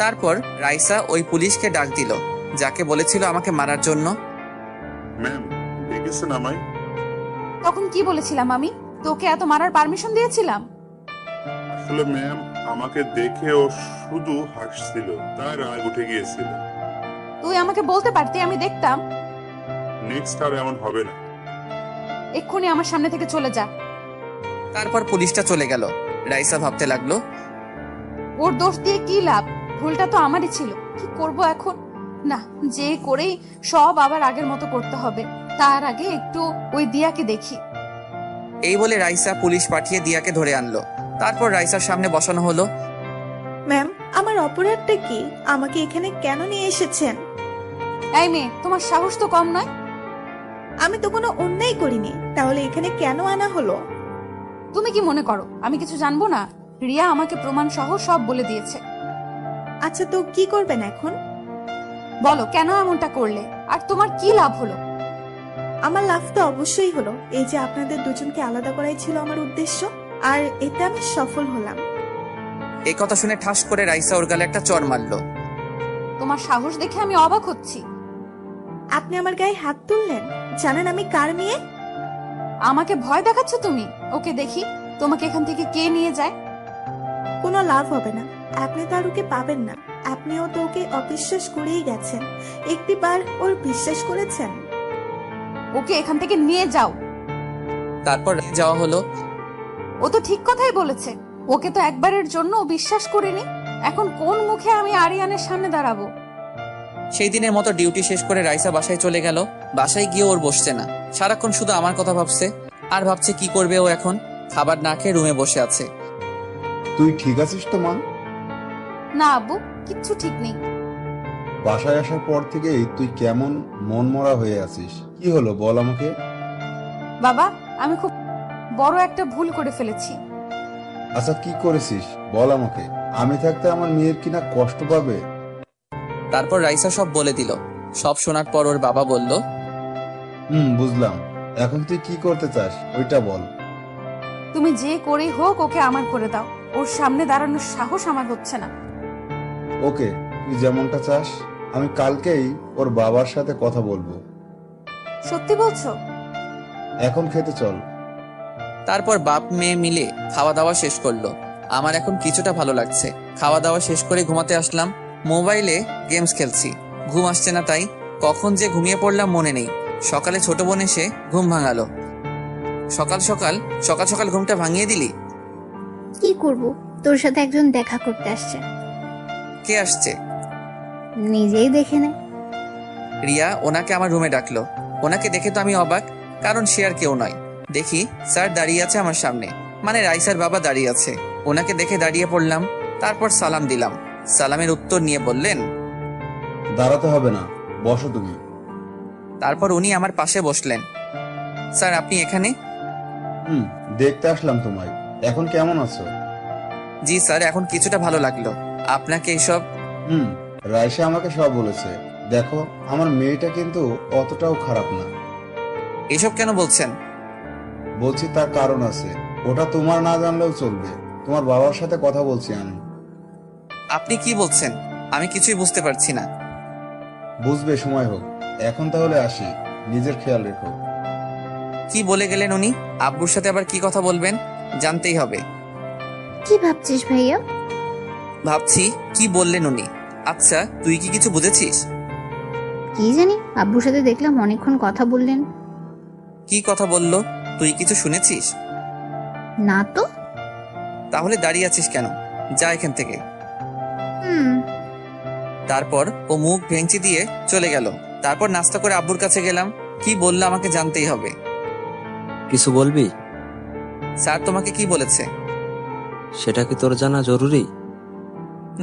A: তারপর রাইসা ওই পুলিশকে ডাক দিল যাকে বলেছিল আমাকে মারার জন্য।
G: ম্যাম, ডেকেছেন আমায়?
C: তখন কি বলেছিলাম আমি? তোকে এত মারার পারমিশন দিয়েছিলাম?
G: আসলে ম্যাম, আমাকে দেখে ও শুধু হাসছিল, তাই রাগ উঠে গিয়েছিল।
C: তুই আমাকে বলতে পারতি, আমি দেখতাম।
G: নেক্সট আর এমন হবে না।
C: এক্ষুনি আমার সামনে থেকে চলে যা।
A: তারপর পুলিশটা চলে গেল। রাইসা ভাবতে লাগলো,
C: ওর দোষ দিয়ে কি লাভ? ভুলটা তো আমারই ছিল। কি করব এখন? না, যে করেই সব আবার আগের মতো করতে হবে। তার আগে একটু ওই দিয়াকে দেখি।
A: এই বলে রাইসা পুলিশ পাঠিয়ে দিয়াকে ধরে আনলো। তারপর রাইসার সামনে বসানো হলো।
I: ম্যাম, আমার অপরাধটা কি? আমাকে এখানে কেন নিয়ে এসেছেন?
C: এই মেয়ে, তোমার সাহস তো কম নয়।
I: আমি তো কোনো অন্যায় করিনি, তাহলে এখানে কেন আনা হলো?
C: তুমি কি মনে করো আমি কিছু জানবো না? রিয়া আমাকে প্রমাণ সহ সব বলে দিয়েছে।
I: আচ্ছা, তো কি করবেন এখন?
C: বলো কেন এমনটা করলে, আর তোমার কি লাভ হলো?
I: আমার লাভ তো অবশ্যই হলো, এই যে আপনাদের দুজনকে আলাদা করাই ছিল আমার উদ্দেশ্য, আর এতে আমি সফল হলাম।
A: এই কথা শুনে ঠাস করে রাইসা ওর গালে একটা চড় মারলো।
C: তোমার সাহস দেখে আমি অবাক হচ্ছি।
I: আপনি আমার গায়ে হাত তুললেন? জানেন আমি কার মেয়ে?
C: আমাকে ভয় দেখাচ্ছ তুমি? ওকে দেখি তোমাকে এখান থেকে কে নিয়ে যায়।
I: কোনো লাভ হবে না, আপনি তো আর ওকে পাবেন না। আপনিও তো ওকে অবিশ্বাস করেই গেছেন, একটিবার ওর বিশ্বাস করেছেন।
C: ওকে এখান থেকে নিয়ে যাও।
A: তারপর যাওয়া হলো।
C: ও তো ঠিক কথাই বলেছে, ওকে তো একবারের জন্য বিশ্বাস করিনি। এখন কোন মুখে আমি আরিয়ানের সামনে দাঁড়াবো?
A: সেই দিনের মতো ডিউটি শেষ করে রাইসা বাসায় চলে গেল। বাসায় গিয়ে ওর বসছে না, সারাক্ষণ শুধু আমার কথা ভাবছে আর ভাবছে কি করবে ও এখন। খাবার না খেয়ে রুমে বসে আছে।
L: তুই ঠিক আছিস তো মা?
C: না আব্বু, কিচ্ছু ঠিক নেই।
L: বাসায় আসার পর থেকেই তুই কেমন মনমরা হয়ে আছিস, কি হলো বল আমাকে।
C: বাবা, আমি খুব বড় একটা ভুল করে ফেলেছি।
L: আচ্ছা কি করেছিস বল আমাকে, আমি থাকতে আমার মেয়ের কিনা কষ্ট পাবে।
A: তারপর রাইসা সব বলে দিল। সব শোনার পর ওর বাবা বলল,
L: বুঝলাম, এখন তুই কি করতে চাস ওইটা বল।
C: তুমি যে করেই হোক ওকে আমার করে দাও। ওর সামনে দাঁড়ানোর সাহস আমার হচ্ছে না।
L: ওকে, তুই যেমনটা চাস, আমি কালকেই ওর বাবার সাথে কথা বলবো।
C: সত্যি বলছো?
L: এখন খেতে চল।
A: তারপর বাপ মেয়ে মিলে খাওয়া দাওয়া শেষ করলো। আমার এখন কিছুটা ভালো লাগছে। খাওয়া দাওয়া শেষ করে ঘুমাতে আসলাম। মোবাইলে গেমস খেলছি, ঘুম আসছে না, তাই কখন যে ঘুমিয়ে পড়লাম মনে নেই। সকালে ছোট বোন এসে ঘুম ভাঙালো। সকাল সকাল ঘুমটা ভাঙিয়ে দিলি।
F: কি করব, তোর সাথে একজন দেখা করতে আসছে।
A: কে আসছে?
F: নিজেই দেখে নে।
A: রিয়া ওনাকে আমার রুমে ডাকলো। ওনাকে দেখে তো আমি অবাক, কারণ সে আর কেউ নয়। দেখি স্যার দাঁড়িয়ে আছে আমার সামনে, মানে রাইসার বাবা দাঁড়িয়ে আছে। ওনাকে দেখে দাঁড়িয়ে পড়লাম, তারপর সালাম দিলাম। সালামের উত্তর নিয়ে বললেন,
L: দাঁড়াতে হবে না, বসো তুমি।
A: তারপর উনি আমার পাশে বসলেন। স্যার আপনি এখানে?
L: দেখতে আসলাম তোমায়। এখন কেমন আছো?
A: জি স্যার, এখন কিছুটা ভালো লাগলো। আপনাকে এইসব?
L: রাইসা আমাকে সব বলেছে। দেখো, আমার মেয়েটা কিন্তু অতটাও খারাপ না।
A: এসব কেন বলছেন?
L: বলছি তার কারণ আছে, ওটা তোমার না জানলেও চলবে। তোমার বাবার সাথে কথা বলছি আমি।
A: আপনি কি বলছেন? আমি কিছুই বুঝতে পারছি না।
L: বুঝবে, সময় হোক। এখন তাহলে আসি, নিজের খেয়াল রেখো।
A: কি বলে গেলেন উনি? আব্বুর সাথে আবার কি কথা বলবেন, জানতেই হবে।
F: কি ভাবছিস ভাইয়া?
A: ভাবছি কি বললেন উনি। আচ্ছা তুই কি কিছু বুঝেছিস?
F: কি জানি, আব্বুর সাথে দেখলাম অনেকক্ষণ কথা বললেন।
A: কি কথা বললো, তুই কিছু শুনেছিস?
F: না তো।
A: তাহলে দাঁড়িয়ে আছিস কেন? যা এখান থেকে। তারপর ও মুখ ভেঙচি দিয়ে চলে গেল। তারপর নাস্তা করে আব্বুর কাছে গেলাম। কি বললো আমাকে জানতেই হবে।
D: কিছু বলবি?
A: স্যার তোমাকে কি বলেছে?
D: সেটা কি তোর জানা জরুরি?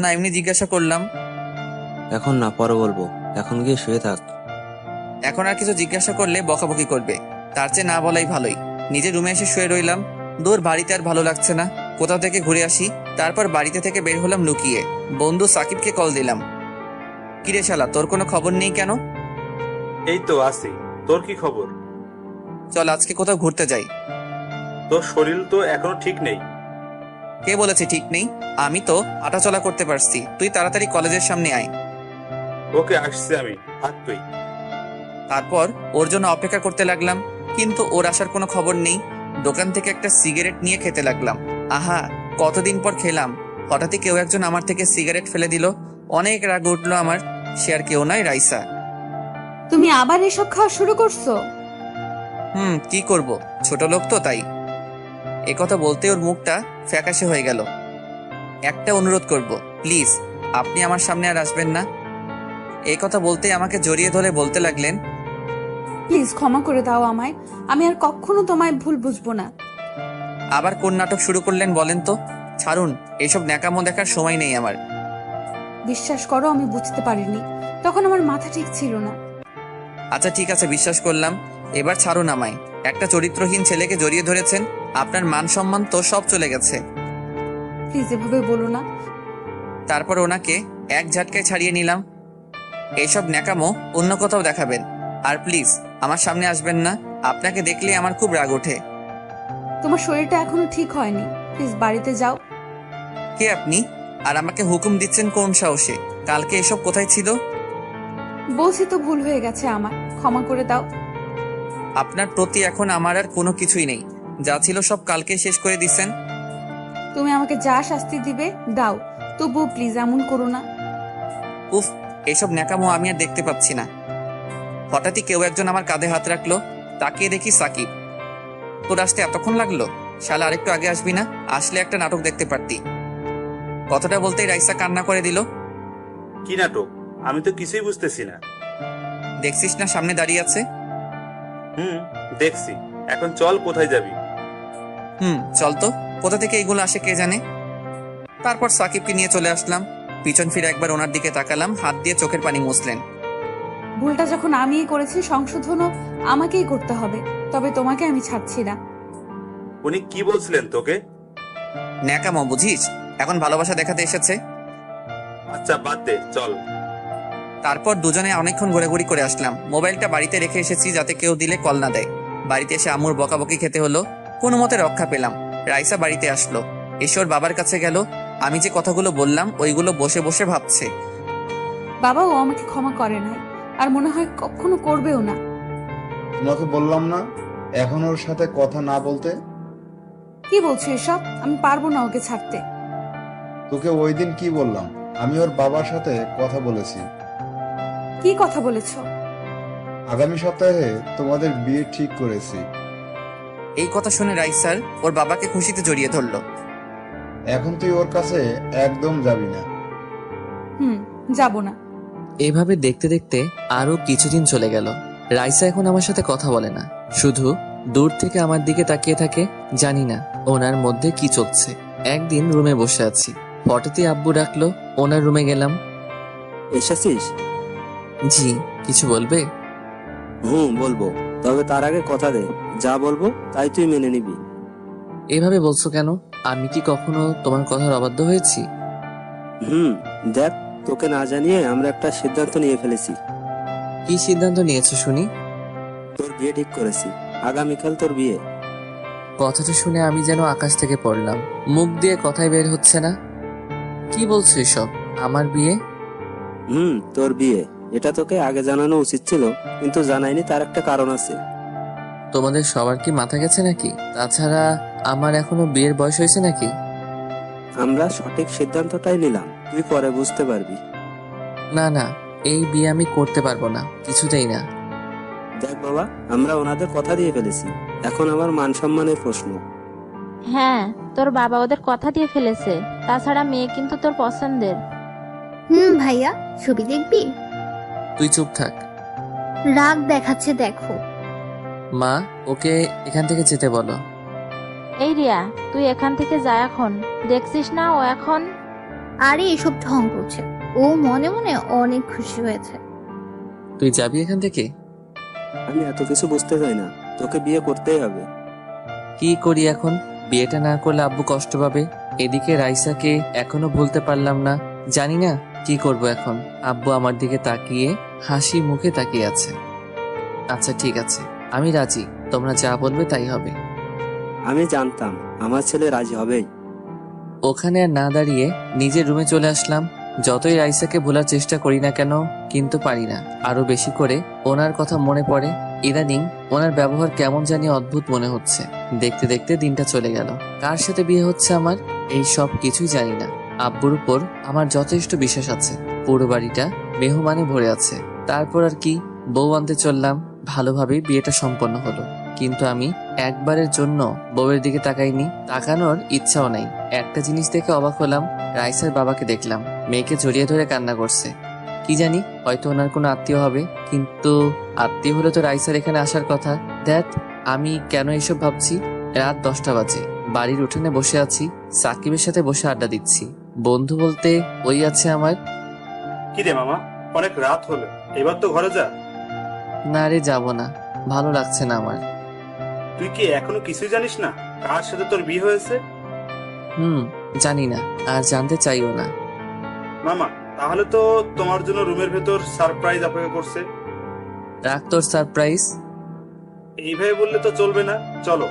A: না, এমনি জিজ্ঞাসা করলাম।
D: এখন না, পরে বলবো, এখন গিয়ে শুয়ে থাক।
A: এখন আর কিছু জিজ্ঞাসা করলে বকাবকি করবে, তার চেয়ে না বলাই ভালোই। নিজের রুমে এসে শুয়ে রইলাম। দূর বাড়িতে আর ভালো লাগছে না, কোথাও থেকে ঘুরে আসি। তারপর বাড়িতে থেকে বের হলাম লুকিয়ে। বন্ধু সাকিবকে কল দিলাম। কিরে শালা, তোর কোনো খবর নেই কেন?
M: এই তো আছি, তোর কি খবর?
A: চল আজকে কোথাও ঘুরতে যাই।
M: তোর শরীর তো এখনো ঠিক নেই।
A: কে বলেছে ঠিক নেই? আমি তো হাঁটাচলা করতে পারছি। তুই তাড়াতাড়ি কলেজের সামনে আয়।
M: ওকে, আসছি আমি, থাক তুই।
A: তারপর ওর জন্য অপেক্ষা করতে লাগলাম, কিন্তু ওর আসার কোনো খবর নেই। দোকান থেকে একটা সিগারেট নিয়ে খেতে লাগলাম। আহা, কতদিন পর খেলাম। হঠাৎই কেউ একজন আমার থেকে সিগারেট ফেলে দিল। অনেক রাগ উঠলো আমার। সে আর কেউ নয়, রাইসা।
C: তুমি আবার এসব খাওয়া শুরু করছো?
A: কি করব, ছোট লোক তো তাই। একথা বলতে ওর মুখটা ফ্যাকাশে হয়ে গেল। একটা অনুরোধ করব, প্লিজ আপনি আমার সামনে আর আসবেন না। এই কথা বলতে আমাকে জড়িয়ে ধরে বলতে লাগলেন,
C: প্লিজ ক্ষমা করে দাও আমায়। আমি আর কখনো তোমায় ভুল বুঝবো না।
A: আবার কোন নাটক শুরু করলেন বলেন তো? ছাড়ুন, এসব ন্যাকামো দেখার সময় নেই আমার।
C: বিশ্বাস করো, আমি বুঝতে পারিনি, তখন আমার মাথা ঠিক ছিল না।
A: আচ্ছা ঠিক আছে, বিশ্বাস করলাম। এবার ছাড়ুন আমায়। একটা চরিত্রহীন ছেলেকে জড়িয়ে ধরেছেন, আপনার মান সম্মান তো সব চলে গেছে।
C: প্লিজ এভাবে বলো না।
A: তারপর ওনাকে এক ঝাটকায় ছাড়িয়ে নিলাম। এইসব ন্যাকামো অন্য কোথাও দেখাবেন, আর প্লিজ আমার সামনে আসবেন না। আপনাকে দেখলে আমার খুব রাগ ওঠে।
C: তোমার শরীরটা এখনো ঠিক হয়নি, প্লিজ বাড়িতে যাও।
A: কে আপনি, আর আমাকে হুকুম দিচ্ছেন কোন সাহসে? কালকে এসব কোথায় ছিল?
C: বলছি তো ভুল হয়ে গেছে আমার, ক্ষমা করে দাও।
A: আপনার প্রতি এখন আমার আর কোনো কিছুই নেই, যা ছিল সব কালকে শেষ করে দিচ্ছেন।
C: তুমি আমাকে যা শাস্তি দিবে দাও, তবুও প্লিজ এমন করো না।
A: উফ, এসব ন্যাকামো আমি আর দেখতে পাচ্ছি না। হঠাৎই কেউ একজন আমার কাঁধে হাত রাখলো, তাকিয়ে দেখি সাকিব। তোর আসতে এতক্ষণ লাগলো? শালা আরেকটু আগে আসবি না? আসলে একটা নাটক দেখতে পারতি। কথাটা বলতেই রাইসা কান্না করে দিল।
M: কি নাটক? আমি তো কিছুই বুঝতেছি না।
A: দেখছিস না সামনে দাঁড়িয়ে আছে?
M: দেখছি। এখন চল, কোথায় যাবি?
A: চল তো। কোথা থেকে এইগুলো আসে কে জানে। তারপর সাকিবকে নিয়ে চলে আসলাম। পিছন ফিরে একবার ওনার দিকে তাকালাম, হাত দিয়ে চোখের পানি মুছলেন।
C: ভুলটা যখন আমিই করেছি, সংশোধনও আমাকেই করতে হবে, তবে তোমাকে আমি ছাড়ছি না।
M: উনি কি বলছিলেন তোকে?
A: ন্যাকামো বুঝিস? এখন ভালোবাসা দেখাতে এসেছে।
M: আচ্ছা বাদ দে, চল।
A: তারপর দুজনে অনেকক্ষণ ঘোরাঘুরি করে আসলাম। মোবাইলটা বাড়িতে রেখে এসেছি যাতে কেউ দিলে কল না দেয়। বাড়িতে এসে আম্মুর বকাবকি খেতে হলো, কোনো মতে রক্ষা পেলাম। রাইসা বাড়িতে আসলো, এসে ওর বাবার কাছে গেল। আমি যে কথাগুলো বললাম ওইগুলো বসে বসে ভাবছে।
C: বাবাও আমাকে ক্ষমা করে নাই, আর মনে হয় কখনো করবেও না।
L: তোমাকে বললাম না এখন ওর সাথে কথা না বলতে?
C: কি বলছো এসব? আমি পারবো না ওকে ছাড়তে।
L: তোকে ওই দিন কি বললাম? আমি ওর বাবার সাথে কথা বলেছি।
C: কি কথা বলেছো?
L: আগামী সপ্তাহে তোমাদের বিয়ে ঠিক করেছি।
A: এই কথা শুনে রাইসার ওর বাবাকে খুশিতে জড়িয়ে ধরলো।
L: এখন তুই ওর কাছে একদম যাবি না।
C: যাব না।
A: এইভাবে দেখতে দেখতে আরো কিছুদিন চলে গেল। রাইসা এখন আমার সাথে কথা বলে না, শুধু দূর থেকে আমার দিকে তাকিয়ে থাকে। জানি না ওনার মধ্যে কি চলছে। একদিন রুমে বসে আছি, হঠাৎই আব্বু ডাকলো। ওনার রুমে গেলাম।
D: এসেছিস?
A: জি, কিছু বলবে?
D: বলবো, তবে তার আগে কথা দে, যা বলবো তাই তুই মেনে নিবি।
A: এভাবে বলছো কেন? আমি কি কখনো তোমার কথার অবাধ্য হয়েছি?
D: দেখ, তোকে না জানিয়ে আমরা একটা সিদ্ধান্ত নিয়ে ফেলেছি।
A: কি সিদ্ধান্ত নিয়েছো শুনি?
D: তোর বিয়ে ঠিক করেছি, আগামীকাল তোর বিয়ে।
A: কথাটা শুনে আমি যেন আকাশ থেকে পড়লাম, মুখ দিয়ে কথাই বের হচ্ছে না। কি বলছো এসব? আমার বিয়ে?
D: তোর বিয়ে। এটা তোকে আগে জানানো উচিত ছিল, কিন্তু জানাইনি, তার একটা কারণ আছে।
A: তোমাদের সবার কি মাথা গেছে নাকি? তাছাড়া আমার এখনো বিয়ের বয়স হয়েছে নাকি?
D: আমরা সঠিক সিদ্ধান্তটাই নিলাম, তুই পরে বুঝতে পারবি।
A: না না, এই বিয়ে আমি করতে পারবো না, কিছুতেই না।
D: দেখ বাবা, আমরা ওনাদের কথা দিয়ে ফেলেছি, এখন আমার মান সম্মানের প্রশ্ন।
B: হ্যাঁ, তোর বাবা ওদের কথা দিয়ে ফেলেছে। তাছাড়া মেয়ে কিন্তু তোর পছন্দের।
F: ভাইয়া, ছবি দেখবি?
A: তুই চুপ থাক।
F: রাগ দেখাচ্ছে দেখো।
A: মা, ওকে এখান থেকে যেতে বলো।
B: এই রিয়া, তুই এখান থেকে যা এখন। দেখছিস না ও এখন?
F: আরে এসব ঢং করছে, ও মনে মনে অনেক খুশি হয়েছে।
A: তুই যাবি এখান থেকে?
D: আমি এত কিছু বুঝতে চাই না, তোকে বিয়ে করতেই হবে।
A: কি করি এখন? বিয়েটা না করলে আব্বু কষ্ট পাবে। এদিকে রাইসাকে এখনো ভুলতে পারলাম না। জানি না কি করব এখন। আব্বু আমার দিকে তাকিয়ে হাসি মুখে তাকিয়ে আছে। আচ্ছা ঠিক আছে, আমি রাজি, তোমরা যা বলবে তাই হবে।
D: আমি জানতাম আমার ছেলে রাজি হবেই।
A: ওখানে আর না দাঁড়িয়ে নিজের রুমে চলে আসলাম। যতই রাইসাকে ভোলার চেষ্টা করি না কেন, কিন্তু পারি না। আরো বেশি করে ওনার কথা মনে পড়ে। ইদানিং ওনার ব্যবহার কেমন জানি অদ্ভুত মনে হচ্ছে। দেখতে দেখতে দিনটা চলে গেল। কার সাথে বিয়ে হচ্ছে আমার, এই সব কিছুই জানি না। আব্বুর উপর আমার যথেষ্ট বিশ্বাস আছে। পুরো বাড়িটা মেহমানে ভরে আছে। তারপর আর কি, বউ আনতে চললাম। ভালোভাবেই বিয়েটা সম্পন্ন হলো, কিন্তু আমি একবারের জন্য বউয়ের দিকে তাকাইনি, তাকানোর ইচ্ছাও নাই। একটা জিনিস দেখে অবাক হলাম, রাইসার বাবাকে দেখলাম মেয়েকে জড়িয়ে ধরে কান্না করছে। কি জানি, হয়তো ওনার কোনো আত্মীয় হবে, কিন্তু আত্মীয় হলে তো রাইসার এখানে আসার কথা। দেখ, আমি কেন এসব ভাবছি? রাত 10টা বাজে, বাড়ির উঠোনে বসে আছি, সাকিবের সাথে বসে আড্ডা দিচ্ছি। বন্ধু বলতে ওই আছে আমার।
M: কি রে মামা, অনেক রাত হলো, এবার তো ঘরে যা।
A: না রে, যাবো না। ভালো লাগছে না আমার।
M: তুই কি এখনো কিছুই জানিস না কার সাথে তোর বিয়ে হয়েছে?
A: জানি না, আর জানতে চাইও না।
M: মামা, তাহলে তো তোমার জন্য রুমের ভেতর সারপ্রাইজ অপেক্ষা করছে।
A: রাখ তোর সারপ্রাইজ।
M: এইভাবে বললে তো চলবে না, চলো।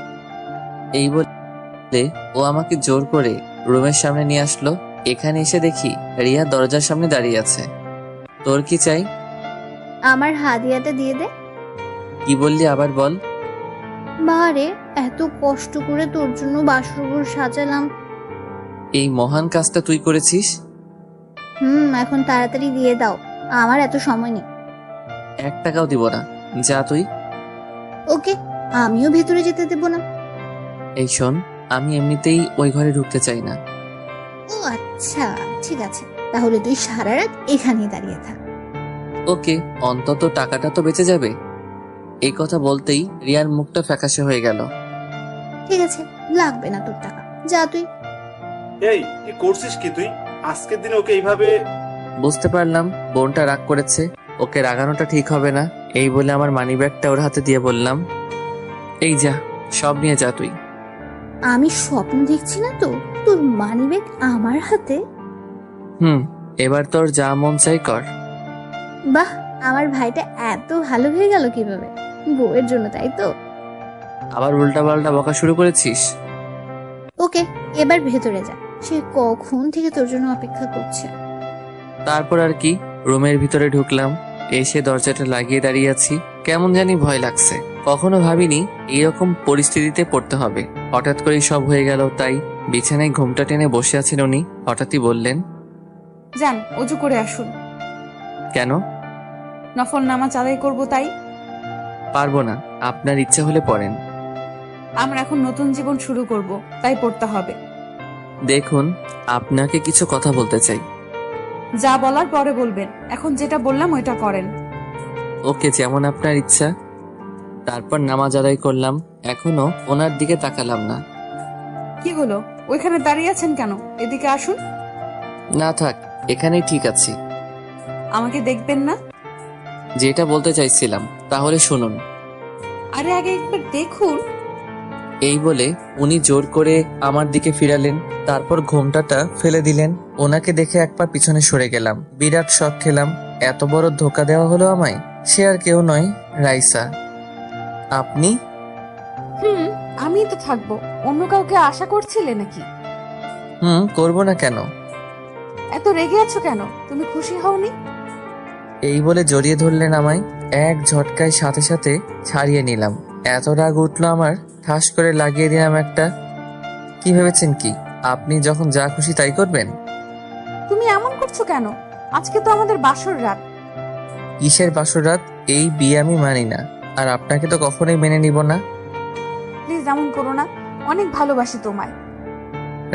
A: এই বলে ও আমাকে জোর করে রুমের সামনে নিয়ে আসলো। এখানে এসে দেখি রিয়া দরজার সামনে দাঁড়িয়ে আছে। তোর কি চাই?
F: আমার হাদিয়াটা দিয়ে দে।
A: কি বললি আবার বল।
F: বারে, এত কষ্ট করে তোর জন্য বাসর ঘর সাজালাম।
A: এই মহান কাজটা তুই করেছিস?
F: এখন তাড়াতাড়ি দিয়ে দাও, আমার এত সময় নেই।
A: 1 টাকাও দিব না, যা তুই।
F: ওকে, আমিও ভেতরে যেতে দেব না।
A: এই শোন, আমি এমনিতেই ওই ঘরে ঢুকতে চাই না।
F: ও আচ্ছা, ঠিক আছে, তাহলে তুই সারা রাত এখানেই দাঁড়িয়ে থাক।
A: ওকে, অন্তত টাকাটা তো বেঁচে যাবে। এই কথা বলতেই রিয়ার মুখটা ফ্যাকাশে হয়ে গেল।
F: ঠিক আছে, লাগবে না তোর টাকা, যা তুই।
M: এই, কি করছিস কি তুই? আজকের দিনে ওকে এইভাবে?
A: বুঝতে পারলাম বোনটা রাগ করেছে, ওকে রাগানোটা ঠিক হবে না। এই বলে আমার মানিব্যাগটা ওর হাতে দিয়ে বললাম, এই যা, সব নিয়ে যা তুই।
F: আমি স্বপ্ন দেখছি না তো, তোর মানিব্যাগ আমার হাতে?
A: এবার তোর যা মন চাই কর।
F: বাহ, আমার ভাইটা এত ভালো হয়ে গেল কিভাবে? বউয়ের জন্য, তাই তো?
A: আবার উল্টা পাল্টা বকা শুরু করেছিস?
F: ওকে, এবার ভেতরে যা, সে কখন থেকে তোর জন্য অপেক্ষা করছে।
A: তারপর আর কি, রুমের ভিতরে ঢুকলাম। এসে দরজাটা লাগিয়ে দাঁড়িয়ে আছি। কেমন জানি ভয় লাগছে। কখনো ভাবিনি এরকম পরিস্থিতিতে পড়তে হবে। হঠাৎ করেই সব হয়ে গেল। তাই বিছানায় ঘুমটা টেনে বসে আছেন উনি। হঠাৎই বললেন,
H: যান অজু করে আসুন।
A: কেন?
H: নফল নামাজ আদায় করব তাই।
A: পারবো না, আপনার ইচ্ছা হলে পড়েন।
H: আমরা এখন নতুন জীবন শুরু করব, তাই পড়তে হবে।
A: দেখুন, আপনাকে কিছু কথা বলতে চাই।
H: যা বলার পরে বলবেন, এখন যেটা বললাম ওইটা করেন।
A: ওকে, যেমন আপনার ইচ্ছা। তারপর নামাজ আদায় করলাম। এখনো ওনার দিকে তাকালাম না।
H: কি হলো, ওইখানে দাঁড়িয়ে আছেন কেন? এদিকে আসুন।
A: না থাক, এখানেই ঠিক আছি।
H: আমাকে দেখবেন না?
A: যেটা বলতে চাইছিলাম তাহলে শুনুন।
H: আরে আগে একবার দেখুন।
A: এই বলে উনি জোর করে আমার দিকে ফিরালেন। তারপর ঘোমটাটা ফেলে দিলেন। ওনাকে দেখে একবার পিছনে সরে গেলাম। বিরাট শক খেলাম। এত বড় ধোকা দেওয়া হলো আমায়। সে আর কেউ নয়, রাইসা। আপনি?
H: আমি তো থাকবো, অন্য কাউকে আশা করছিলে নাকি?
A: করবো না কেন?
H: এত রেগে আছো কেন? তুমি খুশি হওনি?
A: এই বলে জড়িয়ে ধরলেন আমায়। এক ঝটকায় সাথে সাথে ছাড়িয়ে নিলাম। এত রাগ উঠলো আমার, ঠাস করে লাগিয়ে দিলাম একটা। কি ভেবেছেন কি আপনি যখন যা খুশি তাই করবেন?
H: তুমি এমন করছো কেন? আজকে তো আমাদের বাসর রাত।
A: কিসের বাসর রাত? এই বিয়ে আমি মানি না, আর আপনাকে তো কখনোই মেনে নিব না।
H: প্লিজ এমন করো না, অনেক ভালোবাসি তোমায়।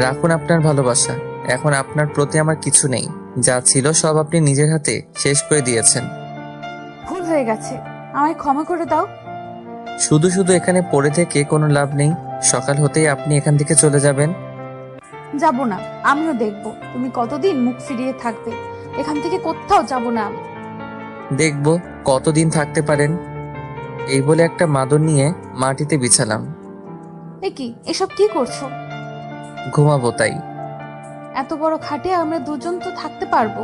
A: রাখুন আপনার ভালোবাসা। এখন আপনার প্রতি আমার কিছু নেই। যা ছিল সব আপনি নিজের হাতে শেষ করে দিয়েছেন।
H: ভুল হয়ে গেছে, আমায় ক্ষমা করে দাও।
A: শুধু শুধু এখানে পড়ে থেকে কোনো লাভ নেই। সকাল হতেই আপনি এখান থেকে চলে যাবেন।
H: যাব না, আমিও দেখব তুমি কতদিন মুখ ফিরিয়ে থাকবে। এখান থেকে কোথাও যাব না আমি।
A: দেখব কতদিন থাকতে পারেন। এই বলে একটা মাদুর নিয়ে মাটিতে বিছালাম।
H: এ কি, এসব কি করছো?
A: ঘুমাবো তাই।
H: এত বড় খাটে আমরা দুজন তো থাকতে পারবো।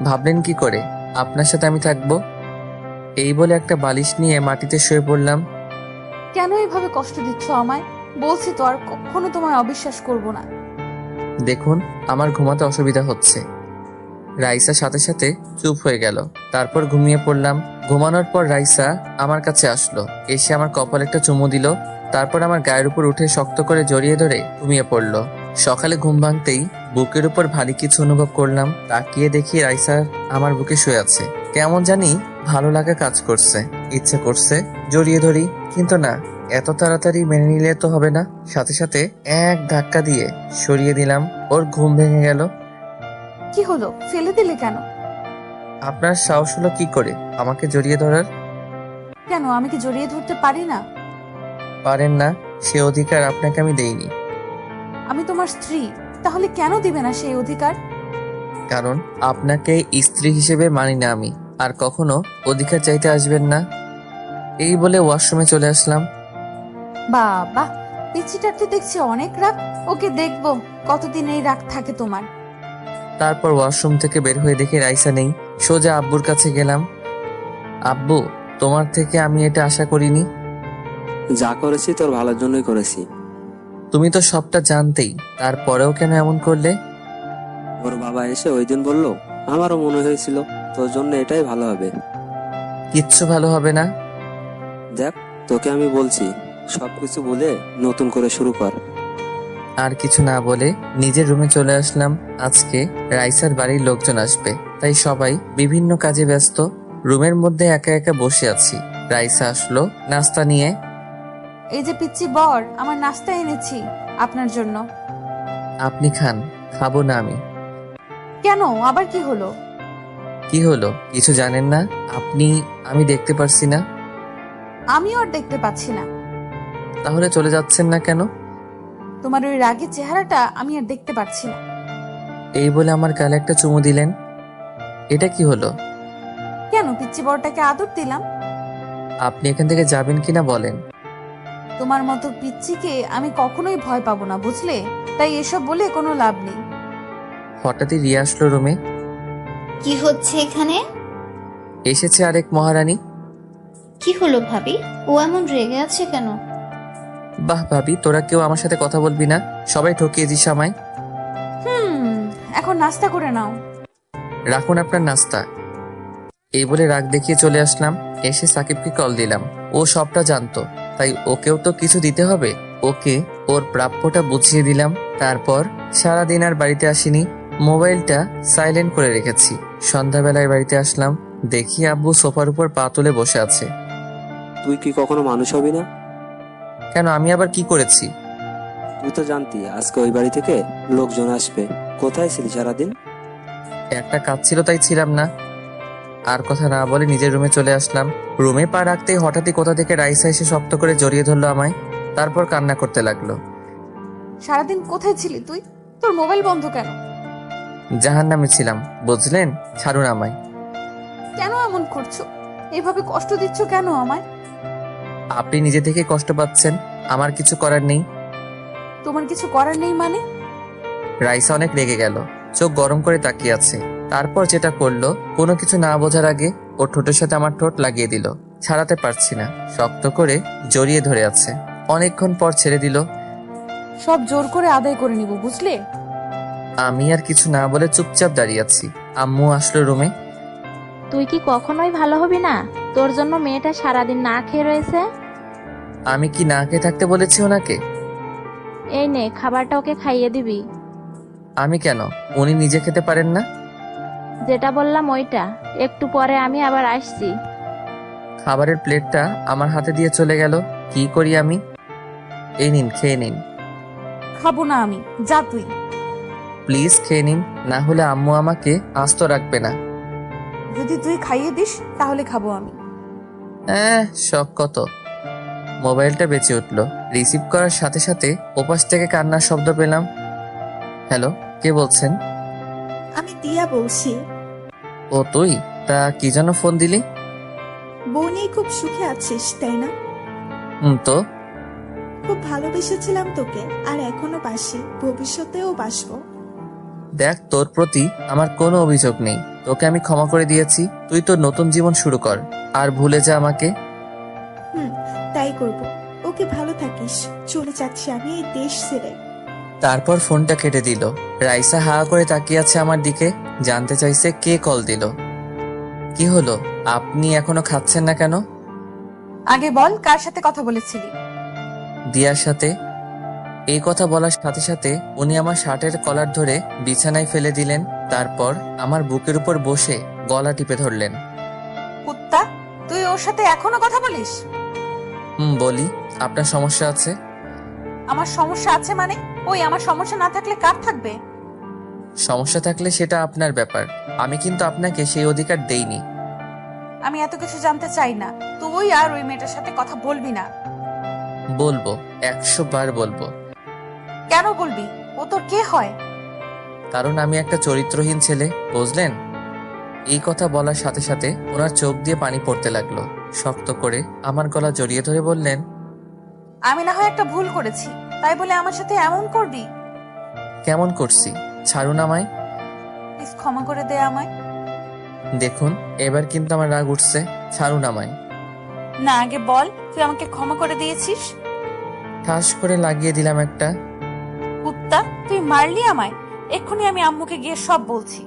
A: ভাবলেন কি করে আপনার সাথে আমি থাকবো? এই বলে একটা বালিশ নিয়ে মাটিতে শুয়ে পড়লাম।
H: কেন এভাবে কষ্ট দিচ্ছ আমায়? বলছি তো আর কখনো তোমায় অবিশ্বাস করব না।
A: দেখুন, আমার ঘুমাতে অসুবিধা হচ্ছে। রাইসা সাথে সাথে চুপ হয়ে গেল। তারপর ঘুমিয়ে পড়লাম। ঘুমানোর পর রাইসা আমার কাছে আসলো। এসে আমার কপালে একটা চুমু দিল। তারপর আমার গায়ের উপর উঠে শক্ত করে জড়িয়ে ধরে ঘুমিয়ে পড়লো। সকালে ঘুম ভাঙতেই বুকের উপর ভারী কিছু অনুভব করলাম। তাকিয়ে দেখি রাইসা আমার বুকে শুয়ে আছে। কেমন জানি ভালো লাগা কাজ করছে। ইচ্ছে করছে জড়িয়ে ধরি, কিন্তু না, এত তাড়াতাড়ি মেনে নিলে তো হবে না। সাথে সাথে এক ধাক্কা দিয়ে সরিয়ে দিলাম। ওর ঘুম ভেঙে গেল।
H: কি হলো, ফেলে দিলে কেন?
A: আপনার সাহস হলো কি করে আমাকে জড়িয়ে ধরার?
H: কেন, আমি কি জড়িয়ে ধরতে পারি না?
A: পারেন না, সে অধিকার আপনাকে আমি দেইনি।
H: আমি তোমার স্ত্রী, তাহলে কেন দিবে না সেই অধিকার?
A: কারণ আপনাকে স্ত্রী হিসেবে মানি না আমি। আর কখনো অধিকার চাইতে আসবেন না। এই বলে ওয়াশরুমে চলে আসলাম।
C: বাবা, পিচ্চিটার তো দেখছি অনেক রাগ। ওকে দেখবো কতদিন এই রাগ থাকে তোমার।
A: তারপর ওয়াশরুম থেকে বের হয়ে দেখি রাইসা নেই। সোজা আব্বুর কাছে গেলাম। আব্বু, তোমার থেকে আমি এটা আশা করিনি।
D: যা করেছি তোর ভালোর জন্যই করেছি।
A: তুমি তো সবটা জানতেই, তারপরেও কেন এমন করলে?
D: ওর বাবা এসে ওই দিন বললো, আমারও মনে হয়েছিল তোর জন্য এটাই ভালো হবে।
A: কিচ্ছু ভালো হবে না।
D: দেখ, তোকে আমি বলছি, সবকিছু বলে নতুন করে শুরু কর।
A: আর কিছু না বলে নিজের রুমে চলে আসলাম। আজকে রাইসার বাড়ির লোকজন আসবে, তাই সবাই বিভিন্ন কাজে ব্যস্ত। রুমের মধ্যে একা একা বসে আছি। রাইসা আসলো নাস্তা নিয়ে।
C: এই যে পিচ্চি বর, আমার নাস্তা এনেছি আপনার জন্য।
A: আপনি খান। খাবো না আমি।
C: কেন, আবার কি হলো?
A: কি হলো কিছু জানেন না আপনি? আমি দেখতে পারছি না।
C: আমিও আর দেখতে পাচ্ছি না।
A: তাহলে চলে যাচ্ছেন না কেন?
C: তোমার ওই রাগের চেহারাটা আমি আর দেখতে পাচ্ছি না।
A: এই বলে আমার গালে একটা চুমু দিলেন। এটা কি হলো?
C: কেন, পিচ্চি বরটাকে আদর দিলাম।
A: আপনি এখান থেকে যাবেন কিনা বলেন।
C: তোমার মতো পিচ্চিকে আমি কখনোই ভয় পাবো না, বুঝলে? তাই এসব বলে কোনো লাভ নেই।
A: হঠাৎই রিয়া আসলো রুমে।
F: কি হচ্ছে এখানে?
A: এসেছে আরেক মহারানী।
F: কি হলো ভাবি? ও এমন রেগে আছে কেন?
A: বাহ ভাবি, তোরা কেউ আমার সাথে কথা বলবি না? সবাই ঠকিয়ে দিস আমায়।
C: এখন নাস্তা করে নাও।
A: রাখুন আপনার নাস্তা। এই বলে রাগ দেখিয়ে চলে আসলাম। এসে সাকিবকে কল দিলাম। ও সবটা জানতো, তাই ওকেও তো কিছু দিতে হবে। ওকে ওর প্রাপ্যটা বুঝিয়ে দিলাম। তারপর সারাদিন আর বাড়িতে আসিনি। মোবাইলটা সাইলেন্ট করে রেখেছি। সন্ধ্যাবেলায় বাড়িতে আসলাম, দেখি আব্বু সোফার উপর পা তুলে বসে আছে।
D: তুই কি কখনো মানুষ হবি না?
A: কেন, আমি আবার কি করেছি?
D: তুই তো জানতি আজকে ওই বাড়ি থেকে লোকজন আসবে। কোথায় ছিলি সারাদিন?
A: একটা কাজ ছিল তাই ছিলাম না। আর কথা না বলে নিজের রুমে চলে আসলাম। রুমে পা রাখতেই হঠাৎই কোথা থেকে রাইসা এসে শক্ত করে জড়িয়ে ধরলো আমায়। তারপর কান্না করতে লাগলো।
C: সারাদিন কোথায় ছিলি তুই? তোর মোবাইল বন্ধ কেন?
A: জাহান্নামে ছিলাম, বুঝলেন? ছাড়ুন আমায়।
C: কেন এমন করছো? এভাবে কষ্ট দিচ্ছ কেন আমায়?
A: আপনি নিজে থেকে কষ্ট পাচ্ছেন, আমার কিছু করার নেই।
C: তোমার কিছু করার নেই মানে?
A: রাইসা অনেক রেগে গেল, চোখ গরম করে তাকিয়ে আছে। তারপর যেটা করলো, কোনো কিছু না বোঝার আগে ওর ঠোঁটের সাথে আমার ঠোঁট লাগিয়ে দিল। ছাড়াতে পারছি না, শক্ত করে জড়িয়ে ধরে আছে। অনেকক্ষণ পর ছেড়ে দিল।
C: সব জোর করে আদায় করে নিব, বুঝলে?
A: আমি আর কিছু না বলে চুপচাপ দাঁড়িয়ে আছি। আম্মু আসলো রুমে।
B: তুই কি কখনোই ভালো হবি না? তোর জন্য মেয়েটা সারাদিন না খেয়ে রয়েছে।
A: আমি কি না খেয়ে থাকতে বলেছি ওনাকে?
B: এই নে, খাবারটা ওকে খাইয়ে দিবি।
A: আমি কেন? উনি নিজে খেতে পারেন না?
B: যেটা বললাম ওইটা। একটু পরে আমি আবার আসছি।
A: খাবারের প্লেটটা আমার হাতে দিয়ে চলে গেল। কি করি আমি? এই নিন, খেয়ে নিন।
C: খাবো না আমি, যা তুই।
A: প্লিজ খেয়ে নিন, না হলে আম্মু আমাকে আস্ত রাখবে না।
C: যদি তুই খাইয়ে দিস তাহলে খাবো আমি।
A: শখ কত। মোবাইলটা বেঁচে উঠলো। রিসিভ করার সাথে সাথে ওপাশ থেকে কান্নার শব্দ পেলাম। হ্যালো, কে বলছেন?
I: আমি দিয়া বলছি।
A: ও তুই? তা কি জন্য ফোন দিলি?
I: বউ নিয়ে খুব সুখে আছিস তাই না?
A: তো
I: খুব ভালোবেসেছিলাম তোকে, আর এখনো বাসি, ভবিষ্যতেও বাসবো।
A: দেখ, তোর প্রতি আমার কোনো অভিযোগ নেই। তোকে আমি ক্ষমা করে দিয়েছি। তুই তোর নতুন জীবন শুরু কর, আর ভুলে যা আমাকে।
I: তাই করব। ওকে, ভালো থাকিস। চলে যাচ্ছি আমি এই দেশ ছেড়ে।
A: তারপর ফোনটা কেটে দিল। রাইসা হা করে তাকিয়ে আছে আমার দিকে, জানতে চাইছে কে কল দিল। কি হলো, আপনি এখনো খাচ্ছেন না কেন?
C: আগে বল, কার সাথে কথা বলেছিলি?
A: দিয়ার সাথে। এই কথা বলার সাথে সাথে উনি আমার শার্টের কলার ধরে বিছানায় ফেলে দিলেন। তারপর আমার বুকের উপর বসে গলা টিপে ধরলেন।
C: কুত্তা, তুই ওর সাথে এখনো কথা বলিস?
A: বলি। আপনার সমস্যা আছে?
C: আমার সমস্যা আছে মানে? ওই, আমার সমস্যা না থাকলে কার থাকবে?
A: সমস্যা থাকলে সেটা আপনার ব্যাপার। আমি কিন্তু আপনাকে সেই অধিকার দেইনি।
C: আমি এত কিছু জানতে চাই না। তুই আর ওই মেয়েটার সাথে কথা বলবি না।
A: বলবো, 100 বার বলবো।
C: কেন বলবি? ও তোর কে হয়?
A: কারণ আমি একটা চরিত্রহীন ছেলে, বুঝলেন? এই কথা বলার সাথে সাথে ওনার চোখ দিয়ে পানি পড়তে লাগলো। শক্ত করে আমার গলা জড়িয়ে ধরে বললেন,
C: আমি না হয় একটা ভুল করেছি, তাই বলে আমার সাথে এমন করবি?
A: কেমন করছি? ছাড়ুন আমায়।
C: প্লিজ ক্ষমা করে দে আমায়।
A: দেখুন এবার কিন্তু আমার রাগ উঠছে, ছাড়ুন আমায়।
C: না, আগে বল তুই আমাকে ক্ষমা করে দিয়েছিস।
A: ঠাস করে লাগিয়ে দিলাম একটা।
C: কুত্তা, তুই মারলি আমায়। এক্ষুনি আমি আম্মুকে গিয়ে সব বলছি।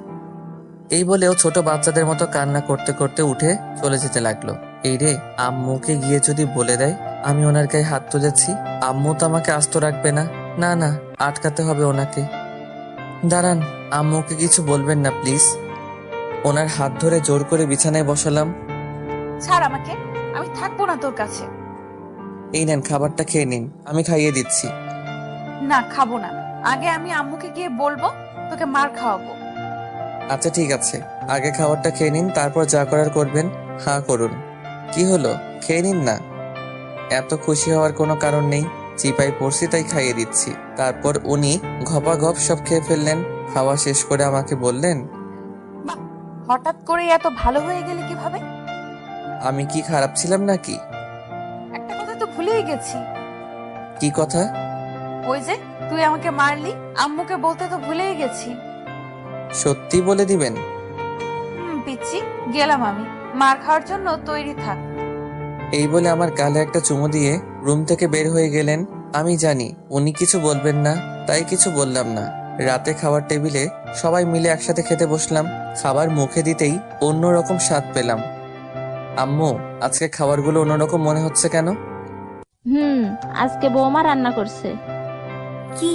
A: এই বলেও ছোট বাচ্চাদের মতো কান্না করতে করতে উঠে চলে যেতে লাগলো। এই রে, আম্মুকে গিয়ে যদি বলে দেয় আমি ওনার গায়ে হাত তুলেছি, আম্মু তো আমাকে আস্ত রাখবে না। না না, আটকাতে হবে ওনাকে। দাঁড়ান, আম্মুকে কিছু বলবেন না প্লিজ। ওনার হাত ধরে জোর করে বিছানায় বসালাম।
C: ছাড় আমাকে, আমি থাকবো না তোর কাছে।
A: এই নেন, খাবারটা খেয়ে নিন, আমি খাইয়ে দিচ্ছি।
C: না, খাবো না। আগে আমি আম্মুকে গিয়ে বলবো, তোকে মার খাওয়াবো।
A: আচ্ছা ঠিক আছে, আগে খাবারটা খেয়ে নিন, তারপর যা করার করবেন। হ্যাঁ করুন। কি হলো, খেয়ে নিন না। এত খুশি হওয়ার কোনো কারণ নেই, চিপাই পড়ছি তাই খাইয়ে দিচ্ছি। তারপর উনি ঘপাঘপ সব খেয়ে ফেললেন। খাওয়া শেষ করে আমাকে বললেন,
C: বাহ, হঠাৎ করে এত ভালো হয়ে গেলি কিভাবে?
A: আমি কি খারাপ ছিলাম নাকি?
C: একটা কথা তো ভুলেই গেছি।
A: কি কথা?
C: ওই যে তুই আমাকে মারলি, আম্মুকে বলতে তো ভুলেই গেছি।
A: সত্যি বলে দিবেন?
C: পিচ্ছি, গেলাম আমি। মার খাওয়ার জন্য তৈরি থাক।
A: এই বলে আমার গালে একটা চুমু দিয়ে রুম থেকে বের হয়ে গেলেন। আমি জানি উনি কিছু বলবেন না, তাই কিছু বললাম না। রাতে খাবার টেবিলে সবাই মিলে একসাথে খেতে বসলাম। খাবার মুখে দিতেই অন্যরকম স্বাদ পেলাম। আম্মু, আজকে খাবারগুলো অন্যরকম মনে হচ্ছে কেন?
B: আজকে বৌমা রান্না করছে।
F: কি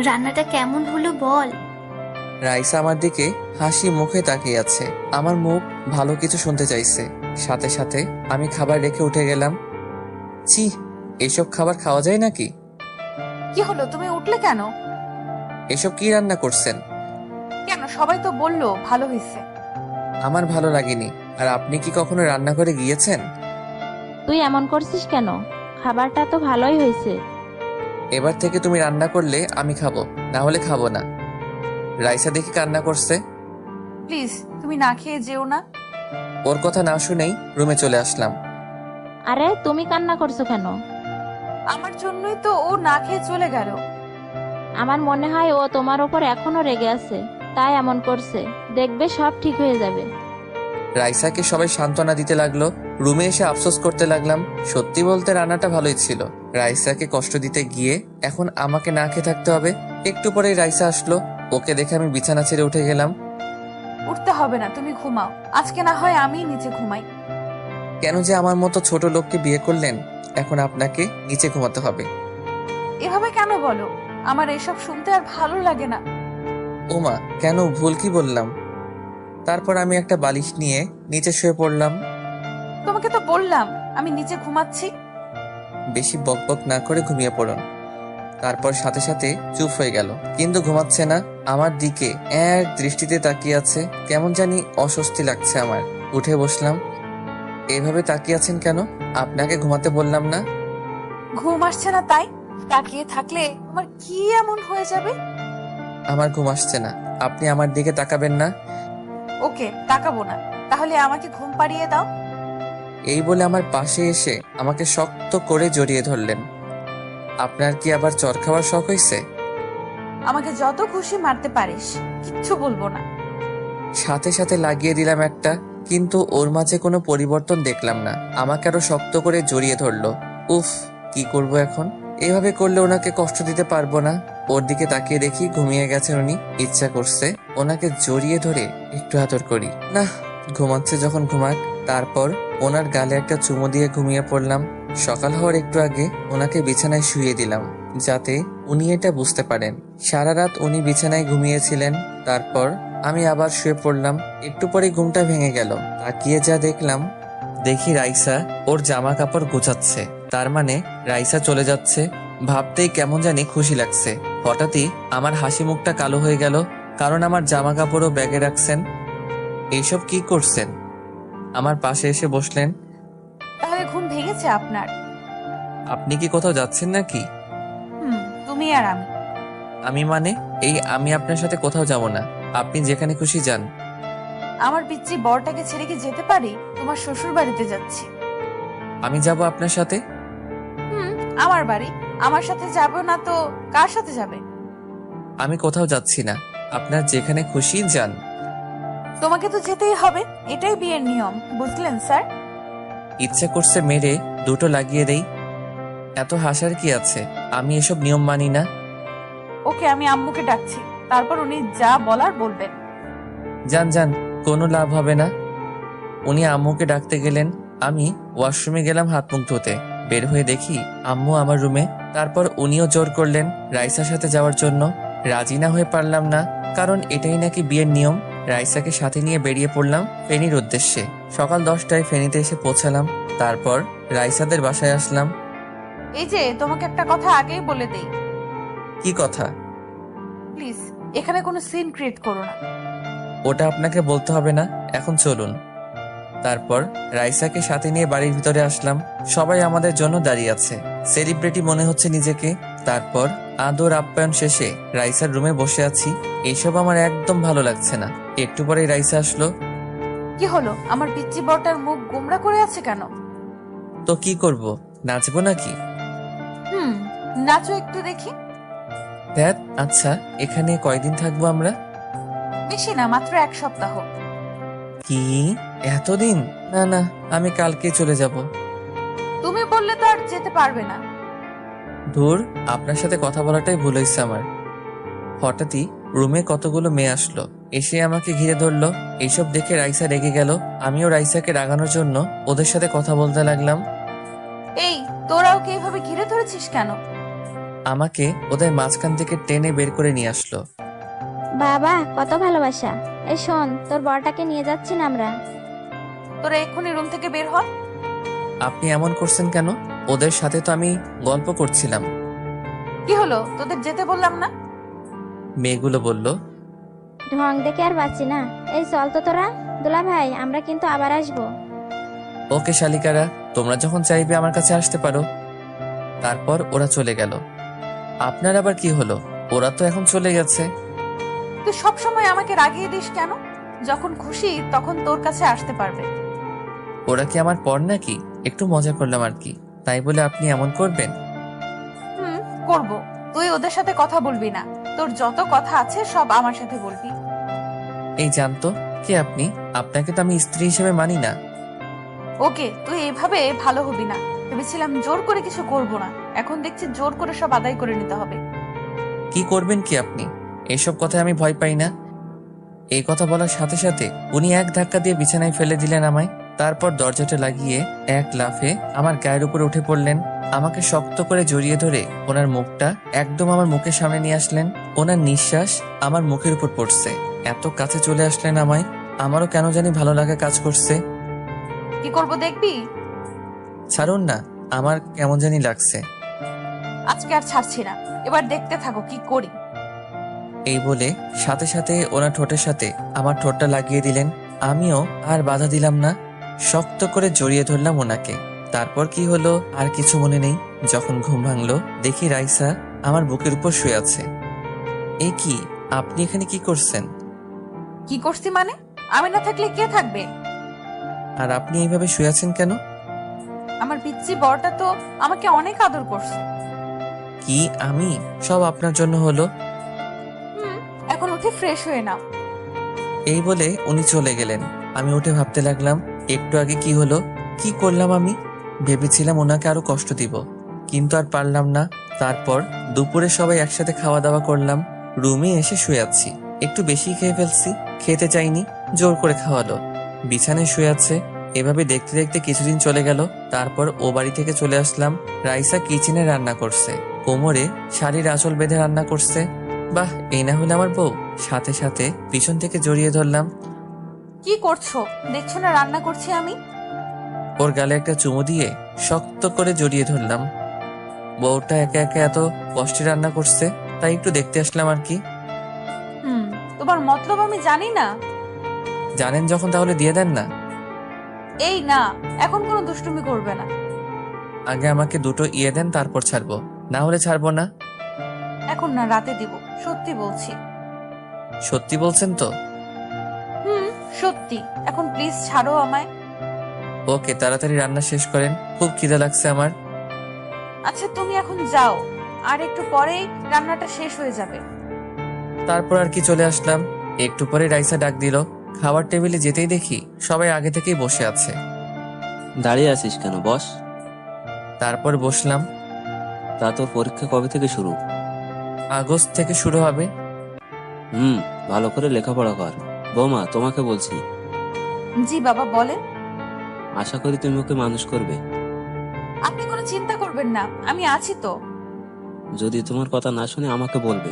F: রান্নাটা কেমন হলো বল?
A: রাইসা আমার দিকে হাসি মুখে তাকিয়ে আছে। আমার মুখ ভালো কিছু শুনতে চাইছে। সাথে সাথে আমি খাবার রেখে উঠে গেলাম। ছি, এসব খাবার খাওয়া যায় নাকি?
C: কি হলো, তুমি উঠলে কেন?
A: এসব কি রান্না করছেন?
C: কেন, সবাই তো বললো ভালো হয়েছে।
A: আমার ভালো লাগেনি। আর আপনি কি কখনো রান্নাঘরে গিয়েছেন?
B: তুই এমন করছিস কেন? খাবারটা তো ভালোই হয়েছে।
A: এবার থেকে তুমি রান্না করলে আমি খাবো, না হলে খাবো না। রাইসা দেখি কান্না করছে।
C: প্লিজ তুমি না খেয়ে যেও না।
A: ওর কথা না শুনেই রুমে চলে আসলাম।
B: আরে তুমি কান্না করছো কেন?
C: আমার জন্যই তো ও না খেয়ে চলে গেল।
B: আমার মনে হয় ও তোমার ওপর এখনো রেগে আছে, তাই এমন করছে। দেখবে সব ঠিক হয়ে যাবে।
A: রাইসাকে সবাই সান্ত্বনা দিতে লাগলো। রুমে এসে আফসোস করতে লাগলাম। সত্যি বলতে রান্নাটা ভালোই ছিল। রাইসাকে কষ্ট দিতে গিয়ে এখন আমাকে না খেয়ে থাকতে হবে। একটু পরেই রাইসা আসলো। ওকে দেখে আমি বিছানা ছেড়ে উঠে গেলাম।
C: উঠতে হবে না, তুমি ঘুমাও। আজকে না হয় আমি নিচে ঘুমাই।
A: কেন যে আমার মতো ছোট লোককে বিয়ে করলেন? এখন আপনাকে নিচে ঘুমাতে হবে।
C: এভাবে কেন বলো? আমার এসব শুনতে আর ভালো লাগে না।
A: ওমা, কেন, ভুল কি বললাম? তারপর আমি একটা বালিশ নিয়ে নিচে শুয়ে পড়লাম।
C: তোমাকে তো বললাম আমি নিচে ঘুমাচ্ছি।
A: বেশি বকবক না করে ঘুমিয়ে পড়ুন। তারপর সাথে সাথে চুপ হয়ে গেল, কিন্তু ঘুমাচ্ছে না। আমার দিকে এক দৃষ্টিতে তাকিয়ে আছে। কেমন জানি অস্বস্তি লাগছে আমার। উঠে বসলাম। এভাবে তাকিয়ে আছেন কেন? আপনাকে ঘুমাতে বললাম না?
C: ঘুম আসছে না তাই তাকিয়ে থাকলে তোমার কি এমন হয়ে যাবে?
A: আমার ঘুম আসছে না, আপনি আমার দিকে তাকাবেন না।
C: ওকে, তাকাবো না। তাহলে আমাকে ঘুম পাড়িয়ে দাও।
A: এই বলে আমার পাশে এসে আমাকে শক্ত করে জড়িয়ে ধরলেন। আপনার কি আবার চর খাওয়ার শখ হয়েছে?
C: আমাকে যত খুশি মারতে পারিস, কিচ্ছু বলবো না।
A: সাথে সাথে লাগিয়ে দিলাম একটা, কিন্তু ওর মাঝে কোনো পরিবর্তন দেখলাম না। আমাকে আরো শক্ত করে জড়িয়ে ধরলো। উফ, কি করব এখন? এভাবে করলে ওনাকে কষ্ট দিতে পারবো না। ওর দিকে তাকিয়ে দেখি ঘুমিয়ে গেছেন উনি। ইচ্ছা করছে ওনাকে জড়িয়ে ধরে একটু আদর করি। না, ঘুমাচ্ছে যখন ঘুমাক। তারপর ওনার গালে একটা চুমু দিয়ে ঘুমিয়ে পড়লাম। সকাল হওয়ার একটু আগে ওনাকে বিছানায় শুইয়ে দিলাম, যাতে উনি এটা বুঝতে পারেন। সারা রাত উনি বিছানায় ঘুমিয়েছিলেন। তারপর আমি আবার শুয়ে পড়লাম। একটু পরে ঘুমটা ভেঙে গেল। তাকিয়ে যা দেখলাম, দেখি রাইসা ওর জামা কাপড় গোছাচ্ছে। তার মানে রাইসা চলে যাচ্ছে। ভাবতেই কেমন জানি খুশি লাগছে। হঠাৎই আমার হাসি মুখটা কালো হয়ে গেল, কারণ আমার জামা কাপড়ও ব্যাগে রাখছেন। এইসব কি করছেন? আমার পাশে এসে বসলেন।
C: তাহলে ঘুম ভেঙেছে আপনার?
A: আপনি কি কোথাও যাচ্ছেন নাকি?
C: তুমি আর আমি।
A: আমি মানে? আমি আপনার সাথে কোথাও যাব না। আপনি যেখানে খুশি যান।
C: আমার পিচ্চি বরটাকে ছেড়ে কি যেতে পারি? তোমার শ্বশুর বাড়িতে যাচ্ছি।
A: আমি যাব আপনার সাথে।
C: আমার বাড়ি, আমার সাথে যাবো না তো কার সাথে যাবে?
A: আমি কোথাও যাচ্ছি না, আপনার যেখানে খুশি যান।
C: তোমাকে তো যেতেই হবে, এটাই বিয়ের নিয়ম, বুঝলেন স্যার?
A: ইচ্ছে করছে মেরে দুটো লাগিয়ে দেই। এত হাসার কি আছে? আমি এসব নিয়ম মানি না।
C: ওকে, আমি আম্মুকে ডাকছি, তারপর উনি যা বলার বলবেন।
A: যান যান, কোনো লাভ হবে না। উনি আম্মুকে ডাকতে গেলেন, আমি ওয়াশরুমে গেলাম হাত মুখ ধুতে। বের হয়ে দেখি আম্মু আমার রুমে। তারপর উনিও জোর করলেন রাইসার সাথে যাওয়ার জন্য। রাজি না হয়ে পারলাম না, কারণ এটাই নাকি বিয়ের নিয়ম। রাইসাকে সাথে নিয়ে বেরিয়ে পড়লাম ফেনীর উদ্দেশ্যে। সকাল 10টায় ফেনীতে এসে পৌঁছালাম। তারপর রাইসাদের বাসায় আসলাম।
C: এই যে, তোমাকে একটা কথা আগেই বলে দেই,
A: কি কথা?
C: প্লিজ এখানে কোনো সিন ক্রিয়েট করো না।
A: ওটা আপনাকে বলতে হবে না, এখন চলুন। তারপর রাইসাকে সাথে নিয়ে বাড়ির ভিতরে আসলাম। সবাই আমাদের জন্য দাঁড়িয়ে আছে, সেলিব্রিটি মনে হচ্ছে নিজেকে। তারপর আদর আপ্যায়ন শেষে রাইসার রুমে বসে আছি। এইসব আমার একদম ভালো লাগছে না। একটু পরে রাইসা আসলো।
C: কি হলো? আমার পিচ্চি বরটার মুখ গোমড়া করে আছে কেন?
A: তো কি করব, নাচবো নাকি?
C: নাচো একটু দেখি।
A: ধ্যাত, আচ্ছা এখানে কয়দিন থাকবো আমরা?
C: বেশি না, মাত্র 1 সপ্তাহ।
A: কি এতদিন? না না, আমি কালকে চলে যাব।
C: তুমি বললে তো আর যেতে পারবে না।
A: ধুর, আপনার সাথে কথা বলাটাই ভুল হয়েছে আমার। হঠাৎই রুমে কতগুলো মেয়ে আসলো, এসে আমাকে ঘিরে ধরলো। এইসব দেখে রাইসা রেগে গেল। আমিও রাইসাকে রাগানোর জন্য ওদের সাথে কথা বলতে লাগলাম।
C: এই, তোরা ওকে এভাবে ঘিরে ধরেছিস কেন?
A: আমাকে ওদের মাঝখান থেকে টেনে বের করে নিয়ে আসলো।
B: বাবা, কত ভালোবাসা। এই শোন, তোর বরটাকে নিয়ে যাচ্ছি না আমরা।
C: তোরা এক্ষুনি রুম থেকে বের হ।
A: আপনি এমন করছেন কেন? ওদের সাথে তো আমি গল্প করছিলাম।
C: কি হলো? তোদের যেতে বললাম না?
A: মেয়েগুলো বলল।
B: ঢং দেখে আর বাঁচি না। এই চল তো তোরা। দুলা ভাই, আমরা কিন্তু আবার আসবো।
A: ওকে শালিকারা, তোমরা যখন চাইবে আমার কাছে আসতে পারো। তারপর ওরা চলে গেল। আপনার আবার কি হলো? ওরা তো এখন চলে গেছে।
C: তুই সবসময় আমাকে রাগিয়ে দিস কেন? যখন খুশি তখন তোর কাছে আসতে পারবে।
A: ওরা কি আমার পর নাকি? একটু মজা করলাম আর কি, তাই বলে আপনি এমন করবেন?
C: করব। তুই ওদের সাথে কথা বলবি না, তোর যত কথা আছে সব আমার সাথে বলবি।
A: এই জানতো কে আপনি? আপনাকে তো আমি স্ত্রী হিসেবে মানি না।
C: ওকে, তুই এভাবে ভালো হবি না। ভেবেছিলাম জোর করে কিছু করব না, এখন দেখছি জোর করে সব আদায় করে নিতে হবে।
A: কি করবেন কি আপনি? এইসব কথায় আমি ভয় পাই না। এই কথা বলার সাথে সাথে উনি এক ধাক্কা দিয়ে বিছানায় ফেলে দিলেন আমায়। তারপর দরজাটা লাগিয়ে এক লাফে আমার গায়ের উপরে উঠে পড়লেন। আমাকে শক্ত করে জড়িয়ে ধরে ওনার মুখটা একদম আমার মুখের সামনে নিয়ে আসলেন। ওনার নিঃশ্বাস আমার মুখের উপর পড়ছে। এত কাছে চলে আসলেন আমায়। আমারও কেন জানি ভালো লাগা কাজ করছে।
C: কি করব দেখবি?
A: ছাড়ুন না, আমার কেমন জানি লাগছে।
C: আজকে আর ছাড়ছি না, এবার দেখতে থাকো কি করি।
A: এই বলে সাথে সাথে ওনার ঠোঁটের সাথে আমার ঠোঁটটা লাগিয়ে দিলেন। আমিও আর বাধা দিলাম না, শক্ত করে জড়িয়ে ধরলাম ওনাকে। তারপর কি হলো আর কিছু মনে নেই। যখন ঘুম ভাঙলো দেখি রাইসা আমার বুকের উপর শুয়ে আছে। এ কি, আপনি এখানে কি করছেন?
C: কি করছি মানে? আমি না থাকলে কে থাকবে?
A: আর আপনি এইভাবে শুয়ে আছেন কেন?
C: আমার পিচ্চি বরটা তো আমাকে অনেক আদর করছে।
A: কি আমি? সব আপনার জন্য হলো।
C: এখন উঠে ফ্রেশ হয়ে নাও।
A: এই বলে উনি চলে গেলেন। আমি উঠে ভাবতে লাগলাম, একটু আগে কি হলো, কি করলাম আমি? ভেবেছিলাম ওনাকে আরো কষ্ট দিব, কিন্তু আর পারলাম না। তারপর দুপুরে সবাই একসাথে খাওয়া দাওয়া করলাম। রুমে এসে শুয়ে আছি, একটু বেশি খেয়ে ফেলছি। খেতে চাইনি, জোর করে খাওয়ালো। বিছানায় শুয়ে আছে। এভাবে দেখতে দেখতে কিছুদিন চলে গেল। তারপর ও বাড়ি থেকে চলে আসলাম। রাইসা কিচেনে রান্না করছে, কোমরে শাড়ির আঁচল বেঁধে রান্না করছে। বাহ, এই না হলে আমার বউ। সাথে সাথে পিছন থেকে জড়িয়ে ধরলাম।
C: কি করছো? দেখছো না রান্না করছি আমি?
A: ওর গালে একটা চুমু দিয়ে শক্ত করে জড়িয়ে ধরলাম। বউটা একা একা এত কষ্টে রান্না করছে, তাই একটু দেখতে আসলাম আর কি।
C: তোমার মতলব আমি জানি না।
A: জানেন যখন, তাহলে দিয়ে দেন না।
C: এই না, এখন কোনো দুষ্টুমি করবে না।
A: আগে আমাকে দুটো ইয়ে দেন, তারপর ছাড়বো, না হলে ছাড়বো না।
C: এখন না, রাতে দিব, সত্যি বলছি।
A: সত্যি বলছেন তো?
C: সত্যি। এখন প্লিজ ছাড়ো আমায়।
A: ওকে, তাড়াতাড়ি রান্না শেষ করেন, খুব খিদে লাগছে আমার।
H: আচ্ছা তুমি এখন যাও, আর একটু পরেই রান্নাটা শেষ হয়ে যাবে।
A: তারপর আর কি চলে আসলাম। একটু পরে রাইসা ডাক দিল। খাবার টেবিলে যেতেই দেখি সবাই আগে থেকেই বসে আছে।
D: দাঁড়িয়ে আছিস কেন, বস।
A: তারপর বসলাম।
D: তা তোর পরীক্ষা কবে থেকে শুরু?
A: আগস্ট থেকে শুরু হবে।
D: ভালো করে লেখাপড়া কর। বৌমা, তোমাকে বলছি,
H: জি বাবা বলেন।
D: আশা করি তুমি ওকে মানুষ করবে।
H: আপনি কোনো চিন্তা করবেন না, আমি আছি তো।
D: যদি তোমার কথা না শুনে আমাকে বলবে।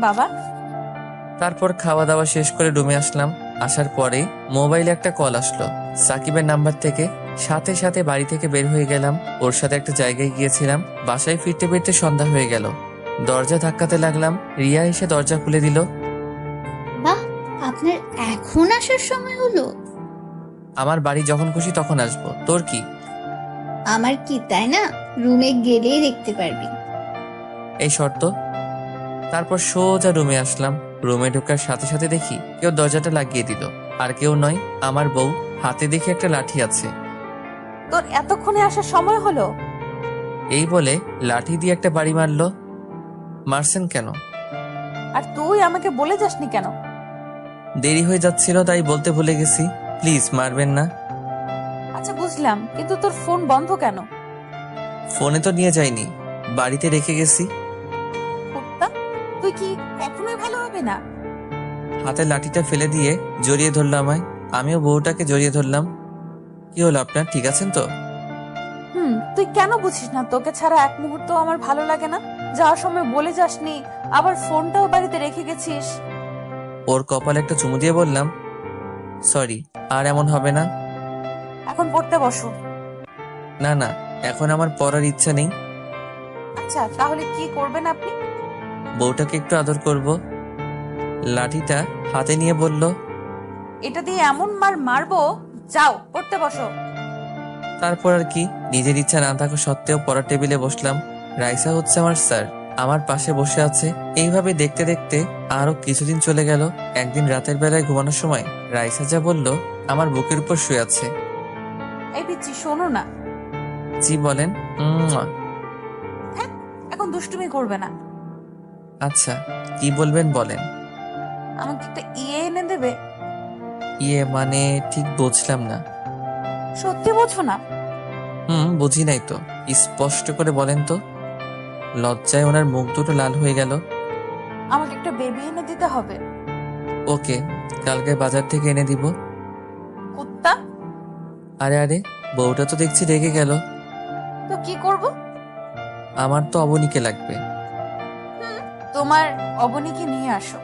H: বাবা।
A: তারপর খাওয়া দাওয়া শেষ করে রুমে আসলাম। আসার পরে মোবাইলে একটা কল আসলো সাকিবের নাম্বার থেকে। সাথে সাথে বাড়ি থেকে বের হয়ে গেলাম। ওর সাথে একটা জায়গায় গিয়েছিলাম। বাসায় ফিরতে ফিরতে সন্ধ্যা হয়ে গেল। দরজা ধাক্কাতে লাগলাম। রিয়া এসে দরজা খুলে দিল।
F: বাহ, আপনার এখন আসার সময় হলো?
A: আমার বাড়ি যখন খুশি তখন আসবো, তোর কি?
F: আমার কি তাই না, রুমে গেলেই দেখতে পারবি।
A: এই শর্ত। তারপর সোজা রুমে আসলাম। রুমে ঢোকার সাথে সাথে দেখি কেউ দরজাটা লাগিয়ে দিল। আর কেউ নয়, আমার বউ। হাতে দেখি একটা লাঠি আছে।
H: তোর এতক্ষণে আসার সময় হলো?
A: এই বলে লাঠি দিয়ে একটা বাড়ি মারলো। মারছেন কেন?
H: আর তুই আমাকে বলে যাসনি কেন?
A: দেরি হয়ে যাচ্ছিল তাই বলতে ভুলে গেছি। প্লিজ মারবেন না।
H: আচ্ছা বুঝলাম, কিন্তু তোর ফোন বন্ধ কেন?
A: ফোনে তো নিয়ে যাইনি, বাড়িতে রেখে গেছি।
H: তুই কি কখনোই ভালো হবে না?
A: হাতে লাঠিটা ফেলে দিয়ে জড়িয়ে ধরলো আমায়। আমিও বউটাকে জড়িয়ে ধরলাম। কি হলো আপনার, ঠিক আছেন তো?
H: তুই কেন বুঝিস না তোকে ছাড়া এক মুহূর্ত আমার ভালো লাগে না? যাওয়ার সময় বলে যাসনি, আবার ফোনটাও বাড়িতে রেখে গেছিস।
A: ওর কপালে একটা চুমু দিয়ে বললাম, সরি, আর এমন হবে না।
H: এখন পড়তে বসো।
A: না না, এখন আমার পড়ার ইচ্ছা নেই।
H: আচ্ছা তাহলে কি করবেন আপনি?
A: বউটাকে একটু আদর করব। লাঠিটা হাতে নিয়ে বলল,
H: এটা দিয়ে এমন মারবো, যাও পড়তে বসো।
A: তারপর আর কি, নিজের ইচ্ছা না থাকা সত্ত্বেও পড়ার টেবিলে বসলাম। রাইসা হচ্ছে আমার স্যার, আমার পাশে বসে আছে। এইভাবে দেখতে দেখতে আরো কিছুদিন চলে গেল। একদিন রাতের বেলায় ঘুমানোর সময় রাইসা যা বলল, আমার বুকের উপর শুয়ে আছে।
H: এই পিচ্ছি শোনো না।
A: জি বলেন।
H: এখন দুষ্টুমি করবে না।
A: আচ্ছা, কি বলবেন বলেন।
H: আমাকে একটা এনে দেবে?
A: ইয়ে মানে ঠিক বুঝলাম না।
H: সত্যি বোঝো না?
A: বুঝি নাই তো, স্পষ্ট করে বলেন তো। লজ্জায় ওনার মুখ দুটো লাল হয়ে গেল।
H: আমাকে একটা বেবি এনে দিতে হবে।
A: ওকে, কালকে বাজার থেকে এনে দিব।
H: কুত্তা।
A: আরে আরে, বউটা তো দেখছি রেগে গেল।
H: তো কি করব?
A: আমার তো অবনীকে লাগবে।
H: তোমার অবনীকে নিয়ে আসো।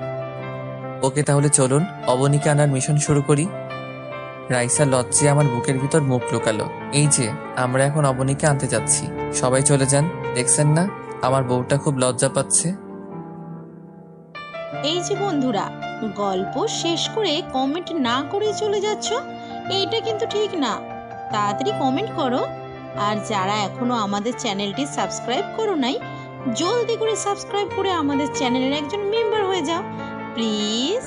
A: ওকে তাহলে চলুন অবনীকে আনার মিশন শুরু করি। রাইসা লজ্জে আমার বুকের ভিতর মুখ লুকালো। এই যে আমরা এখন অবনীকে আনতে যাচ্ছি, সবাই চলে যান। দেখছেন না আমার বউটা খুব লজ্জা পাচ্ছে।
N: এই যে বন্ধুরা, গল্প শেষ করে কমেন্ট না করে চলে যাচ্ছ, এইটা কিন্তু ঠিক না। তাড়াতাড়ি কমেন্ট করো। আর যারা এখনো আমাদের চ্যানেলটি সাবস্ক্রাইব করো নাই, জলদি করে সাবস্ক্রাইব করে আমাদের চ্যানেলের একজন মেম্বার হয়ে যাও প্লিজ।